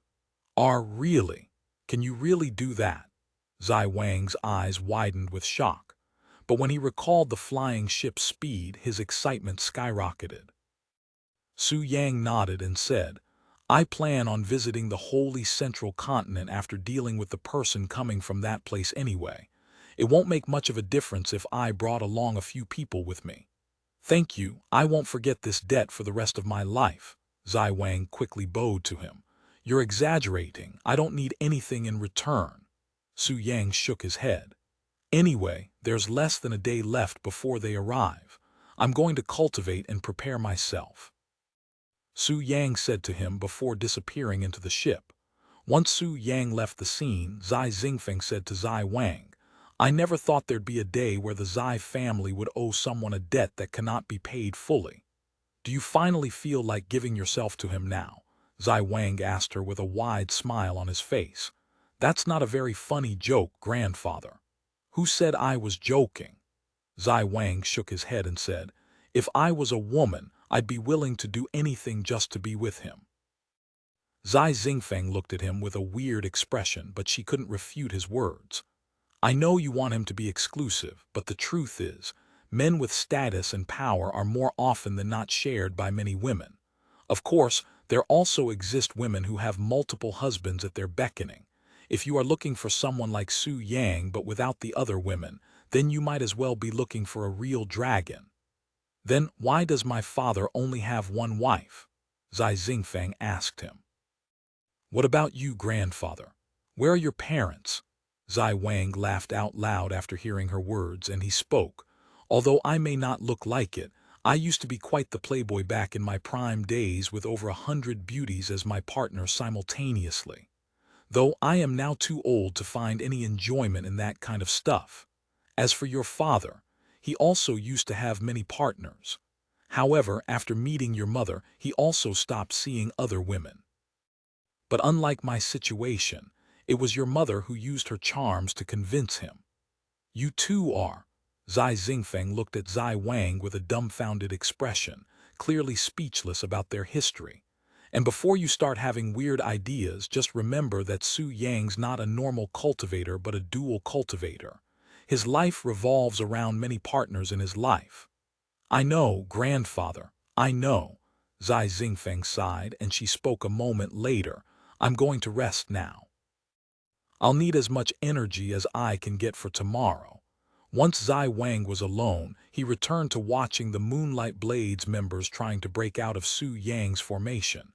Really? Can you really do that? Zai Wang's eyes widened with shock. But when he recalled the flying ship's speed, his excitement skyrocketed. Su Yang nodded and said, I plan on visiting the holy central continent after dealing with the person coming from that place anyway. It won't make much of a difference if I brought along a few people with me. Thank you, I won't forget this debt for the rest of my life. Zai Wang quickly bowed to him. You're exaggerating, I don't need anything in return. Su Yang shook his head. Anyway, there's less than a day left before they arrive. I'm going to cultivate and prepare myself. Su Yang said to him before disappearing into the ship. Once Su Yang left the scene, Zai Xingfeng said to Zai Wang, I never thought there'd be a day where the Zai family would owe someone a debt that cannot be paid fully. Do you finally feel like giving yourself to him now? Zai Wang asked her with a wide smile on his face. That's not a very funny joke, grandfather. Who said I was joking? Zai Wang shook his head and said, if I was a woman, I'd be willing to do anything just to be with him. Zai Xingfeng looked at him with a weird expression, but she couldn't refute his words. I know you want him to be exclusive, but the truth is, men with status and power are more often than not shared by many women. Of course, there also exist women who have multiple husbands at their beckoning. If you are looking for someone like Su Yang but without the other women, then you might as well be looking for a real dragon. Then why does my father only have one wife? Zai Xingfeng asked him. What about you, grandfather? Where are your parents? Zai Wang laughed out loud after hearing her words, and he spoke. Although I may not look like it, I used to be quite the playboy back in my prime days with over 100 beauties as my partner simultaneously. Though I am now too old to find any enjoyment in that kind of stuff. As for your father, he also used to have many partners. However, after meeting your mother, he also stopped seeing other women. But unlike my situation, it was your mother who used her charms to convince him. You too are. Zai Xingfeng looked at Zai Wang with a dumbfounded expression, clearly speechless about their history. And before you start having weird ideas, just remember that Su Yang's not a normal cultivator but a dual cultivator. His life revolves around many partners in his life. I know, grandfather, I know. Zai Xingfeng sighed, and she spoke a moment later. I'm going to rest now. I'll need as much energy as I can get for tomorrow. Once Zai Wang was alone, he returned to watching the Moonlight Blades members trying to break out of Su Yang's formation.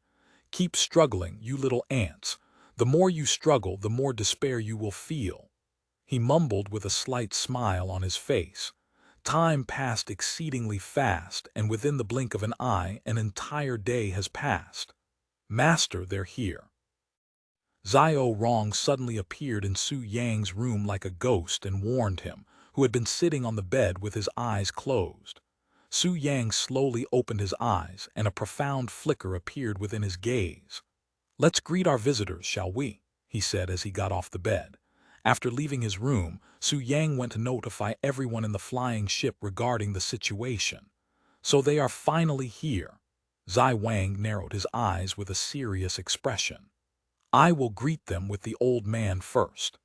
Keep struggling, you little ants. The more you struggle, the more despair you will feel. He mumbled with a slight smile on his face. Time passed exceedingly fast, and within the blink of an eye, an entire day has passed. Master, they're here. Xiao Rong suddenly appeared in Su Yang's room like a ghost and warned him, who had been sitting on the bed with his eyes closed. Su Yang slowly opened his eyes, and a profound flicker appeared within his gaze. Let's greet our visitors, shall we? He said as he got off the bed. After leaving his room, Su Yang went to notify everyone in the flying ship regarding the situation. So they are finally here. Zai Wang narrowed his eyes with a serious expression. I will greet them with the old man first.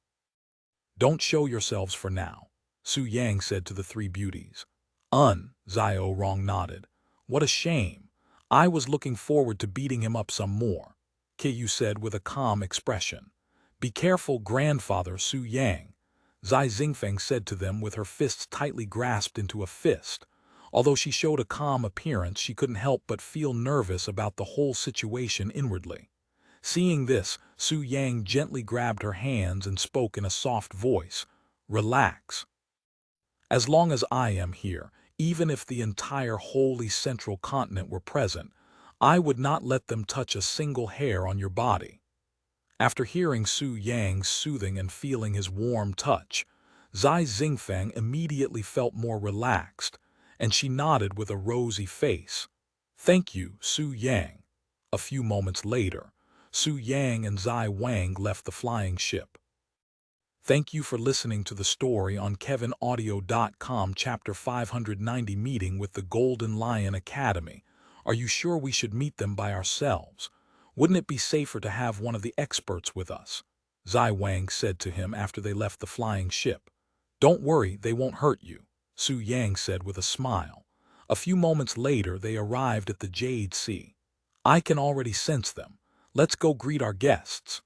Don't show yourselves for now, Su Yang said to the three beauties. Xiao Rong nodded. What a shame. I was looking forward to beating him up some more, Qiyu said with a calm expression. Be careful, grandfather Su Yang, Zai Xingfeng said to them with her fists tightly grasped into a fist. Although she showed a calm appearance, she couldn't help but feel nervous about the whole situation inwardly. Seeing this, Su Yang gently grabbed her hands and spoke in a soft voice. Relax. As long as I am here, even if the entire holy central continent were present, I would not let them touch a single hair on your body. After hearing Su Yang's soothing and feeling his warm touch, Zai Xingfeng immediately felt more relaxed, and she nodded with a rosy face. Thank you, Su Yang. A few moments later, Su Yang and Zai Wang left the flying ship. Thank you for listening to the story on KevinAudio.com Chapter 590 Meeting with the Golden Lion Academy. Are you sure we should meet them by ourselves? Wouldn't it be safer to have one of the experts with us? Zai Wang said to him after they left the flying ship. Don't worry, they won't hurt you, Su Yang said with a smile. A few moments later, they arrived at the Jade Sea. I can already sense them. Let's go greet our guests,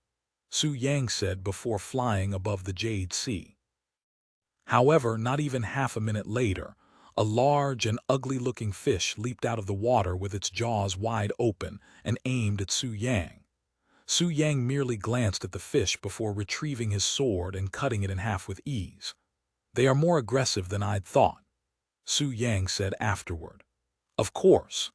Su Yang said before flying above the Jade Sea. However, not even half a minute later, a large and ugly-looking fish leaped out of the water with its jaws wide open and aimed at Su Yang. Su Yang merely glanced at the fish before retrieving his sword and cutting it in half with ease. They are more aggressive than I'd thought, Su Yang said afterward. Of course.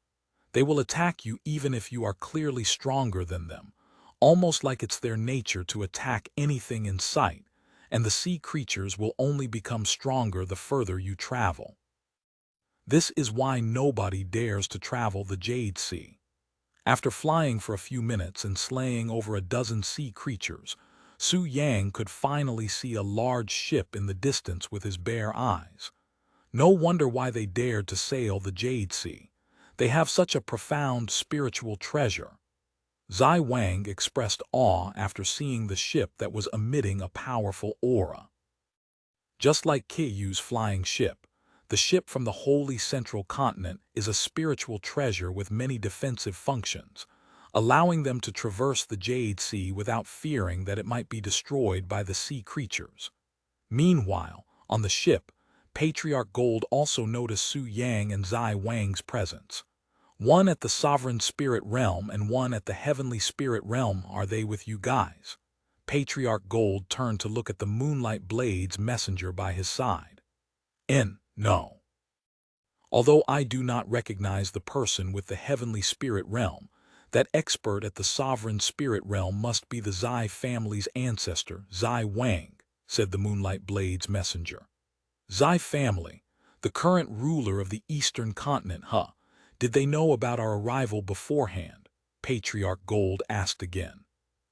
They will attack you even if you are clearly stronger than them, almost like it's their nature to attack anything in sight, and the sea creatures will only become stronger the further you travel. This is why nobody dares to travel the Jade Sea. After flying for a few minutes and slaying over a dozen sea creatures, Su Yang could finally see a large ship in the distance with his bare eyes. No wonder why they dared to sail the Jade Sea. They have such a profound spiritual treasure. Zai Wang expressed awe after seeing the ship that was emitting a powerful aura. Just like Qiyu's flying ship, the ship from the Holy Central Continent is a spiritual treasure with many defensive functions, allowing them to traverse the Jade Sea without fearing that it might be destroyed by the sea creatures. Meanwhile, on the ship, Patriarch Gold also noticed Su Yang and Zai Wang's presence. One at the sovereign spirit realm and one at the heavenly spirit realm. Are they with you guys? Patriarch Gold turned to look at the Moonlight Blade's messenger by his side. No. Although I do not recognize the person with the heavenly spirit realm, that expert at the sovereign spirit realm must be the Zai family's ancestor, Zai Wang, said the Moonlight Blade's messenger. Zai family, the current ruler of the eastern continent, huh? Did they know about our arrival beforehand? Patriarch Gold asked again.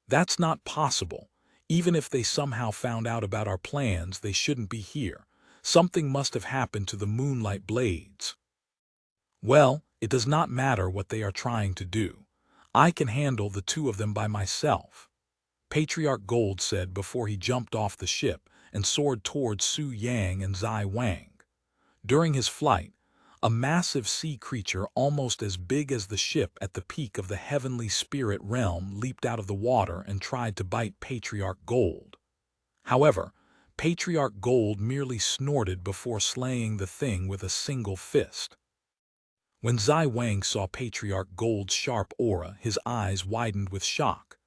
That's not possible. Even if they somehow found out about our plans, they shouldn't be here. Something must have happened to the Moonlight Blades. Well, it does not matter what they are trying to do. I can handle the two of them by myself, Patriarch Gold said before he jumped off the ship and soared towards Su Yang and Zai Wang. During his flight, a massive sea creature almost as big as the ship at the peak of the heavenly spirit realm leaped out of the water and tried to bite Patriarch Gold. However, Patriarch Gold merely snorted before slaying the thing with a single fist. When Zai Wang saw Patriarch Gold's sharp aura, his eyes widened with shock.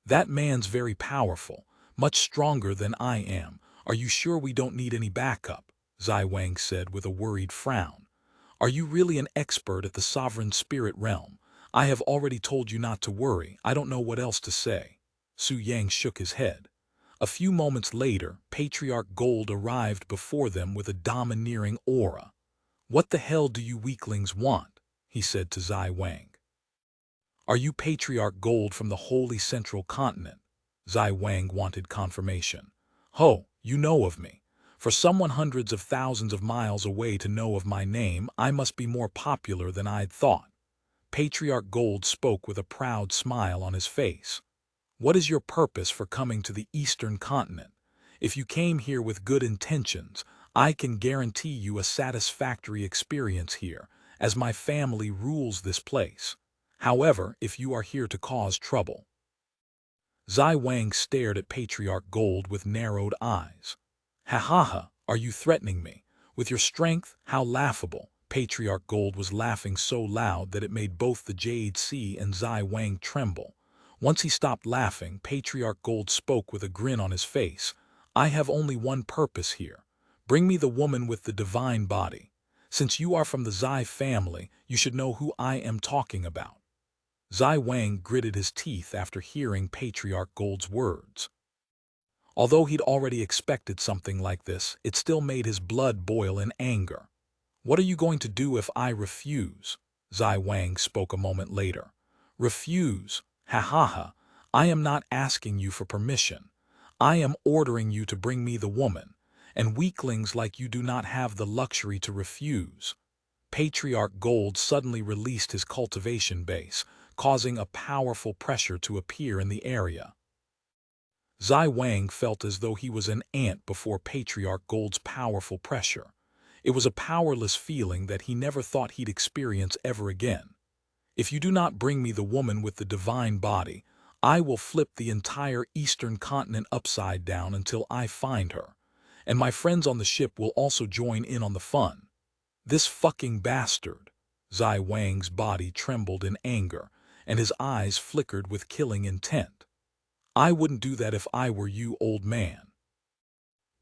That man's very powerful, much stronger than I am. Are you sure we don't need any backup? Zai Wang said with a worried frown. Are you really an expert at the sovereign spirit realm? I have already told you not to worry. I don't know what else to say. Su Yang shook his head. A few moments later, Patriarch Gold arrived before them with a domineering aura. What the hell do you weaklings want? He said to Zai Wang. Are you Patriarch Gold from the Holy Central Continent? Zai Wang wanted confirmation. Ho, you know of me. For someone hundreds of thousands of miles away to know of my name, I must be more popular than I'd thought. Patriarch Gold spoke with a proud smile on his face. What is your purpose for coming to the Eastern Continent? If you came here with good intentions, I can guarantee you a satisfactory experience here, as my family rules this place. However, if you are here to cause trouble. Zai Wang stared at Patriarch Gold with narrowed eyes. Ha ha ha, are you threatening me? With your strength, how laughable. Patriarch Gold was laughing so loud that it made both the Jade Sea and Zai Wang tremble. Once he stopped laughing, Patriarch Gold spoke with a grin on his face. I have only one purpose here. Bring me the woman with the divine body. Since you are from the Zai family, you should know who I am talking about. Zai Wang gritted his teeth after hearing Patriarch Gold's words. Although he'd already expected something like this, it still made his blood boil in anger. What are you going to do if I refuse? Zai Wang spoke a moment later. Refuse? Ha ha ha. I am not asking you for permission. I am ordering you to bring me the woman, and weaklings like you do not have the luxury to refuse. Patriarch Gold suddenly released his cultivation base, causing a powerful pressure to appear in the area. Zai Wang felt as though he was an ant before Patriarch Gold's powerful pressure. It was a powerless feeling that he never thought he'd experience ever again. If you do not bring me the woman with the divine body, I will flip the entire Eastern Continent upside down until I find her. And my friends on the ship will also join in on the fun. This fucking bastard. Zai Wang's body trembled in anger, and his eyes flickered with killing intent. I wouldn't do that if I were you, old man.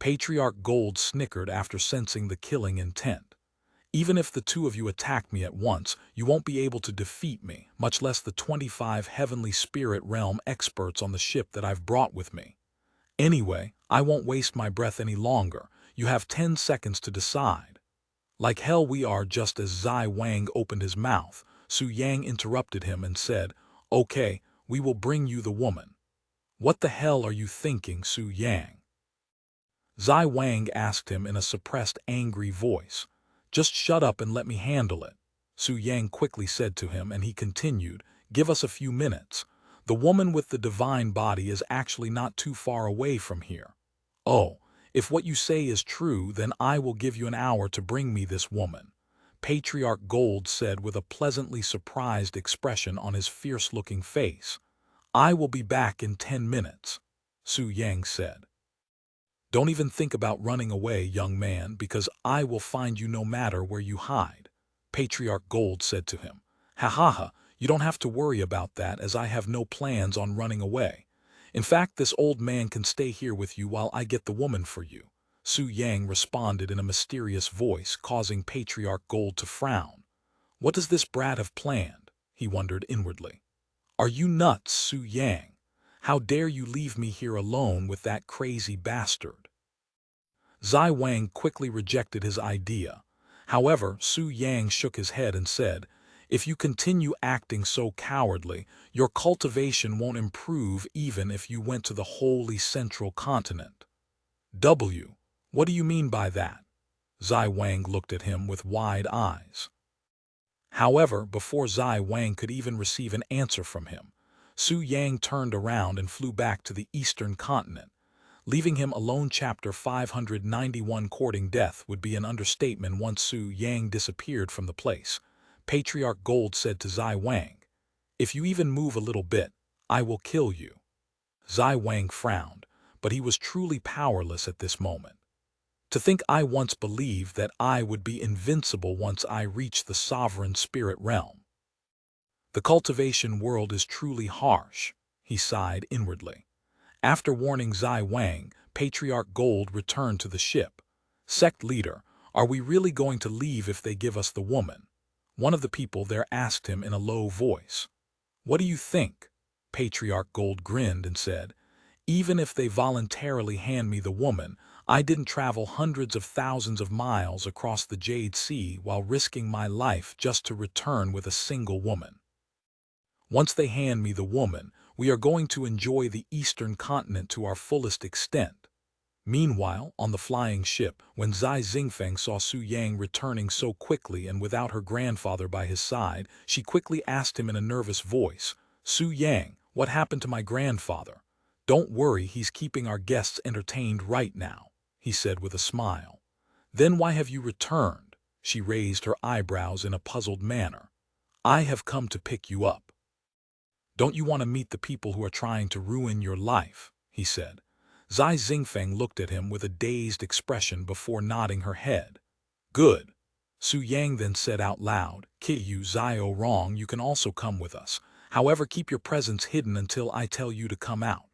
Patriarch Gold snickered after sensing the killing intent. Even if the two of you attack me at once, you won't be able to defeat me, much less the 25 heavenly spirit realm experts on the ship that I've brought with me. Anyway, I won't waste my breath any longer. You have 10 seconds to decide. Like hell we are. Just as Zai Wang opened his mouth, Su Yang interrupted him and said, Okay, we will bring you the woman. What the hell are you thinking, Su Yang? Zai Wang asked him in a suppressed, angry voice. Just shut up and let me handle it, Su Yang quickly said to him, and he continued, Give us a few minutes. The woman with the divine body is actually not too far away from here. Oh, if what you say is true, then I will give you an hour to bring me this woman, Patriarch Gold said with a pleasantly surprised expression on his fierce-looking face. I will be back in 10 minutes, Su Yang said. Don't even think about running away, young man, because I will find you no matter where you hide, Patriarch Gold said to him. Ha ha ha, you don't have to worry about that as I have no plans on running away. In fact, this old man can stay here with you while I get the woman for you. Su Yang responded in a mysterious voice, causing Patriarch Gold to frown. What does this brat have planned? He wondered inwardly. Are you nuts, Su Yang? How dare you leave me here alone with that crazy bastard? Zai Wang quickly rejected his idea. However, Su Yang shook his head and said, if you continue acting so cowardly, your cultivation won't improve even if you went to the holy central continent. What do you mean by that? Zai Wang looked at him with wide eyes. However, before Zai Wang could even receive an answer from him, Su Yang turned around and flew back to the eastern continent. Leaving him alone. Chapter 591. Courting death would be an understatement. Once Su Yang disappeared from the place, Patriarch Gold said to Zai Wang, if you even move a little bit, I will kill you. Zai Wang frowned, but he was truly powerless at this moment. To think I once believed that I would be invincible once I reached the sovereign spirit realm. The cultivation world is truly harsh, he sighed inwardly. After warning Zai Wang, Patriarch Gold returned to the ship. Sect leader, are we really going to leave if they give us the woman? One of the people there asked him in a low voice. What do you think? Patriarch Gold grinned and said, even if they voluntarily hand me the woman, I didn't travel hundreds of thousands of miles across the Jade Sea while risking my life just to return with a single woman. Once they hand me the woman, we are going to enjoy the eastern continent to our fullest extent. Meanwhile, on the flying ship, when Zai Xingfeng saw Su Yang returning so quickly and without her grandfather by his side, she quickly asked him in a nervous voice, Su Yang, what happened to my grandfather? Don't worry, he's keeping our guests entertained right now, he said with a smile. Then why have you returned? She raised her eyebrows in a puzzled manner. I have come to pick you up. Don't you want to meet the people who are trying to ruin your life? He said. Zai Xingfeng looked at him with a dazed expression before nodding her head. Good. Su Yang then said out loud, Kiyu Zio Rong, you can also come with us. However, keep your presence hidden until I tell you to come out.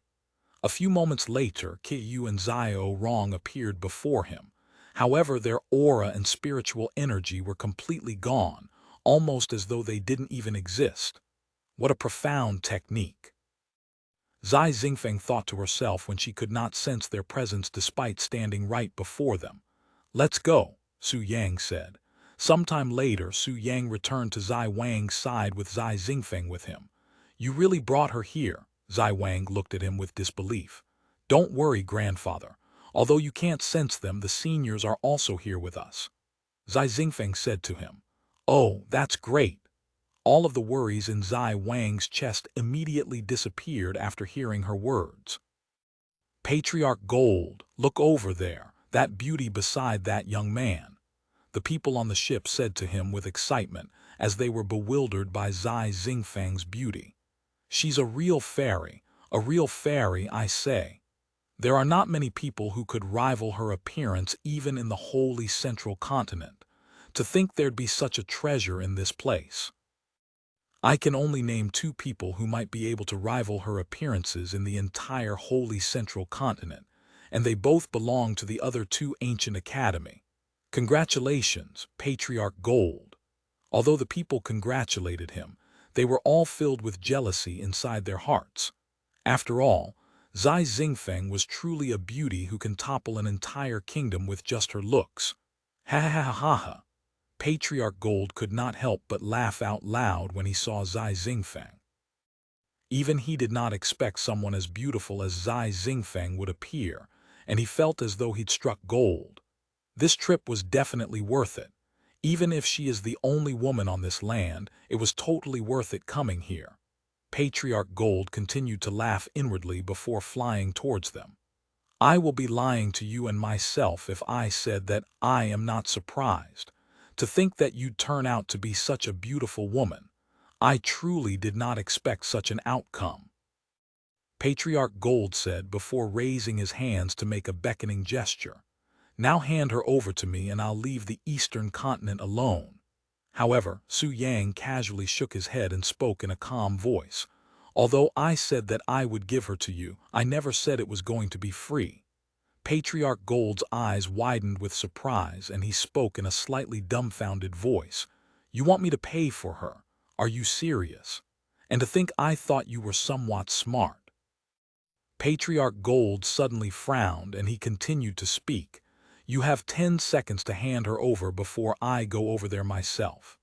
A few moments later, Kiyu and Zio Rong appeared before him. However, their aura and spiritual energy were completely gone, almost as though they didn't even exist. What a profound technique. Zai Xingfeng thought to herself when she could not sense their presence despite standing right before them. Let's go, Su Yang said. Sometime later, Su Yang returned to Zai Wang's side with Zai Xingfeng with him. You really brought her here? Zai Wang looked at him with disbelief. Don't worry, grandfather. Although you can't sense them, the seniors are also here with us. Zai Xingfeng said to him. Oh, that's great. All of the worries in Zai Wang's chest immediately disappeared after hearing her words. Patriarch Gold, look over there, that beauty beside that young man. The people on the ship said to him with excitement as they were bewildered by Zai Xingfeng's beauty. She's a real fairy, I say. There are not many people who could rival her appearance even in the holy central continent. To think there'd be such a treasure in this place. I can only name 2 people who might be able to rival her appearances in the entire holy central continent, and they both belong to the other 2 ancient academy. Congratulations, Patriarch Gold. Although the people congratulated him, they were all filled with jealousy inside their hearts. After all, Zai Xingfeng was truly a beauty who can topple an entire kingdom with just her looks. Ha ha ha ha ha. Patriarch Gold could not help but laugh out loud when he saw Zai Xingfeng. Even he did not expect someone as beautiful as Zai Xingfeng would appear, and he felt as though he'd struck gold. This trip was definitely worth it. Even if she is the only woman on this land, it was totally worth it coming here. Patriarch Gold continued to laugh inwardly before flying towards them. I will be lying to you and myself if I said that I am not surprised. To think that you'd turn out to be such a beautiful woman. I truly did not expect such an outcome. Patriarch Gold said before raising his hands to make a beckoning gesture. Now hand her over to me and I'll leave the eastern continent alone. However, Su Yang casually shook his head and spoke in a calm voice. Although I said that I would give her to you, I never said it was going to be free. Patriarch Gold's eyes widened with surprise, and he spoke in a slightly dumbfounded voice. You want me to pay for her? Are you serious? And to think I thought you were somewhat smart. Patriarch Gold suddenly frowned, and he continued to speak. You have 10 seconds to hand her over before I go over there myself.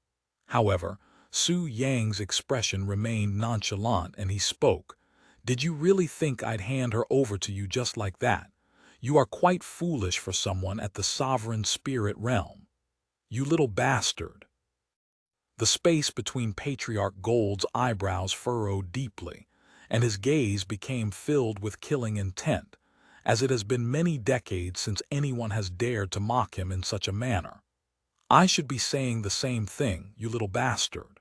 However, Su Yang's expression remained nonchalant, and he spoke. Did you really think I'd hand her over to you just like that? You are quite foolish for someone at the sovereign spirit realm. You little bastard. The space between Patriarch Gold's eyebrows furrowed deeply, and his gaze became filled with killing intent, as it has been many decades since anyone has dared to mock him in such a manner. I should be saying the same thing, you little bastard.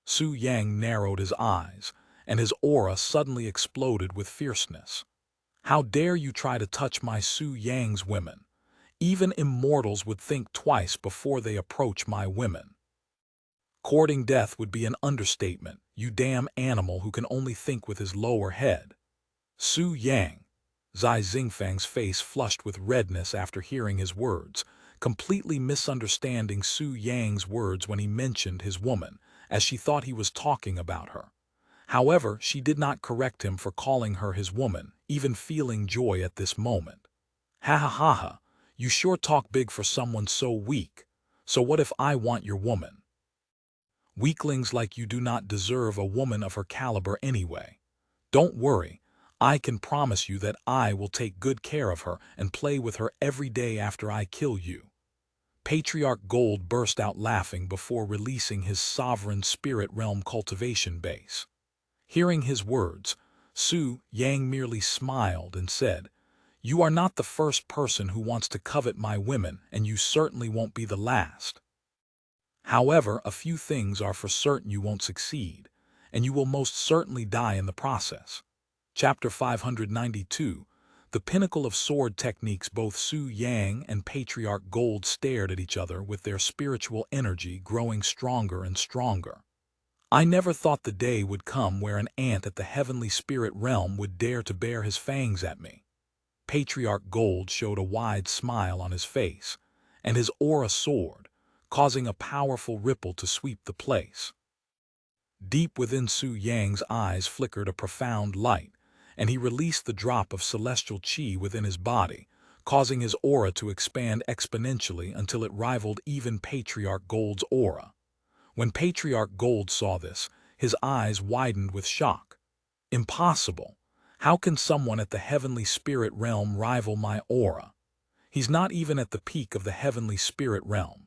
Su Yang narrowed his eyes, and his aura suddenly exploded with fierceness. How dare you try to touch my Su Yang's women? Even immortals would think twice before they approach my women. Courting death would be an understatement, you damn animal who can only think with his lower head. Su Yang. Zai Xingfang's face flushed with redness after hearing his words, completely misunderstanding Su Yang's words when he mentioned his woman, as she thought he was talking about her. However, she did not correct him for calling her his woman, even feeling joy at this moment. Ha ha ha ha, you sure talk big for someone so weak. So what if I want your woman? Weaklings like you do not deserve a woman of her caliber anyway. Don't worry, I can promise you that I will take good care of her and play with her every day after I kill you. Patriarch Gold burst out laughing before releasing his sovereign spirit realm cultivation base. Hearing his words, Su Yang merely smiled and said, You are not the first person who wants to covet my women, and you certainly won't be the last. However, a few things are for certain you won't succeed, and you will most certainly die in the process. Chapter 592, The Pinnacle of Sword Techniques. Both Su Yang and Patriarch Gold stared at each other with their spiritual energy growing stronger and stronger. I never thought the day would come where an ant at the heavenly spirit realm would dare to bare his fangs at me. Patriarch Gold showed a wide smile on his face, and his aura soared, causing a powerful ripple to sweep the place. Deep within Su Yang's eyes flickered a profound light, and he released the drop of celestial qi within his body, causing his aura to expand exponentially until it rivaled even Patriarch Gold's aura. When Patriarch Gold saw this, his eyes widened with shock. Impossible! How can someone at the heavenly spirit realm rival my aura? He's not even at the peak of the heavenly spirit realm.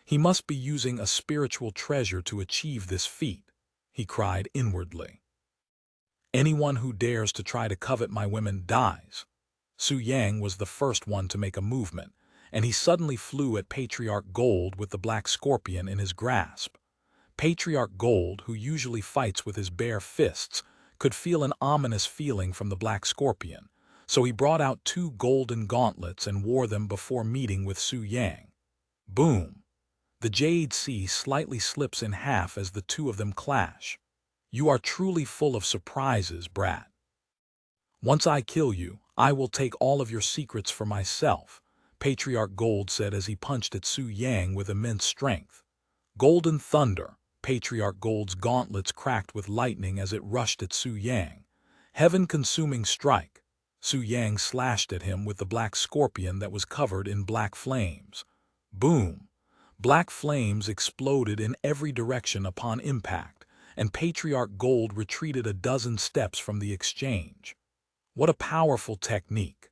He must be using a spiritual treasure to achieve this feat, he cried inwardly. Anyone who dares to try to covet my women dies. Su Yang was the first one to make a movement, and he suddenly flew at Patriarch Gold with the black scorpion in his grasp. Patriarch Gold, who usually fights with his bare fists, could feel an ominous feeling from the black scorpion, so he brought out 2 golden gauntlets and wore them before meeting with Su Yang. Boom! The jade sea slightly slips in half as the 2 of them clash. You are truly full of surprises, brat. Once I kill you, I will take all of your secrets for myself, Patriarch Gold said as he punched at Su Yang with immense strength. Golden thunder, Patriarch Gold's gauntlets cracked with lightning as it rushed at Su Yang. Heaven-consuming strike. Su Yang slashed at him with the black scorpion that was covered in black flames. Boom! Black flames exploded in every direction upon impact, and Patriarch Gold retreated a dozen steps from the exchange. What a powerful technique!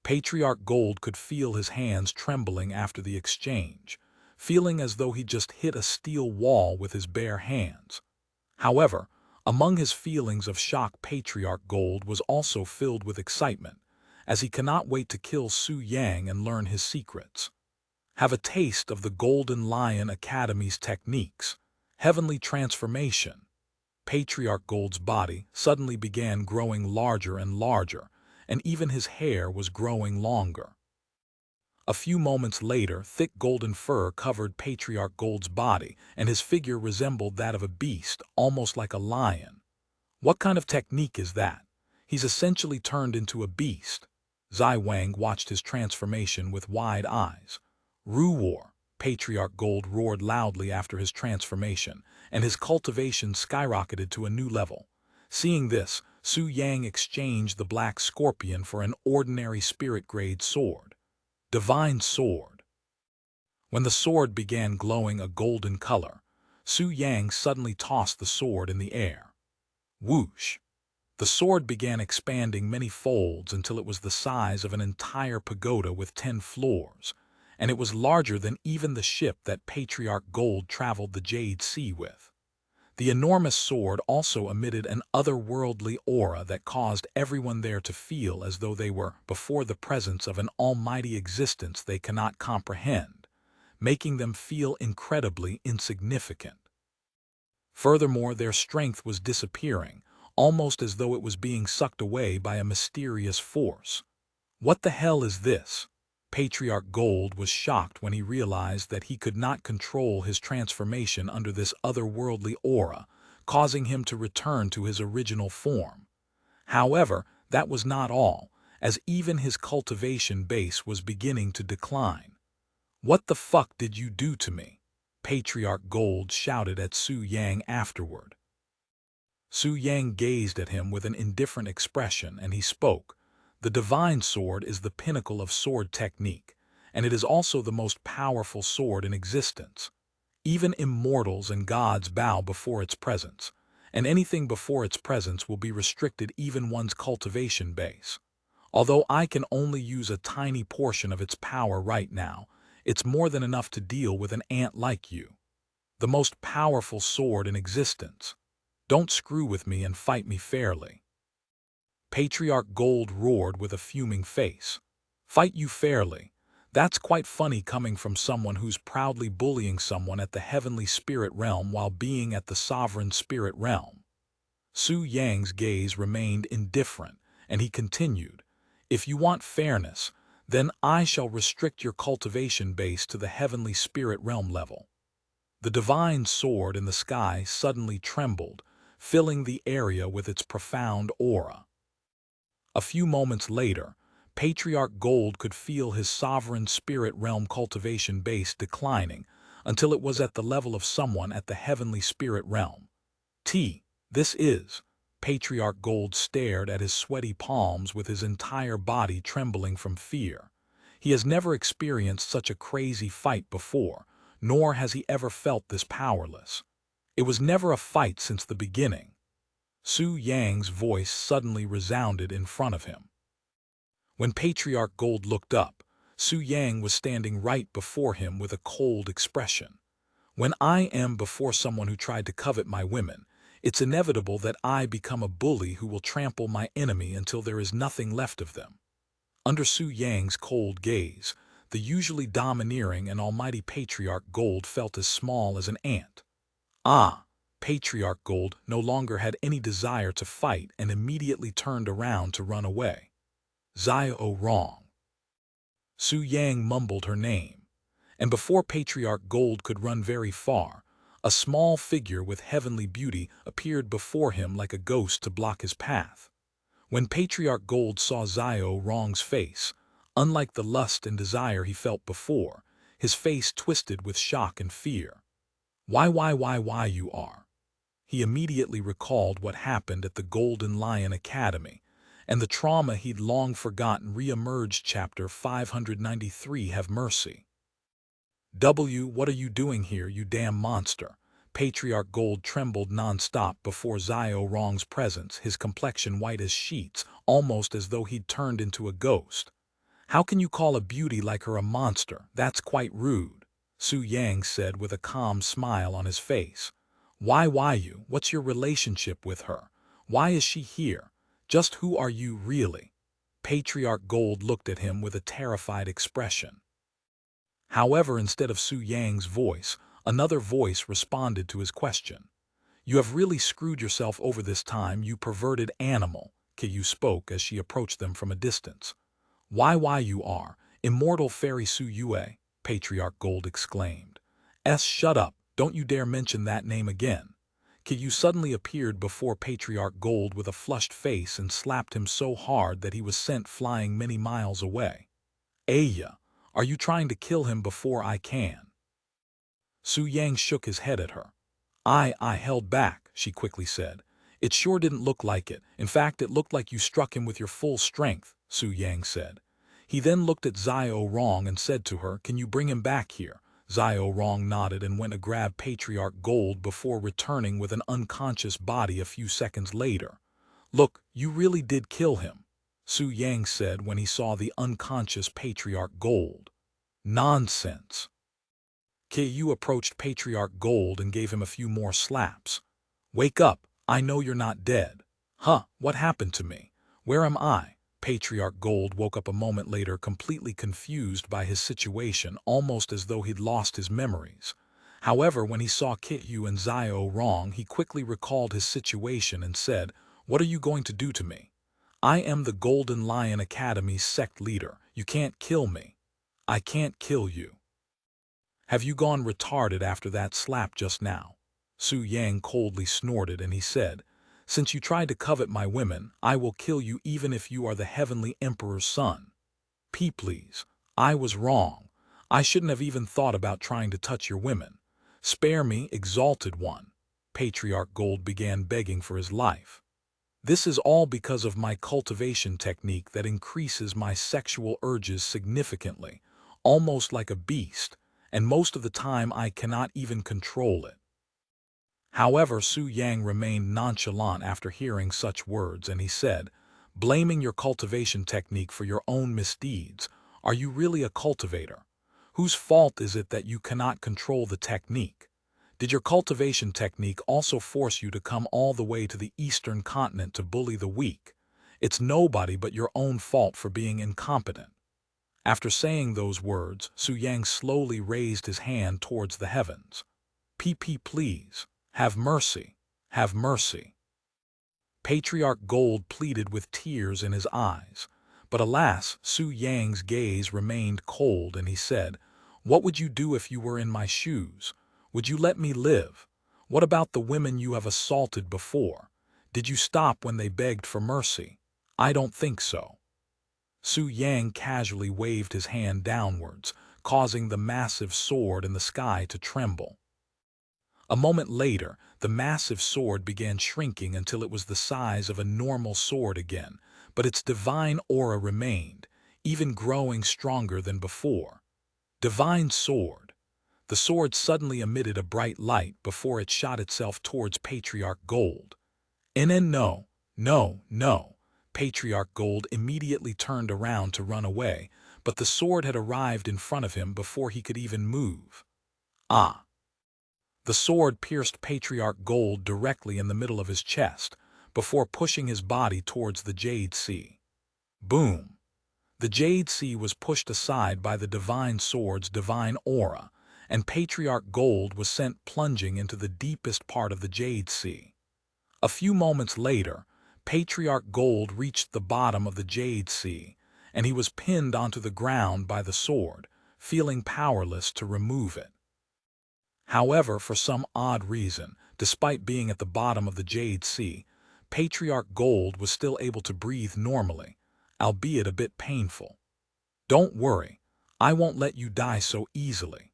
Patriarch Gold could feel his hands trembling after the exchange, feeling as though he just hit a steel wall with his bare hands. However, among his feelings of shock, Patriarch Gold was also filled with excitement, as he cannot wait to kill Su Yang and learn his secrets. Have a taste of the Golden Lion Academy's techniques. Heavenly transformation. Patriarch Gold's body suddenly began growing larger and larger, and even his hair was growing longer. A few moments later, thick golden fur covered Patriarch Gold's body, and his figure resembled that of a beast, almost like a lion. What kind of technique is that? He's essentially turned into a beast. Zai Wang watched his transformation with wide eyes. Roar! Patriarch Gold roared loudly after his transformation, and his cultivation skyrocketed to a new level. Seeing this, Su Yang exchanged the black scorpion for an ordinary spirit-grade sword. Divine sword. When the sword began glowing a golden color, Su Yang suddenly tossed the sword in the air. Whoosh! The sword began expanding many folds until it was the size of an entire pagoda with 10 floors, and it was larger than even the ship that Patriarch Gold traveled the Jade Sea with. The enormous sword also emitted an otherworldly aura that caused everyone there to feel as though they were before the presence of an almighty existence they cannot comprehend, making them feel incredibly insignificant. Furthermore, their strength was disappearing, almost as though it was being sucked away by a mysterious force. What the hell is this? Patriarch Gold was shocked when he realized that he could not control his transformation under this otherworldly aura, causing him to return to his original form. However, that was not all, as even his cultivation base was beginning to decline. "What the fuck did you do to me?" Patriarch Gold shouted at Su Yang afterward. Su Yang gazed at him with an indifferent expression, and he spoke. "The divine sword is the pinnacle of sword technique, and it is also the most powerful sword in existence. Even immortals and gods bow before its presence, and anything before its presence will be restricted, even one's cultivation base. Although I can only use a tiny portion of its power right now, it's more than enough to deal with an ant like you. The most powerful sword in existence. Don't screw with me and fight me fairly." Patriarch Gold roared with a fuming face. "Fight you fairly? That's quite funny coming from someone who's proudly bullying someone at the heavenly spirit realm while being at the sovereign spirit realm." Su Yang's gaze remained indifferent, and he continued, "If you want fairness, then I shall restrict your cultivation base to the heavenly spirit realm level." The divine sword in the sky suddenly trembled, filling the area with its profound aura. A few moments later, Patriarch Gold could feel his sovereign spirit realm cultivation base declining until it was at the level of someone at the heavenly spirit realm. This is... Patriarch Gold stared at his sweaty palms with his entire body trembling from fear. He has never experienced such a crazy fight before, nor has he ever felt this powerless. It was never a fight since the beginning. Su Yang's voice suddenly resounded in front of him. When Patriarch Gold looked up, Su Yang was standing right before him with a cold expression. "When I am before someone who tried to covet my women, it's inevitable that I become a bully who will trample my enemy until there is nothing left of them." Under Su Yang's cold gaze, the usually domineering and almighty Patriarch Gold felt as small as an ant. Patriarch Gold no longer had any desire to fight and immediately turned around to run away. "Xiao Rong." Su Yang mumbled her name, and before Patriarch Gold could run very far, a small figure with heavenly beauty appeared before him like a ghost to block his path. When Patriarch Gold saw Xiao Rong's face, unlike the lust and desire he felt before, his face twisted with shock and fear. Why you are?" He immediately recalled what happened at the Golden Lion Academy, and the trauma he'd long forgotten re-emerged. Chapter 593. Have mercy. What are you doing here, you damn monster? Patriarch Gold trembled non-stop before Xiao Rong's presence, his complexion white as sheets, almost as though he'd turned into a ghost. "How can you call a beauty like her a monster? That's quite rude," Su Yang said with a calm smile on his face. Why you? What's your relationship with her? Why is she here? Just who are you really?" Patriarch Gold looked at him with a terrified expression. However, instead of Su Yang's voice, another voice responded to his question. "You have really screwed yourself over this time, you perverted animal," Kyu spoke as she approached them from a distance. Why you are? Immortal fairy Su Yue, Patriarch Gold exclaimed. Shut up, don't you dare mention that name again. Kyu suddenly appeared before Patriarch Gold with a flushed face and slapped him so hard that he was sent flying many miles away. Aya, are you trying to kill him before I can? Su Yang shook his head at her. I held back, she quickly said. It sure didn't look like it. In fact, it looked like you struck him with your full strength, Su Yang said. He then looked at Zio Rong and said to her, can you bring him back here? Zio Rong nodded and went to grab Patriarch Gold before returning with an unconscious body a few seconds later. Look, you really did kill him, Su Yang said when he saw the unconscious Patriarch Gold. Nonsense. Kyu approached Patriarch Gold and gave him a few more slaps. Wake up, I know you're not dead. Huh, what happened to me? Where am I? Patriarch Gold woke up a moment later completely confused by his situation, almost as though he'd lost his memories. However, when he saw Kyu and Zio Rong, he quickly recalled his situation and said, what are you going to do to me? I am the Golden Lion Academy's sect leader. You can't kill me. I can't kill you. Have you gone retarded after that slap just now? Su Yang coldly snorted and he said, since you tried to covet my women, I will kill you even if you are the heavenly emperor's son. Please, I was wrong. I shouldn't have even thought about trying to touch your women. Spare me, exalted one. Patriarch Gold began begging for his life. This is all because of my cultivation technique that increases my sexual urges significantly, almost like a beast, and most of the time I cannot even control it. However, Su Yang remained nonchalant after hearing such words, and he said, blaming your cultivation technique for your own misdeeds, are you really a cultivator? Whose fault is it that you cannot control the technique? Did your cultivation technique also force you to come all the way to the eastern continent to bully the weak? It's nobody but your own fault for being incompetent. After saying those words, Su Yang slowly raised his hand towards the heavens. Please, have mercy, have mercy. Patriarch Gold pleaded with tears in his eyes. But alas, Su Yang's gaze remained cold and he said, what would you do if you were in my shoes? Would you let me live? What about the women you have assaulted before? Did you stop when they begged for mercy? I don't think so. Su Yang casually waved his hand downwards, causing the massive sword in the sky to tremble. A moment later, the massive sword began shrinking until it was the size of a normal sword again, but its divine aura remained, even growing stronger than before. Divine sword. The sword suddenly emitted a bright light before it shot itself towards Patriarch Gold. No. Patriarch Gold immediately turned around to run away, but the sword had arrived in front of him before he could even move. Ah! The sword pierced Patriarch Gold directly in the middle of his chest, before pushing his body towards the Jade Sea. Boom! The Jade Sea was pushed aside by the Divine Sword's divine aura, and Patriarch Gold was sent plunging into the deepest part of the Jade Sea. A few moments later, Patriarch Gold reached the bottom of the Jade Sea, and he was pinned onto the ground by the sword, feeling powerless to remove it. However, for some odd reason, despite being at the bottom of the Jade Sea, Patriarch Gold was still able to breathe normally, albeit a bit painful. Don't worry, I won't let you die so easily.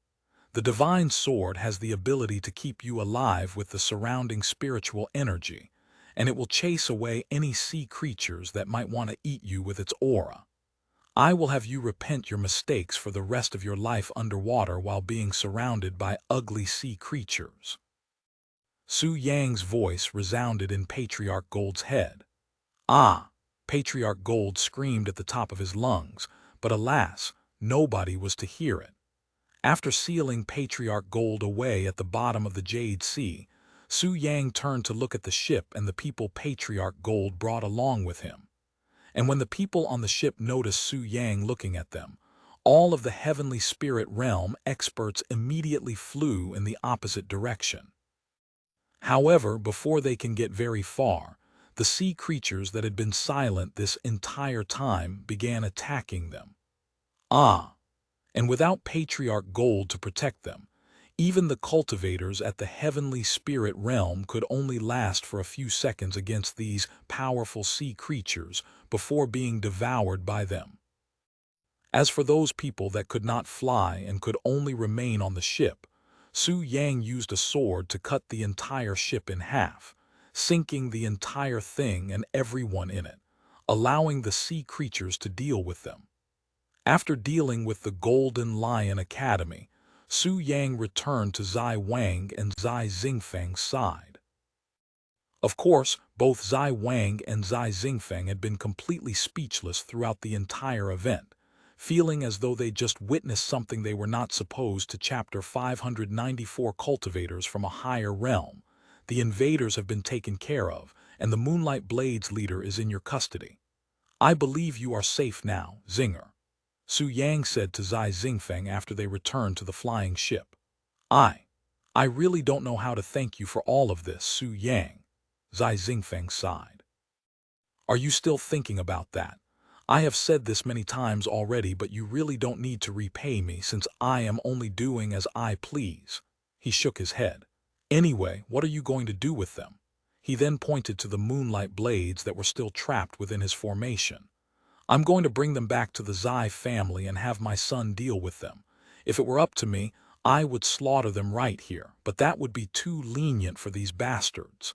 The Divine Sword has the ability to keep you alive with the surrounding spiritual energy, and it will chase away any sea creatures that might want to eat you with its aura. I will have you repent your mistakes for the rest of your life underwater while being surrounded by ugly sea creatures. Su Yang's voice resounded in Patriarch Gold's head. Ah! Patriarch Gold screamed at the top of his lungs, but alas, nobody was to hear it. After sealing Patriarch Gold away at the bottom of the Jade Sea, Su Yang turned to look at the ship and the people Patriarch Gold brought along with him. And when the people on the ship noticed Su Yang looking at them, all of the heavenly spirit realm experts immediately flew in the opposite direction. However, before they can get very far, the sea creatures that had been silent this entire time began attacking them. Ah, and without patriarch gold to protect them, even the cultivators at the heavenly spirit realm could only last for a few seconds against these powerful sea creatures before being devoured by them. As for those people that could not fly and could only remain on the ship, Su Yang used a sword to cut the entire ship in half, sinking the entire thing and everyone in it, allowing the sea creatures to deal with them. After dealing with the Golden Lion Academy, Su Yang returned to Zai Wang and Zai Xingfeng's side. Of course, both Zai Wang and Zai Xingfeng had been completely speechless throughout the entire event, feeling as though they just witnessed something they were not supposed to. Chapter 594. Cultivators from a higher realm. The invaders have been taken care of, and the Moonlight Blades leader is in your custody. I believe you are safe now, Zinger, Su Yang said to Zai Xingfeng after they returned to the flying ship. I really don't know how to thank you for all of this, Su Yang, Zai Xingfeng sighed. Are you still thinking about that? I have said this many times already, but you really don't need to repay me since I am only doing as I please. He shook his head. Anyway, what are you going to do with them? He then pointed to the moonlight blades that were still trapped within his formation. I'm going to bring them back to the Zai family and have my son deal with them. If it were up to me, I would slaughter them right here, but that would be too lenient for these bastards,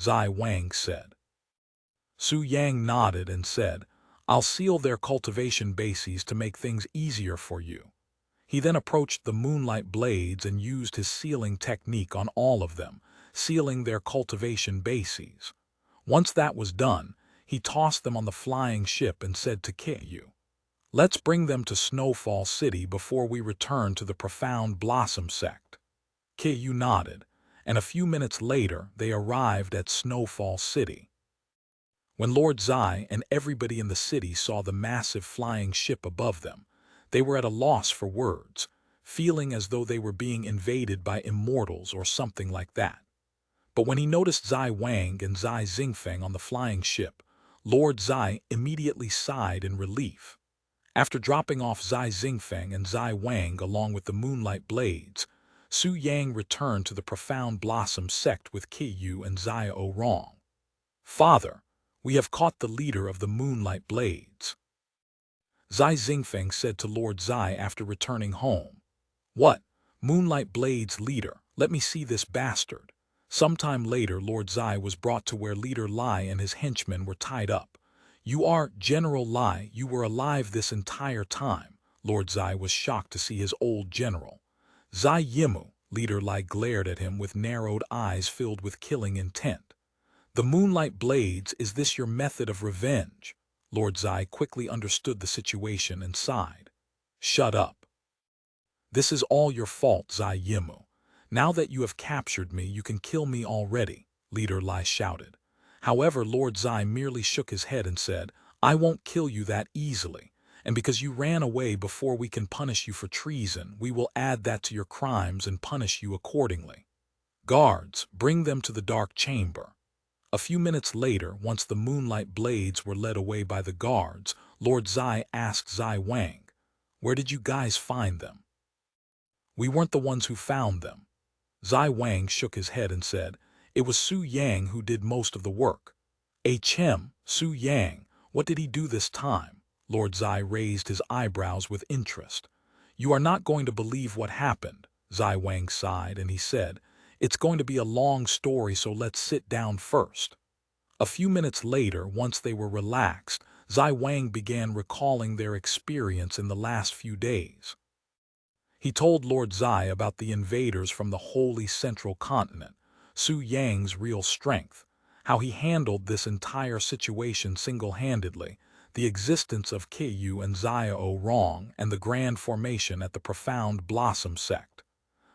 Zai Wang said. Su Yang nodded and said, I'll seal their cultivation bases to make things easier for you. He then approached the moonlight blades and used his sealing technique on all of them, sealing their cultivation bases. Once that was done, he tossed them on the flying ship and said to Kyu, let's bring them to Snowfall City before we return to the Profound Blossom Sect. Kyu nodded, and a few minutes later they arrived at Snowfall City. When Lord Zai and everybody in the city saw the massive flying ship above them, they were at a loss for words, feeling as though they were being invaded by immortals or something like that. But when he noticed Zai Wang and Zai Xingfeng on the flying ship, Lord Zai immediately sighed in relief. After dropping off Zai Xingfeng and Zai Wang along with the moonlight blades, Su Yang returned to the Profound Blossom Sect with Kyu and Zai Rong. Father, we have caught the leader of the moonlight blades, Zai Xingfeng said to Lord Zai after returning home. What? Moonlight blades leader, let me see this bastard. Sometime later, Lord Zai was brought to where Leader Lai and his henchmen were tied up. You are General Lai, you were alive this entire time. Lord Zai was shocked to see his old general. Zai Yimu, Leader Lai glared at him with narrowed eyes filled with killing intent. The moonlight blades, is this your method of revenge? Lord Zai quickly understood the situation and sighed. Shut up. This is all your fault, Zai Yimu. Now that you have captured me, you can kill me already, Leader Lai shouted. However, Lord Zai merely shook his head and said, I won't kill you that easily, and because you ran away before we can punish you for treason, we will add that to your crimes and punish you accordingly. Guards, bring them to the dark chamber. A few minutes later, once the moonlight blades were led away by the guards, Lord Zai asked Zai Wang, where did you guys find them? We weren't the ones who found them. Zai Wang shook his head and said, it was Su Yang who did most of the work. Su Yang, what did he do this time? Lord Zai raised his eyebrows with interest. You are not going to believe what happened, Zai Wang sighed, and he said, it's going to be a long story, so let's sit down first. A few minutes later, once they were relaxed, Zai Wang began recalling their experience in the last few days. He told Lord Zai about the invaders from the Holy Central Continent, Su Yang's real strength, how he handled this entire situation single-handedly, the existence of Kyu and Zai Rong, and the grand formation at the Profound Blossom Sect.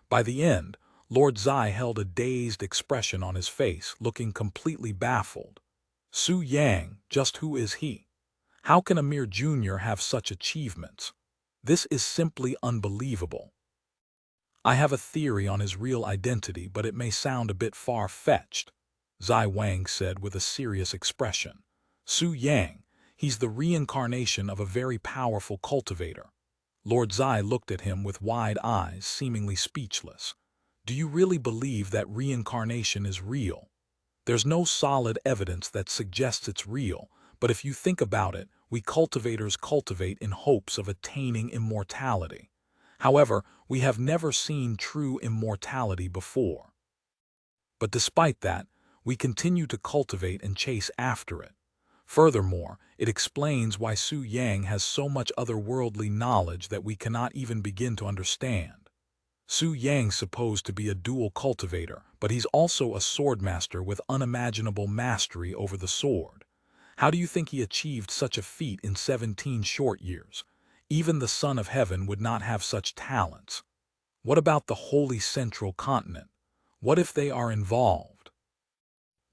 By the end, Lord Zai held a dazed expression on his face, looking completely baffled. Su Yang, just who is he? How can a mere junior have such achievements? This is simply unbelievable. I have a theory on his real identity, but it may sound a bit far-fetched, Zai Wang said with a serious expression. Su Yang, he's the reincarnation of a very powerful cultivator. Lord Zai looked at him with wide eyes, seemingly speechless. Do you really believe that reincarnation is real? There's no solid evidence that suggests it's real, but if you think about it, we cultivators cultivate in hopes of attaining immortality. However, we have never seen true immortality before. But despite that, we continue to cultivate and chase after it. Furthermore, it explains why Su Yang has so much otherworldly knowledge that we cannot even begin to understand. Su Yang's supposed to be a dual cultivator, but he's also a swordmaster with unimaginable mastery over the sword. How do you think he achieved such a feat in 17 short years? Even the Son of Heaven would not have such talents. What about the Holy Central Continent? What if they are involved?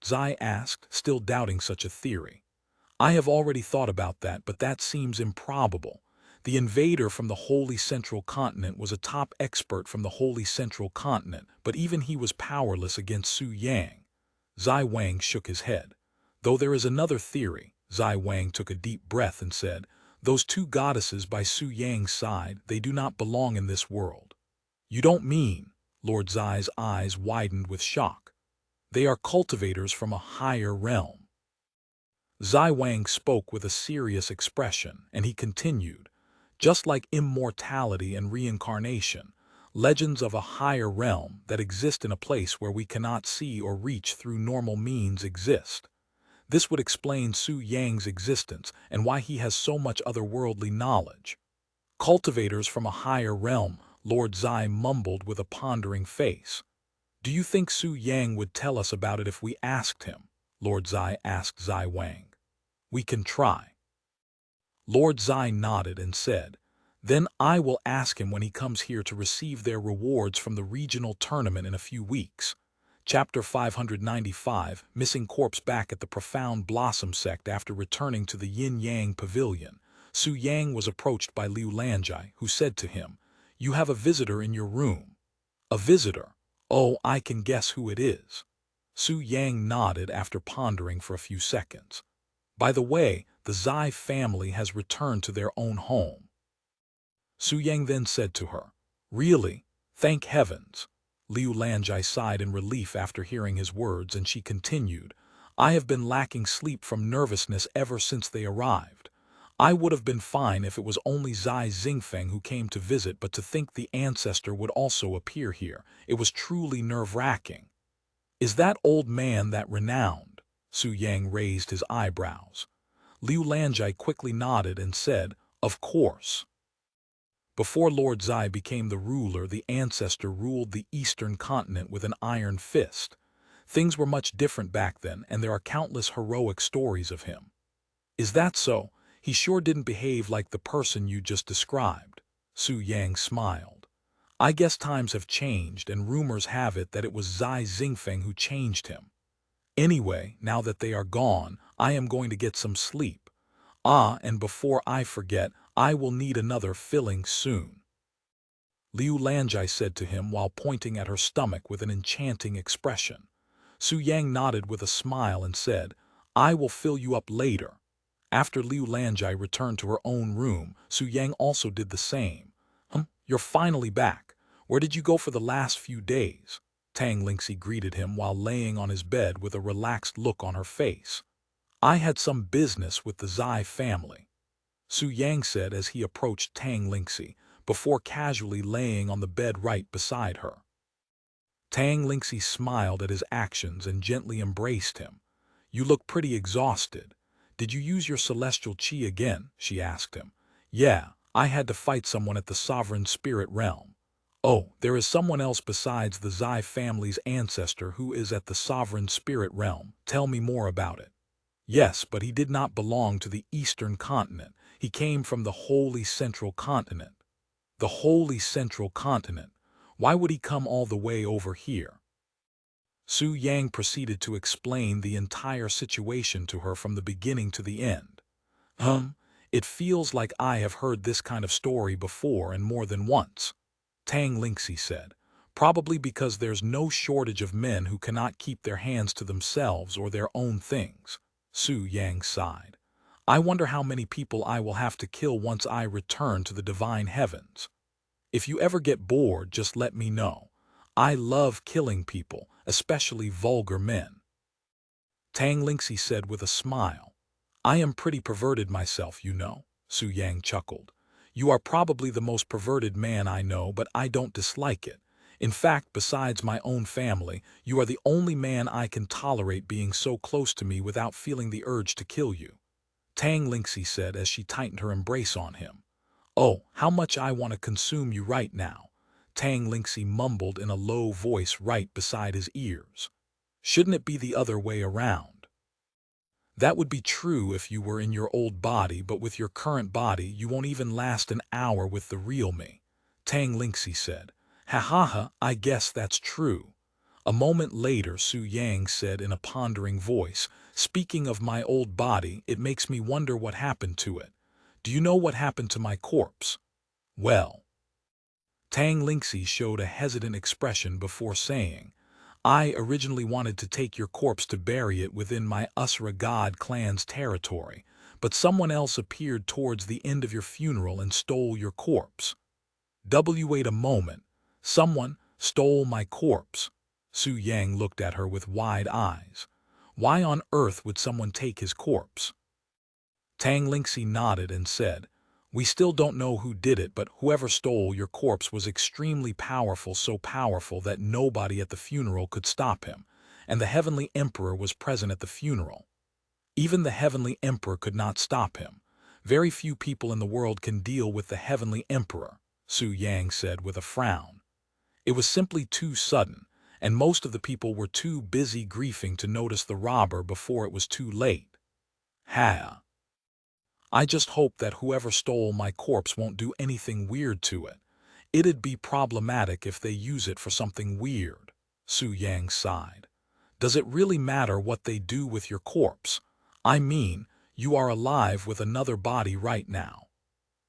Zai asked, still doubting such a theory. I have already thought about that, but that seems improbable. The invader from the Holy Central Continent was a top expert from the Holy Central Continent, but even he was powerless against Su Yang. Zai Wang shook his head. Though there is another theory, Zai Wang took a deep breath and said, those two goddesses by Su Yang's side, they do not belong in this world. You don't mean? Lord Zai's eyes widened with shock. They are cultivators from a higher realm. Zai Wang spoke with a serious expression, and he continued, just like immortality and reincarnation, legends of a higher realm that exist in a place where we cannot see or reach through normal means exist. This would explain Su Yang's existence and why he has so much otherworldly knowledge. Cultivators from a higher realm, Lord Zai mumbled with a pondering face. Do you think Su Yang would tell us about it if we asked him? Lord Zai asked Zai Wang. We can try. Lord Zai nodded and said, then I will ask him when he comes here to receive their rewards from the regional tournament in a few weeks. Chapter 595, Missing Corpse back at the Profound Blossom Sect after returning to the Yin-Yang Pavilion. Su Yang was approached by Liu Lanjai, who said to him, you have a visitor in your room. A visitor? Oh, I can guess who it is. Su Yang nodded after pondering for a few seconds. By the way, the Zai family has returned to their own home. Su Yang then said to her, really? Thank heavens. Liu Lanjai sighed in relief after hearing his words, and she continued, I have been lacking sleep from nervousness ever since they arrived. I would have been fine if it was only Zai Xingfeng who came to visit, but to think the ancestor would also appear here, it was truly nerve-wracking. Is that old man that renowned? Su Yang raised his eyebrows. Liu Lanjai quickly nodded and said, of course. Before Lord Zai became the ruler, the ancestor ruled the eastern continent with an iron fist. Things were much different back then, and there are countless heroic stories of him. Is that so? He sure didn't behave like the person you just described. Su Yang smiled. I guess times have changed, and rumors have it that it was Zai Xingfeng who changed him. Anyway, now that they are gone, I am going to get some sleep. Ah, and before I forget, I will need another filling soon. Liu Lanjai said to him while pointing at her stomach with an enchanting expression. Su Yang nodded with a smile and said, I will fill you up later. After Liu Lanjai returned to her own room, Su Yang also did the same. You're finally back. Where did you go for the last few days? Tang Lingxi greeted him while laying on his bed with a relaxed look on her face. I had some business with the Zai family, Su Yang said as he approached Tang Lingxi, before casually laying on the bed right beside her. Tang Lingxi smiled at his actions and gently embraced him. You look pretty exhausted. Did you use your celestial qi again? She asked him. Yeah, I had to fight someone at the sovereign spirit realm. Oh, there is someone else besides the Zai family's ancestor who is at the sovereign spirit realm. Tell me more about it. Yes, but he did not belong to the eastern continent. He came from the Holy Central Continent. The Holy Central Continent. Why would he come all the way over here? Su Yang proceeded to explain the entire situation to her from the beginning to the end. It feels like I have heard this kind of story before and more than once, Tang Lingxi said. Probably because there's no shortage of men who cannot keep their hands to themselves or their own things. Su Yang sighed. I wonder how many people I will have to kill once I return to the divine heavens. If you ever get bored, just let me know. I love killing people, especially vulgar men. Tang Lingxi said with a smile. I am pretty perverted myself, you know, Su Yang chuckled. You are probably the most perverted man I know, but I don't dislike it. In fact, besides my own family, you are the only man I can tolerate being so close to me without feeling the urge to kill you. Tang Lingxi said as she tightened her embrace on him. Oh, how much I want to consume you right now, Tang Lingxi mumbled in a low voice right beside his ears. Shouldn't it be the other way around? That would be true if you were in your old body, but with your current body, you won't even last an hour with the real me, Tang Lingxi said. Ha ha ha, I guess that's true. A moment later, Su Yang said in a pondering voice, speaking of my old body, it makes me wonder what happened to it. Do you know what happened to my corpse? Well, Tang Lingxi showed a hesitant expression before saying, I originally wanted to take your corpse to bury it within my Usra god clan's territory, but someone else appeared towards the end of your funeral and stole your corpse. Wait a moment. Someone stole my corpse. Su Yang looked at her with wide eyes. Why on earth would someone take his corpse? Tang Lingxi nodded and said, we still don't know who did it, but whoever stole your corpse was extremely powerful, so powerful that nobody at the funeral could stop him, and the Heavenly Emperor was present at the funeral. Even the Heavenly Emperor could not stop him. Very few people in the world can deal with the Heavenly Emperor, Su Yang said with a frown. It was simply too sudden, and most of the people were too busy grieving to notice the robber before it was too late. Ha! I just hope that whoever stole my corpse won't do anything weird to it. It'd be problematic if they use it for something weird, Su Yang sighed. Does it really matter what they do with your corpse? I mean, you are alive with another body right now.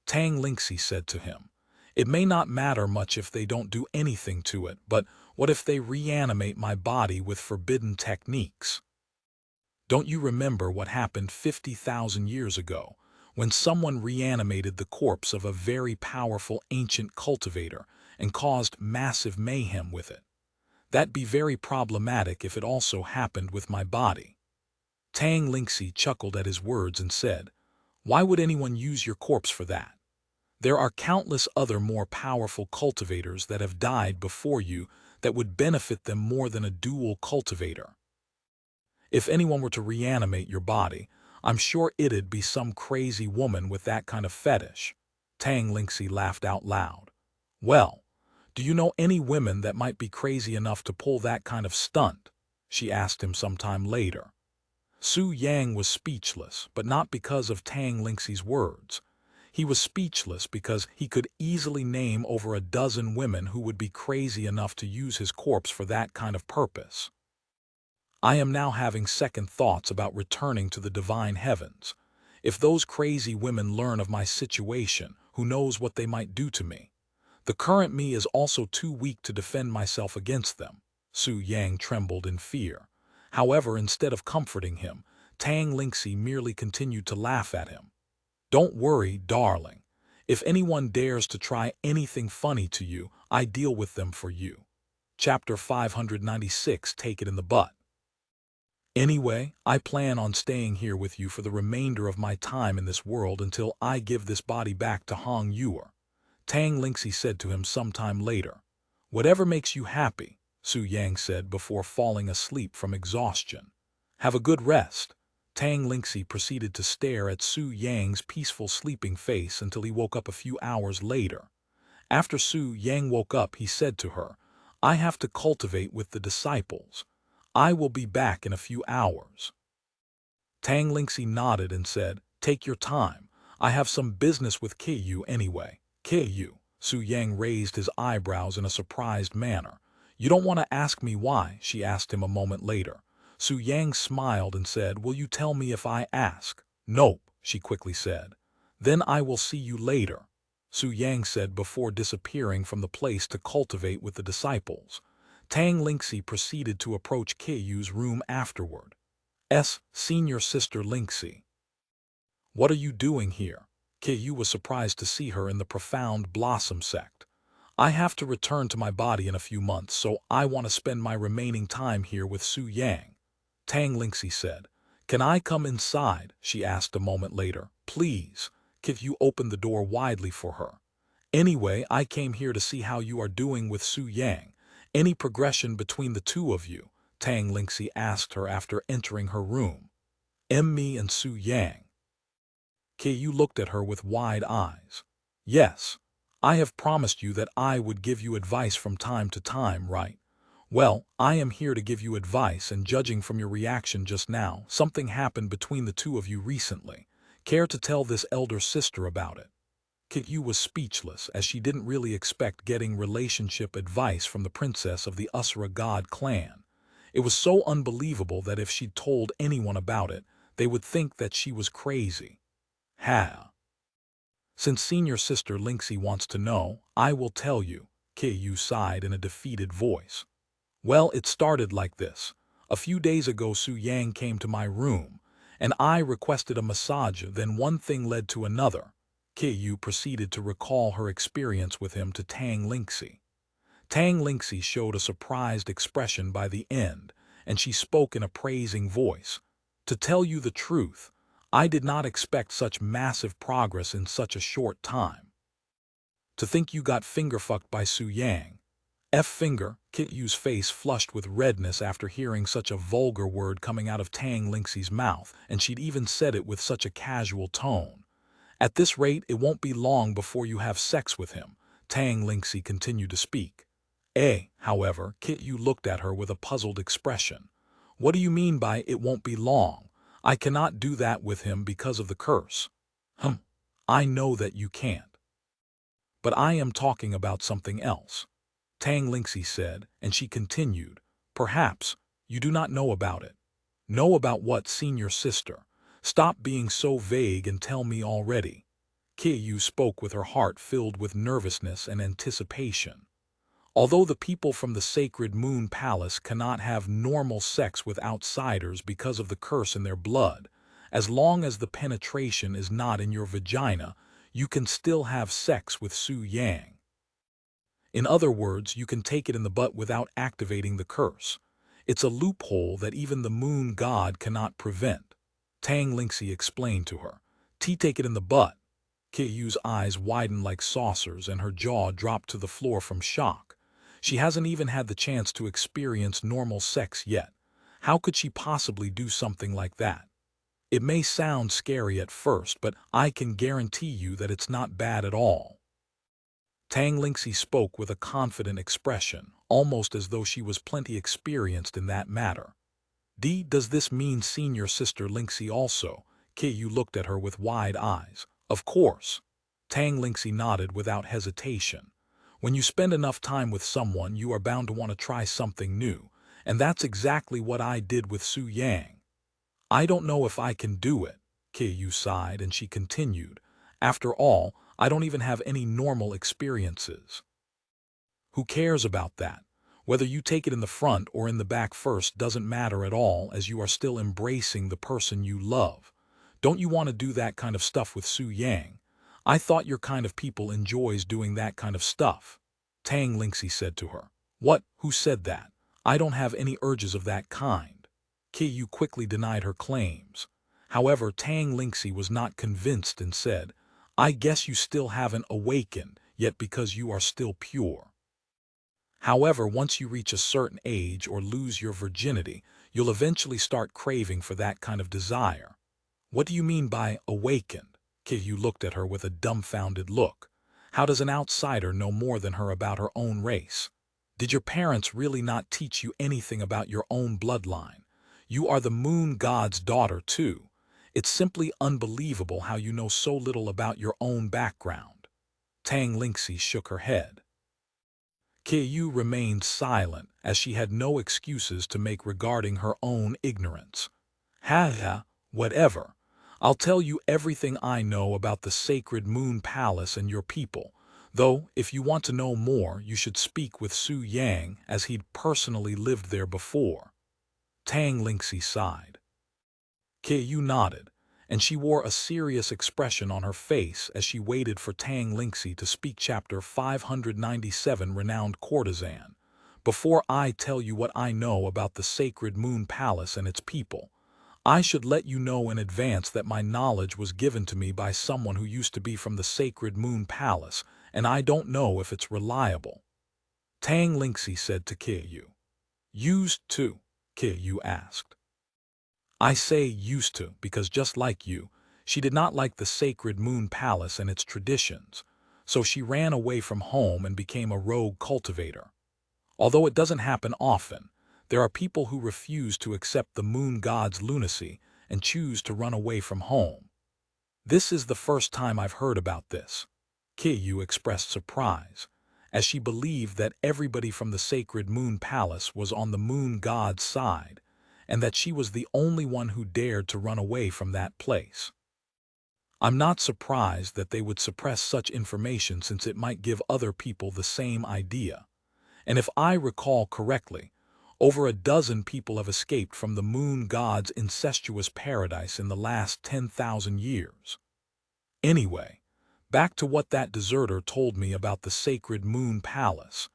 Tang Lingxi said to him. It may not matter much if they don't do anything to it, but what if they reanimate my body with forbidden techniques? Don't you remember what happened 50,000 years ago, when someone reanimated the corpse of a very powerful ancient cultivator and caused massive mayhem with it? That'd be very problematic if it also happened with my body. Tang Lingxi chuckled at his words and said, why would anyone use your corpse for that? There are countless other more powerful cultivators that have died before you that would benefit them more than a dual cultivator. If anyone were to reanimate your body, I'm sure it'd be some crazy woman with that kind of fetish. Tang Lingxi laughed out loud. Well, do you know any women that might be crazy enough to pull that kind of stunt? She asked him sometime later. Su Yang was speechless, but not because of Tang Lingxi's words. He was speechless because he could easily name over a dozen women who would be crazy enough to use his corpse for that kind of purpose. I am now having second thoughts about returning to the divine heavens. If those crazy women learn of my situation, who knows what they might do to me? The current me is also too weak to defend myself against them. Su Yang trembled in fear. However, instead of comforting him, Tang Lingxi merely continued to laugh at him. Don't worry, darling. If anyone dares to try anything funny to you, I deal with them for you. Chapter 596, Take It in the Butt. Anyway, I plan on staying here with you for the remainder of my time in this world until I give this body back to Hong Yuer, Tang Lingxi said to him sometime later. Whatever makes you happy, Su Yang said before falling asleep from exhaustion. Have a good rest. Tang Lingxi proceeded to stare at Su Yang's peaceful sleeping face until he woke up a few hours later. After Su Yang woke up, he said to her, I have to cultivate with the disciples. I will be back in a few hours. Tang Lingxi nodded and said, take your time. I have some business with Ku anyway. Ku, Su Yang raised his eyebrows in a surprised manner. You don't want to ask me why, she asked him a moment later. Su Yang smiled and said, will you tell me if I ask? Nope, she quickly said. Then I will see you later, Su Yang said before disappearing from the place to cultivate with the disciples. Tang Lingxi proceeded to approach Ku's room afterward. Senior Sister Lingxi. What are you doing here? Ku was surprised to see her in the Profound Blossom Sect. I have to return to my body in a few months, so I want to spend my remaining time here with Su Yang. Tang Lingxi said. Can I come inside? She asked a moment later. Please. Ku opened the door widely for her. Anyway, I came here to see how you are doing with Su Yang. Any progression between the two of you? Tang Lingxi asked her after entering her room. Me and Su Yang. Ku looked at her with wide eyes. Yes. I have promised you that I would give you advice from time to time, right? Well, I am here to give you advice, and judging from your reaction just now, something happened between the two of you recently. Care to tell this elder sister about it? Ku was speechless, as she didn't really expect getting relationship advice from the princess of the Usura god clan. It was so unbelievable that if she'd told anyone about it, they would think that she was crazy. Ha! Since senior sister Lingxi wants to know, I will tell you, Ku sighed in a defeated voice. Well, it started like this. A few days ago Su Yang came to my room, and I requested a massage, then one thing led to another. Ku proceeded to recall her experience with him to Tang Lingxi. Tang Lingxi showed a surprised expression by the end, and she spoke in a praising voice. To tell you the truth, I did not expect such massive progress in such a short time. To think you got finger-fucked by Su Yang. Finger, Ku's face flushed with redness after hearing such a vulgar word coming out of Tang Lingxi's mouth, and she'd even said it with such a casual tone. At this rate, it won't be long before you have sex with him, Tang Lingxi continued to speak. However, Ku looked at her with a puzzled expression. What do you mean by it won't be long? I cannot do that with him because of the curse. I know that you can't. But I am talking about something else, Tang Lingxi said, and she continued. Perhaps you do not know about it. Know about what, senior sister? Stop being so vague and tell me already. Ku spoke with her heart filled with nervousness and anticipation. Although the people from the sacred moon palace cannot have normal sex with outsiders because of the curse in their blood, as long as the penetration is not in your vagina, you can still have sex with Su Yang. In other words, you can take it in the butt without activating the curse. It's a loophole that even the moon god cannot prevent. Tang Lingxi explained to her. Take it in the butt. Ku's eyes widened like saucers and her jaw dropped to the floor from shock. She hasn't even had the chance to experience normal sex yet. How could she possibly do something like that? It may sound scary at first, but I can guarantee you that it's not bad at all. Tang Lingxi spoke with a confident expression, almost as though she was plenty experienced in that matter. Does this mean senior sister Lingxi also? Ku looked at her with wide eyes. Of course. Tang Lingxi nodded without hesitation. When you spend enough time with someone, you are bound to want to try something new, and that's exactly what I did with Su Yang. I don't know if I can do it, Ku sighed, and she continued. After all, I don't even have any normal experiences. Who cares about that? Whether you take it in the front or in the back first doesn't matter at all, as you are still embracing the person you love. Don't you want to do that kind of stuff with Su Yang? I thought your kind of people enjoys doing that kind of stuff. Tang Lingxi said to her. What? Who said that? I don't have any urges of that kind. Ku quickly denied her claims. However, Tang Lingxi was not convinced and said, I guess you still haven't awakened, yet because you are still pure. However, once you reach a certain age or lose your virginity, you'll eventually start craving for that kind of desire. What do you mean by awakened? Ku looked at her with a dumbfounded look. How does an outsider know more than her about her own race? Did your parents really not teach you anything about your own bloodline? You are the moon god's daughter too. It's simply unbelievable how you know so little about your own background. Tang Lingxi shook her head. Ku remained silent, as she had no excuses to make regarding her own ignorance. Whatever. I'll tell you everything I know about the sacred moon palace and your people, though if you want to know more, you should speak with Su Yang, as he'd personally lived there before. Tang Lingxi sighed. Ku nodded, and she wore a serious expression on her face as she waited for Tang Lingxi to speak. Chapter 597. Renowned Courtesan. Before I tell you what I know about the sacred Moon Palace and its people, I should let you know in advance that my knowledge was given to me by someone who used to be from the sacred Moon Palace, and I don't know if it's reliable. Tang Lingxi said to Qiyu. Used to? Qiyu asked. I say used to because just like you, she did not like the sacred Moon Palace and its traditions, so she ran away from home and became a rogue cultivator. Although it doesn't happen often, there are people who refuse to accept the moon god's lunacy and choose to run away from home. This is the first time I've heard about this. Qiyu expressed surprise, as she believed that everybody from the sacred Moon Palace was on the moon god's side, and that she was the only one who dared to run away from that place. I'm not surprised that they would suppress such information since it might give other people the same idea. And if I recall correctly, over a dozen people have escaped from the moon god's incestuous paradise in the last 10,000 years. Anyway, back to what that deserter told me about the sacred Moon Palace.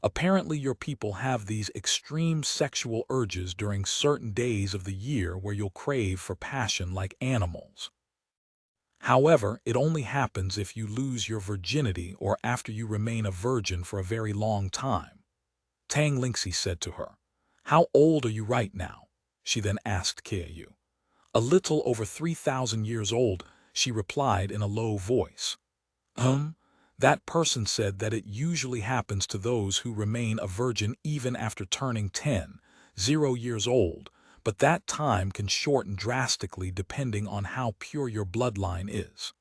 Apparently your people have these extreme sexual urges during certain days of the year where you'll crave for passion like animals. However, it only happens if you lose your virginity or after you remain a virgin for a very long time. Tang Lingxi said to her. How old are you right now? She then asked Qiyu. A little over 3,000 years old, she replied in a low voice. That person said that it usually happens to those who remain a virgin even after turning 10 years old, but that time can shorten drastically depending on how pure your bloodline is.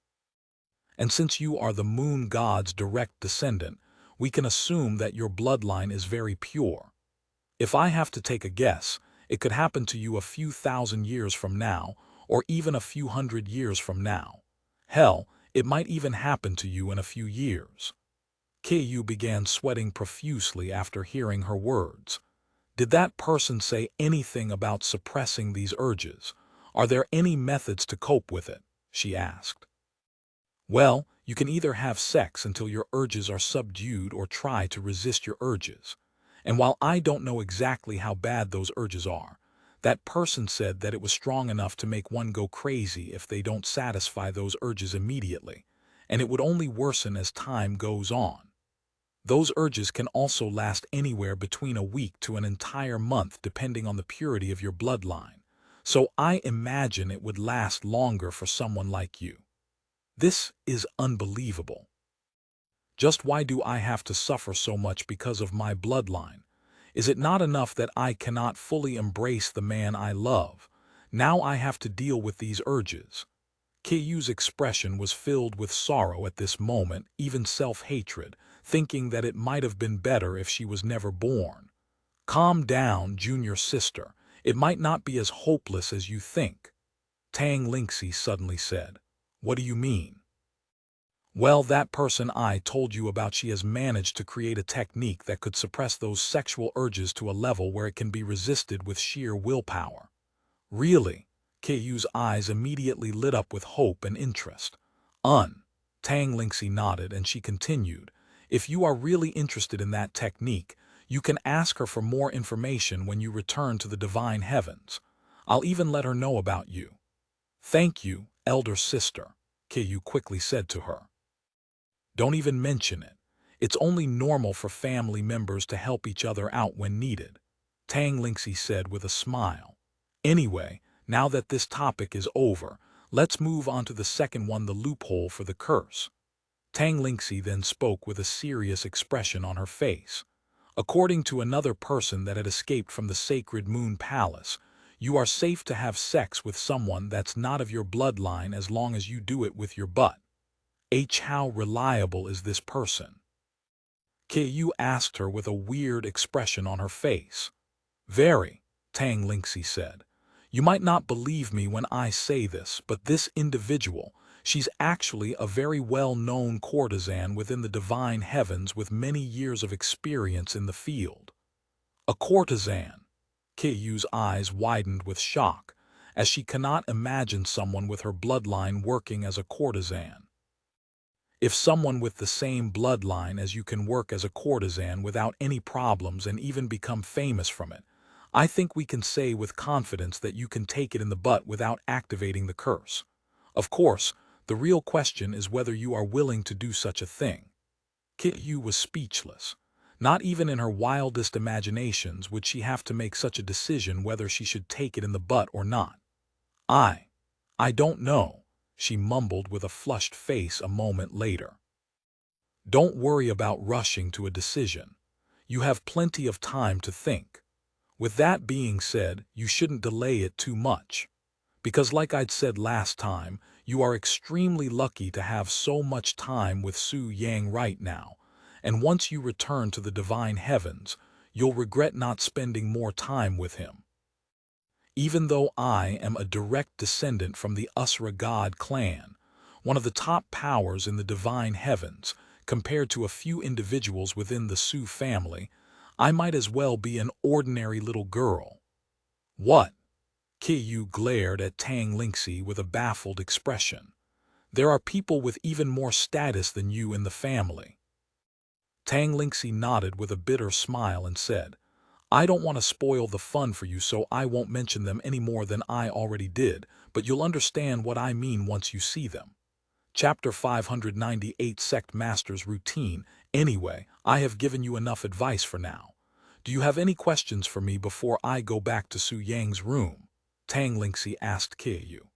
And since you are the moon god's direct descendant, we can assume that your bloodline is very pure. If I have to take a guess, it could happen to you a few thousand years from now, or even a few hundred years from now. Hell, it might even happen to you in a few years. Qiyu began sweating profusely after hearing her words. Did that person say anything about suppressing these urges? Are there any methods to cope with it? She asked. Well, you can either have sex until your urges are subdued or try to resist your urges. And while I don't know exactly how bad those urges are, that person said that it was strong enough to make one go crazy if they don't satisfy those urges immediately, and it would only worsen as time goes on. Those urges can also last anywhere between a week to an entire month depending on the purity of your bloodline, so I imagine it would last longer for someone like you. This is unbelievable. Just why do I have to suffer so much because of my bloodline? Is it not enough that I cannot fully embrace the man I love? Now I have to deal with these urges. Qiyu's expression was filled with sorrow at this moment, even self-hatred, thinking that it might have been better if she was never born. Calm down, junior sister. It might not be as hopeless as you think. Tang Lingxi suddenly said. What do you mean? Well, that person I told you about, she has managed to create a technique that could suppress those sexual urges to a level where it can be resisted with sheer willpower. Really? Qiyu's eyes immediately lit up with hope and interest. Tang Lingxi nodded and she continued, if you are really interested in that technique, you can ask her for more information when you return to the divine heavens. I'll even let her know about you. Thank you, elder sister, Qiyu quickly said to her. Don't even mention it. It's only normal for family members to help each other out when needed, Tang Lingxi said with a smile. Anyway, now that this topic is over, let's move on to the second one, the loophole for the curse. Tang Lingxi then spoke with a serious expression on her face. According to another person that had escaped from the sacred Moon Palace, you are safe to have sex with someone that's not of your bloodline as long as you do it with your butt. How reliable is this person? Qiyu asked her with a weird expression on her face. Very, Tang Lingxi said. You might not believe me when I say this, but this individual, she's actually a very well-known courtesan within the divine heavens with many years of experience in the field. A courtesan? Qiyu's eyes widened with shock, as she cannot imagine someone with her bloodline working as a courtesan. If someone with the same bloodline as you can work as a courtesan without any problems and even become famous from it, I think we can say with confidence that you can take it in the butt without activating the curse. Of course, the real question is whether you are willing to do such a thing. Yu was speechless. Not even in her wildest imaginations would she have to make such a decision whether she should take it in the butt or not. I don't know, she mumbled with a flushed face a moment later. Don't worry about rushing to a decision. You have plenty of time to think. With that being said, you shouldn't delay it too much. Because like I'd said last time, you are extremely lucky to have so much time with Su Yang right now, and once you return to the divine heavens, you'll regret not spending more time with him. Even though I am a direct descendant from the Usra god clan, one of the top powers in the divine heavens, compared to a few individuals within the Su family, I might as well be an ordinary little girl. What? Yu glared at Tang Lingxi with a baffled expression. There are people with even more status than you in the family. Tang Lingxi nodded with a bitter smile and said, I don't want to spoil the fun for you, so I won't mention them any more than I already did, but you'll understand what I mean once you see them. Chapter 598 Sect Master's Routine. Anyway, I have given you enough advice for now. Do you have any questions for me before I go back to Su Yang's room? Tang Lingxi asked Yu.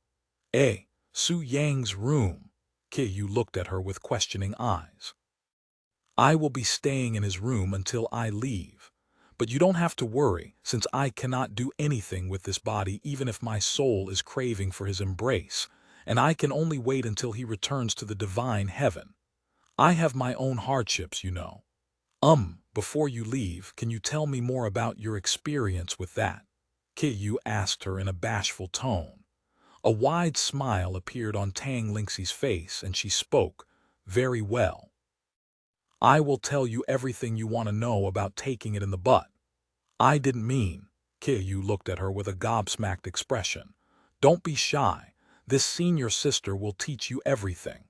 Su Yang's room? Yu looked at her with questioning eyes. I will be staying in his room until I leave. But you don't have to worry, since I cannot do anything with this body even if my soul is craving for his embrace, and I can only wait until he returns to the divine heaven. I have my own hardships, you know. Before you leave, can you tell me more about your experience with that? Yu asked her in a bashful tone. A wide smile appeared on Tang Lingxi's face, and she spoke, Very well. I will tell you everything you want to know about taking it in the butt. I didn't mean. Yu looked at her with a gobsmacked expression. Don't be shy. This senior sister will teach you everything.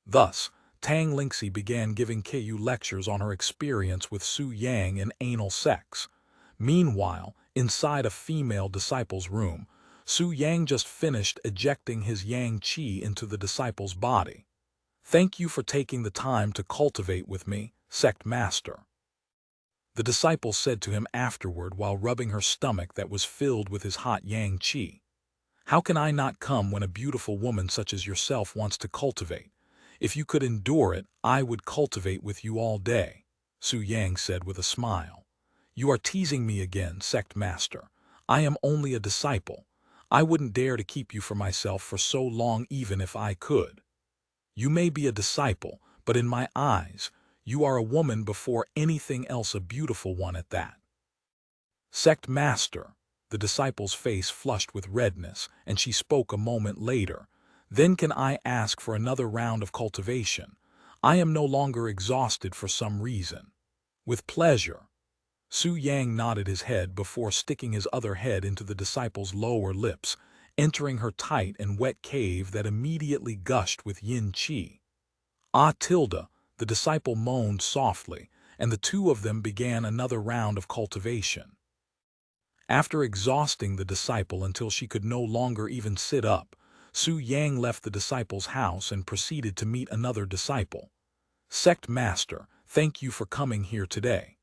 Thus, Tang Lingxi began giving Yu lectures on her experience with Su Yang and anal sex. Meanwhile, inside a female disciple's room, Su Yang just finished ejecting his yang qi into the disciple's body. Thank you for taking the time to cultivate with me, sect master. The disciple said to him afterward while rubbing her stomach that was filled with his hot yang qi. How can I not come when a beautiful woman such as yourself wants to cultivate? If you could endure it, I would cultivate with you all day, Su Yang said with a smile. You are teasing me again, sect master. I am only a disciple. I wouldn't dare to keep you for myself for so long even if I could. You may be a disciple, but in my eyes, you are a woman before anything else, a beautiful one at that. Sect master, the disciple's face flushed with redness, and she spoke a moment later. Then can I ask for another round of cultivation? I am no longer exhausted for some reason. With pleasure. Su Yang nodded his head before sticking his other head into the disciple's lower lips, entering her tight and wet cave that immediately gushed with yin qi. The disciple moaned softly, and the two of them began another round of cultivation. After exhausting the disciple until she could no longer even sit up, Su Yang left the disciple's house and proceeded to meet another disciple. Sect master, thank you for coming here today.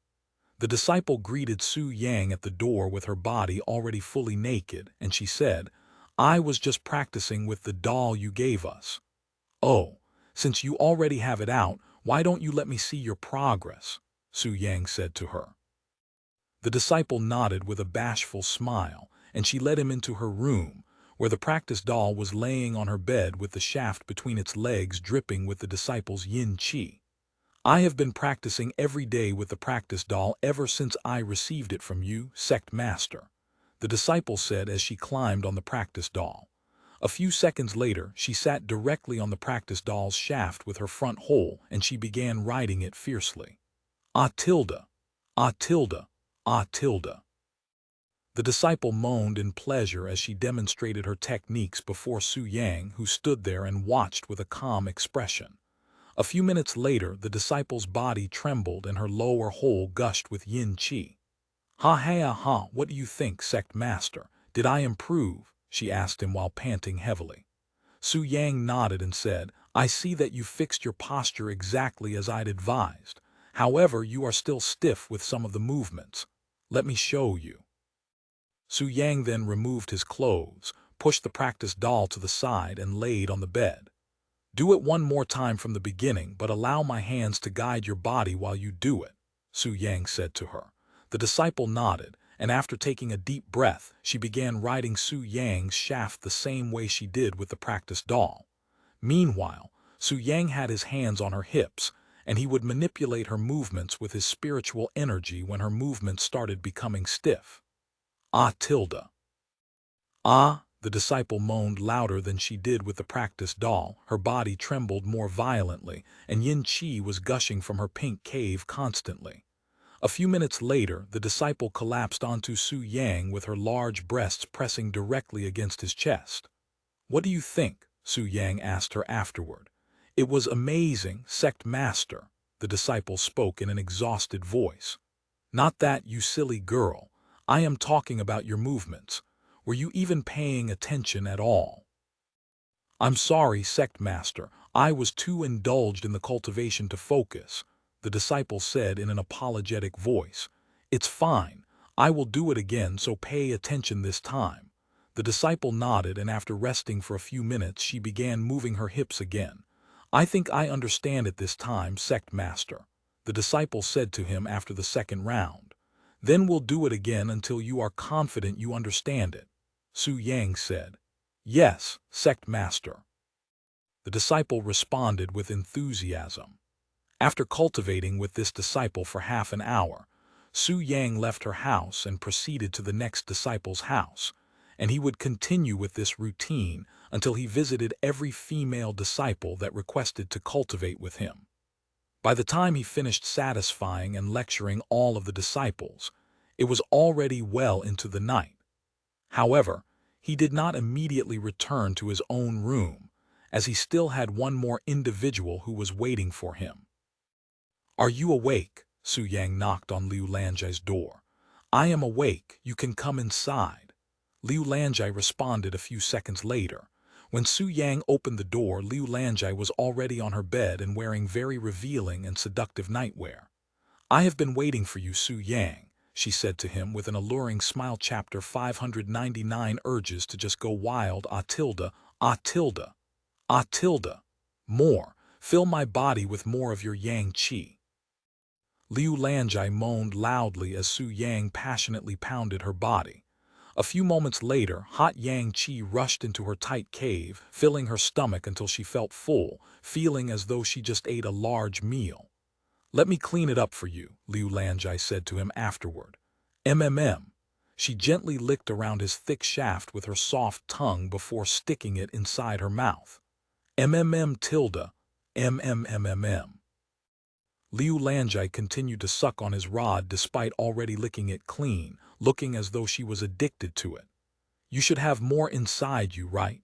The disciple greeted Su Yang at the door with her body already fully naked, and she said, I was just practicing with the doll you gave us. Oh, since you already have it out, why don't you let me see your progress? Su Yang said to her. The disciple nodded with a bashful smile, and she led him into her room, where the practice doll was laying on her bed with the shaft between its legs dripping with the disciple's yin qi. I have been practicing every day with the practice doll ever since I received it from you, sect master, the disciple said as she climbed on the practice doll. A few seconds later, she sat directly on the practice doll's shaft with her front hole, and she began riding it fiercely. Ah tilde, ah tilde, ah tilde. The disciple moaned in pleasure as she demonstrated her techniques before Su Yang, who stood there and watched with a calm expression. A few minutes later, the disciple's body trembled and her lower hole gushed with yin qi. "Ha ha ha, what do you think, sect master? Did I improve?" she asked him while panting heavily. Su Yang nodded and said, "I see that you fixed your posture exactly as I'd advised. However, you are still stiff with some of the movements. Let me show you." Su Yang then removed his clothes, pushed the practice doll to the side, and laid on the bed. "Do it one more time from the beginning, but allow my hands to guide your body while you do it," Su Yang said to her. The disciple nodded, and after taking a deep breath, she began riding Su Yang's shaft the same way she did with the practice doll. Meanwhile, Su Yang had his hands on her hips, and he would manipulate her movements with his spiritual energy when her movements started becoming stiff. "Ah, tilde. Ah," the disciple moaned louder than she did with the practice doll. Her body trembled more violently, and yin qi was gushing from her pink cave constantly. A few minutes later, the disciple collapsed onto Su Yang with her large breasts pressing directly against his chest. "What do you think?" Su Yang asked her afterward. "It was amazing, sect master," the disciple spoke in an exhausted voice. "Not that, you silly girl. I am talking about your movements. Were you even paying attention at all?" "I'm sorry, sect master. I was too indulged in the cultivation to focus," the disciple said in an apologetic voice. "It's fine. I will do it again, so pay attention this time." The disciple nodded, and after resting for a few minutes, she began moving her hips again. "I think I understand it this time, sect master," the disciple said to him after the second round. "Then we'll do it again until you are confident you understand it," Su Yang said. "Yes, sect master," the disciple responded with enthusiasm. After cultivating with this disciple for half an hour, Su Yang left her house and proceeded to the next disciple's house, and he would continue with this routine until he visited every female disciple that requested to cultivate with him. By the time he finished satisfying and lecturing all of the disciples, it was already well into the night. However, he did not immediately return to his own room, as he still had one more individual who was waiting for him. "Are you awake?" Su Yang knocked on Liu Lanjai's door. "I am awake. You can come inside," Liu Lanjai responded a few seconds later. When Su Yang opened the door, Liu Lanjai was already on her bed and wearing very revealing and seductive nightwear. "I have been waiting for you, Su Yang," she said to him with an alluring smile. Chapter 599 urges to just go wild. Ah tilde, ah tilde, ah tilde. More, fill my body with more of your yang qi. Liu Lanjai moaned loudly as Su Yang passionately pounded her body. A few moments later, hot yang qi rushed into her tight cave, filling her stomach until she felt full, feeling as though she just ate a large meal. "Let me clean it up for you," Liu Lanjai said to him afterward. She gently licked around his thick shaft with her soft tongue before sticking it inside her mouth. Tilde. Liu Lanjai continued to suck on his rod despite already licking it clean, looking as though she was addicted to it. "You should have more inside you, right?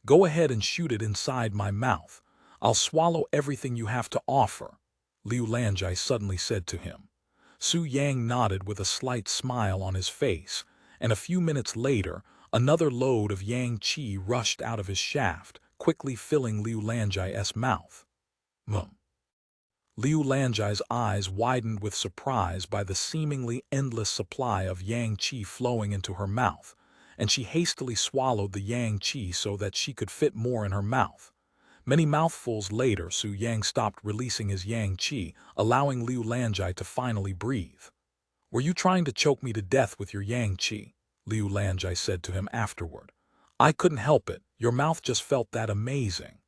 Go ahead and shoot it inside my mouth. I'll swallow everything you have to offer," Liu Lanjai suddenly said to him. Su Yang nodded with a slight smile on his face, and a few minutes later, another load of yang qi rushed out of his shaft, quickly filling Liu Lanjai's mouth. Liu Lanjai's eyes widened with surprise by the seemingly endless supply of yang qi flowing into her mouth, and she hastily swallowed the yang qi so that she could fit more in her mouth. Many mouthfuls later, Su Yang stopped releasing his yang qi, allowing Liu Lanjai to finally breathe. "Were you trying to choke me to death with your yang qi?" Liu Lanjai said to him afterward. "I couldn't help it. Your mouth just felt that amazing."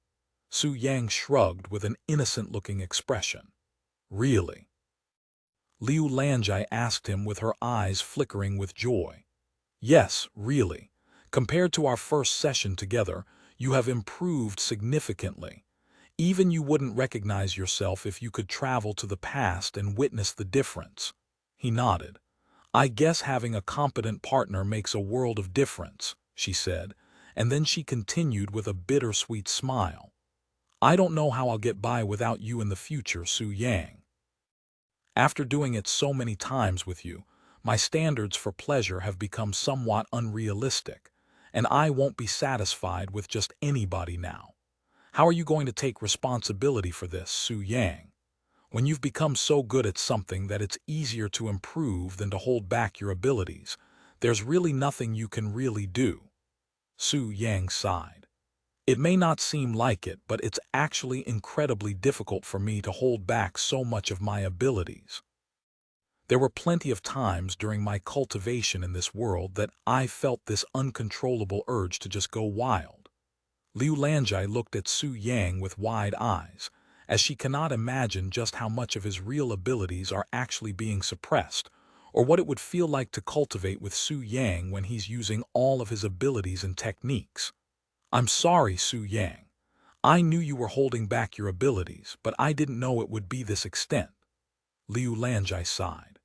Su Yang shrugged with an innocent-looking expression. "Really?" Liu Lanjai asked him with her eyes flickering with joy. "Yes, really. Compared to our first session together, you have improved significantly. Even you wouldn't recognize yourself if you could travel to the past and witness the difference." He nodded. I guess having a competent partner makes a world of difference, she said, and then she continued with a bittersweet smile. I don't know how I'll get by without you in the future, Su Yang. After doing it so many times with you, my standards for pleasure have become somewhat unrealistic, and I won't be satisfied with just anybody now. How are you going to take responsibility for this, Su Yang? When you've become so good at something that it's easier to improve than to hold back your abilities, there's really nothing you can really do. Su Yang sighed. It may not seem like it, but it's actually incredibly difficult for me to hold back so much of my abilities. There were plenty of times during my cultivation in this world that I felt this uncontrollable urge to just go wild. Liu Lanjai looked at Su Yang with wide eyes, as she cannot imagine just how much of his real abilities are actually being suppressed, or what it would feel like to cultivate with Su Yang when he's using all of his abilities and techniques. I'm sorry, Su Yang. I knew you were holding back your abilities, but I didn't know it would be this extent. Liu Lanjai sighed.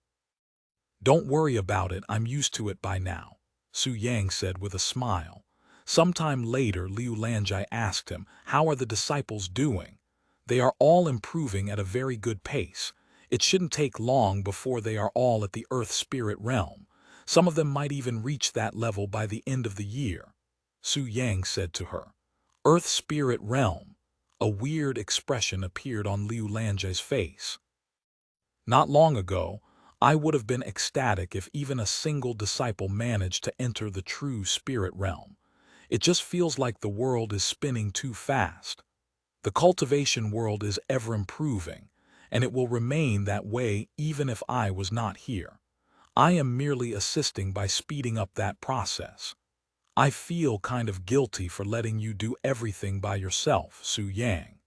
Don't worry about it, I'm used to it by now, Su Yang said with a smile. Sometime later, Liu Lanjai asked him, how are the disciples doing? They are all improving at a very good pace. It shouldn't take long before they are all at the Earth Spirit realm. Some of them might even reach that level by the end of the year. Su Yang said to her. Earth Spirit realm. A weird expression appeared on Liu Lanjai's face. Not long ago, I would have been ecstatic if even a single disciple managed to enter the true spirit realm. It just feels like the world is spinning too fast. The cultivation world is ever improving, and it will remain that way even if I was not here. I am merely assisting by speeding up that process. I feel kind of guilty for letting you do everything by yourself, Su Yang.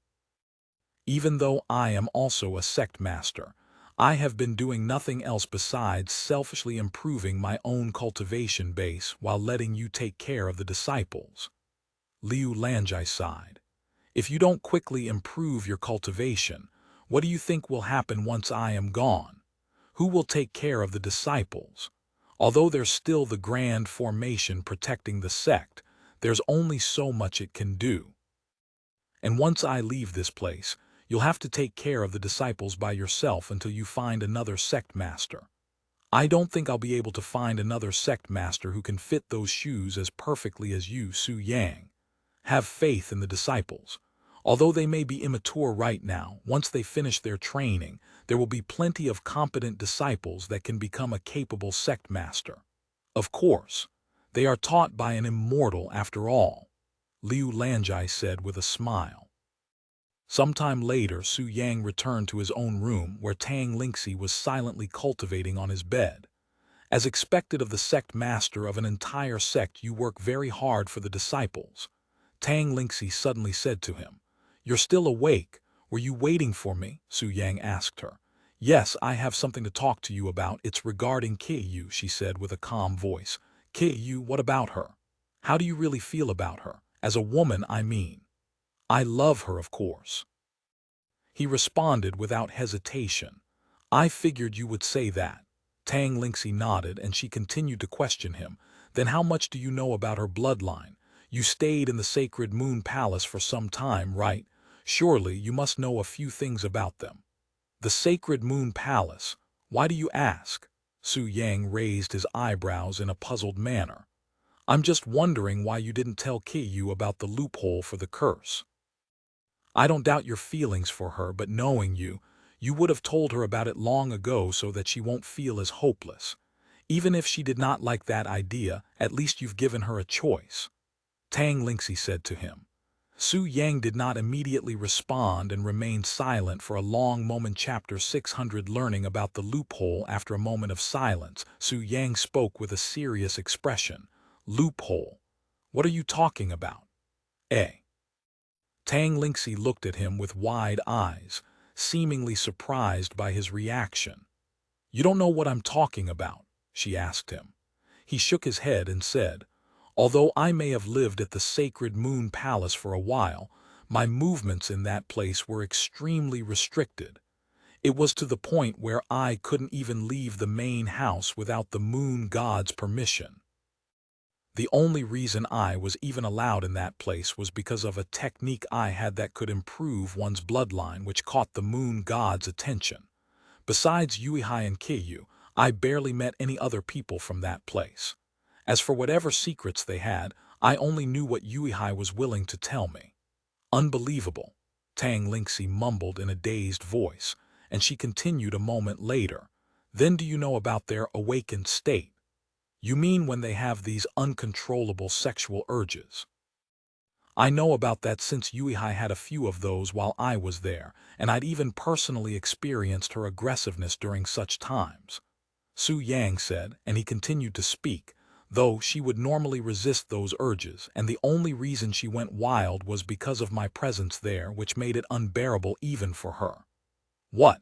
Even though I am also a sect master, I have been doing nothing else besides selfishly improving my own cultivation base while letting you take care of the disciples. Liu Lanjai sighed. If you don't quickly improve your cultivation, what do you think will happen once I am gone? Who will take care of the disciples? Although there's still the grand formation protecting the sect, there's only so much it can do. And once I leave this place, you'll have to take care of the disciples by yourself until you find another sect master. I don't think I'll be able to find another sect master who can fit those shoes as perfectly as you, Su Yang. Have faith in the disciples. Although they may be immature right now, once they finish their training, there will be plenty of competent disciples that can become a capable sect master. Of course, they are taught by an immortal after all, Liu Lanjai said with a smile. Sometime later, Su Yang returned to his own room where Tang Lingxi was silently cultivating on his bed. As expected of the sect master of an entire sect, you work very hard for the disciples. Tang Lingxi suddenly said to him, You're still awake. Were you waiting for me? Su Yang asked her. Yes, I have something to talk to you about. It's regarding Qiyu, she said with a calm voice. Qiyu, what about her? How do you really feel about her? As a woman, I mean. I love her, of course. He responded without hesitation. I figured you would say that. Tang Lingxi nodded and she continued to question him. Then how much do you know about her bloodline? You stayed in the Sacred Moon Palace for some time, right? Surely you must know a few things about them. The Sacred Moon Palace? Why do you ask? Su Yang raised his eyebrows in a puzzled manner. I'm just wondering why you didn't tell Qiyu about the loophole for the curse. I don't doubt your feelings for her, but knowing you, you would have told her about it long ago so that she won't feel as hopeless. Even if she did not like that idea, at least you've given her a choice. Tang Lingxi said to him. Su Yang did not immediately respond and remained silent for a long moment. Chapter 600. Learning about the loophole. After a moment of silence, Su Yang spoke with a serious expression. Loophole? What are you talking about? Tang Lingxi looked at him with wide eyes, seemingly surprised by his reaction. You don't know what I'm talking about? She asked him. He shook his head and said, Although I may have lived at the Sacred Moon Palace for a while, my movements in that place were extremely restricted. It was to the point where I couldn't even leave the main house without the moon god's permission. The only reason I was even allowed in that place was because of a technique I had that could improve one's bloodline, which caught the moon god's attention. Besides Yuihai and Keiyu, I barely met any other people from that place. As for whatever secrets they had, I only knew what Yuihai was willing to tell me. Unbelievable, Tang Lingxi mumbled in a dazed voice, and she continued a moment later. Then do you know about their awakened state? You mean when they have these uncontrollable sexual urges? I know about that since Yuihai had a few of those while I was there, and I'd even personally experienced her aggressiveness during such times. Su Yang said, and he continued to speak, though she would normally resist those urges, and the only reason she went wild was because of my presence there, which made it unbearable even for her. What?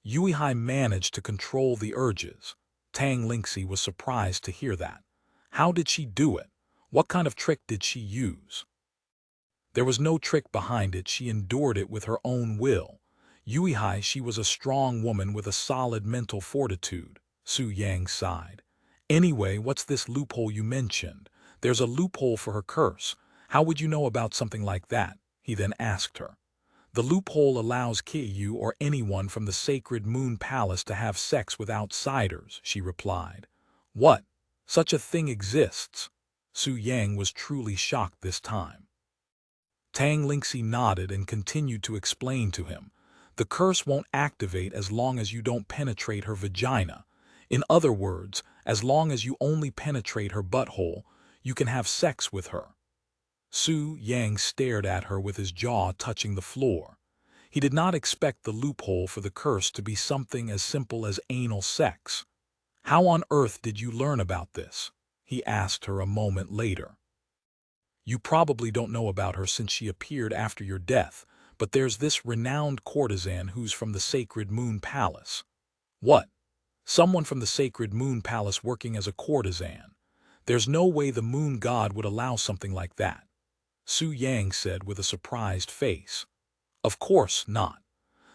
Yuihai managed to control the urges. Tang Lingxi was surprised to hear that. How did she do it? What kind of trick did she use? There was no trick behind it, she endured it with her own will. Yuihai, she was a strong woman with a solid mental fortitude. Su Yang sighed. Anyway, what's this loophole you mentioned? There's a loophole for her curse. How would you know about something like that? He then asked her. The loophole allows Keiyu or anyone from the sacred moon palace to have sex with outsiders, she replied. What? Such a thing exists? Su Yang was truly shocked this time. Tang Lingxi nodded and continued to explain to him. The curse won't activate as long as you don't penetrate her vagina. In other words, as long as you only penetrate her butthole, you can have sex with her. Su Yang stared at her with his jaw touching the floor. He did not expect the loophole for the curse to be something as simple as anal sex. How on earth did you learn about this? He asked her a moment later. You probably don't know about her since she appeared after your death, but there's this renowned courtesan who's from the Sacred Moon Palace. What? Someone from the Sacred Moon Palace working as a courtesan? There's no way the moon god would allow something like that, Su Yang said with a surprised face. Of course not.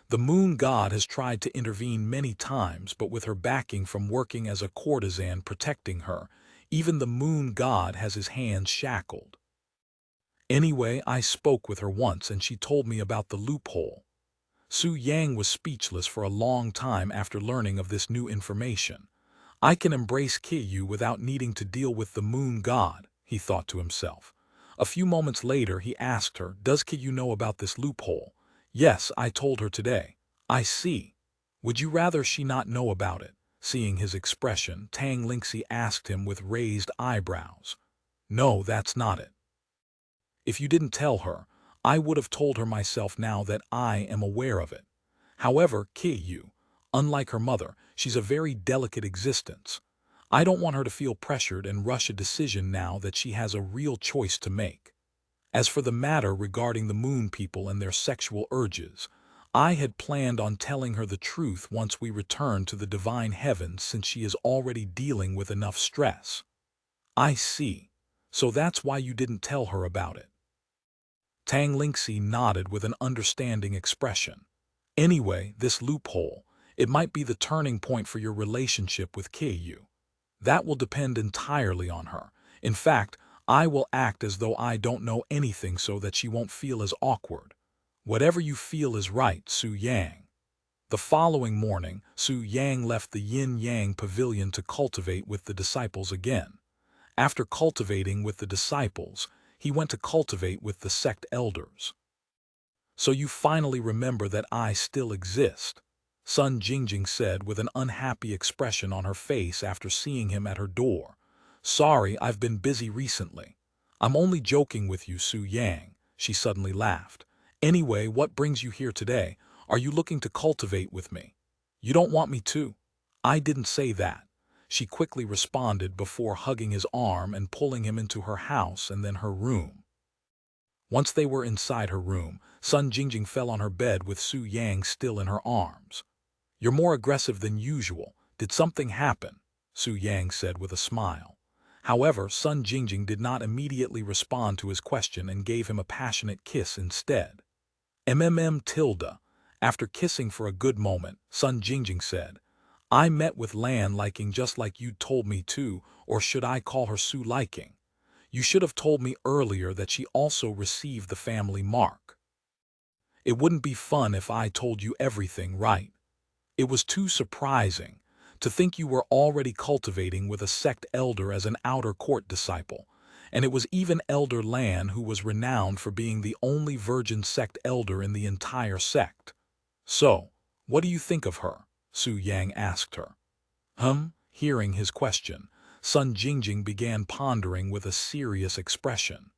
The moon god has tried to intervene many times, but with her backing from working as a courtesan protecting her, even the moon god has his hands shackled. Anyway, I spoke with her once and she told me about the loophole. Su Yang was speechless for a long time after learning of this new information. I can embrace Keiyu without needing to deal with the moon god, he thought to himself. A few moments later he asked her, does Keiyu know about this loophole? Yes, I told her today. I see. Would you rather she not know about it? Seeing his expression, Tang Lingxi asked him with raised eyebrows. No, that's not it. If you didn't tell her, I would have told her myself now that I am aware of it. However, Keiyu, unlike her mother, she's a very delicate existence. I don't want her to feel pressured and rush a decision now that she has a real choice to make. As for the matter regarding the moon people and their sexual urges, I had planned on telling her the truth once we returned to the divine heavens since she is already dealing with enough stress. I see. So that's why you didn't tell her about it. Tang Lingxi nodded with an understanding expression. Anyway, this loophole, it might be the turning point for your relationship with Keiyu. That will depend entirely on her. In fact, I will act as though I don't know anything so that she won't feel as awkward. Whatever you feel is right, Su Yang. The following morning, Su Yang left the Yin-Yang pavilion to cultivate with the disciples again. After cultivating with the disciples, he went to cultivate with the sect elders. So you finally remember that I still exist, Sun Jingjing said with an unhappy expression on her face after seeing him at her door. Sorry, I've been busy recently. I'm only joking with you, Su Yang, she suddenly laughed. Anyway, what brings you here today? Are you looking to cultivate with me? You don't want me to? I didn't say that, she quickly responded before hugging his arm and pulling him into her house and then her room. Once they were inside her room, Sun Jingjing fell on her bed with Su Yang still in her arms. You're more aggressive than usual. Did something happen? Su Yang said with a smile. However, Sun Jingjing did not immediately respond to his question and gave him a passionate kiss instead. After kissing for a good moment, Sun Jingjing said, I met with Lan Liking just like you told me to, or should I call her Su Liking? You should have told me earlier that she also received the family mark. It wouldn't be fun if I told you everything, right? It was too surprising to think you were already cultivating with a sect elder as an outer court disciple, and it was even Elder Lan who was renowned for being the only virgin sect elder in the entire sect. So, what do you think of her? Su Yang asked her. Hearing his question, Sun Jingjing began pondering with a serious expression.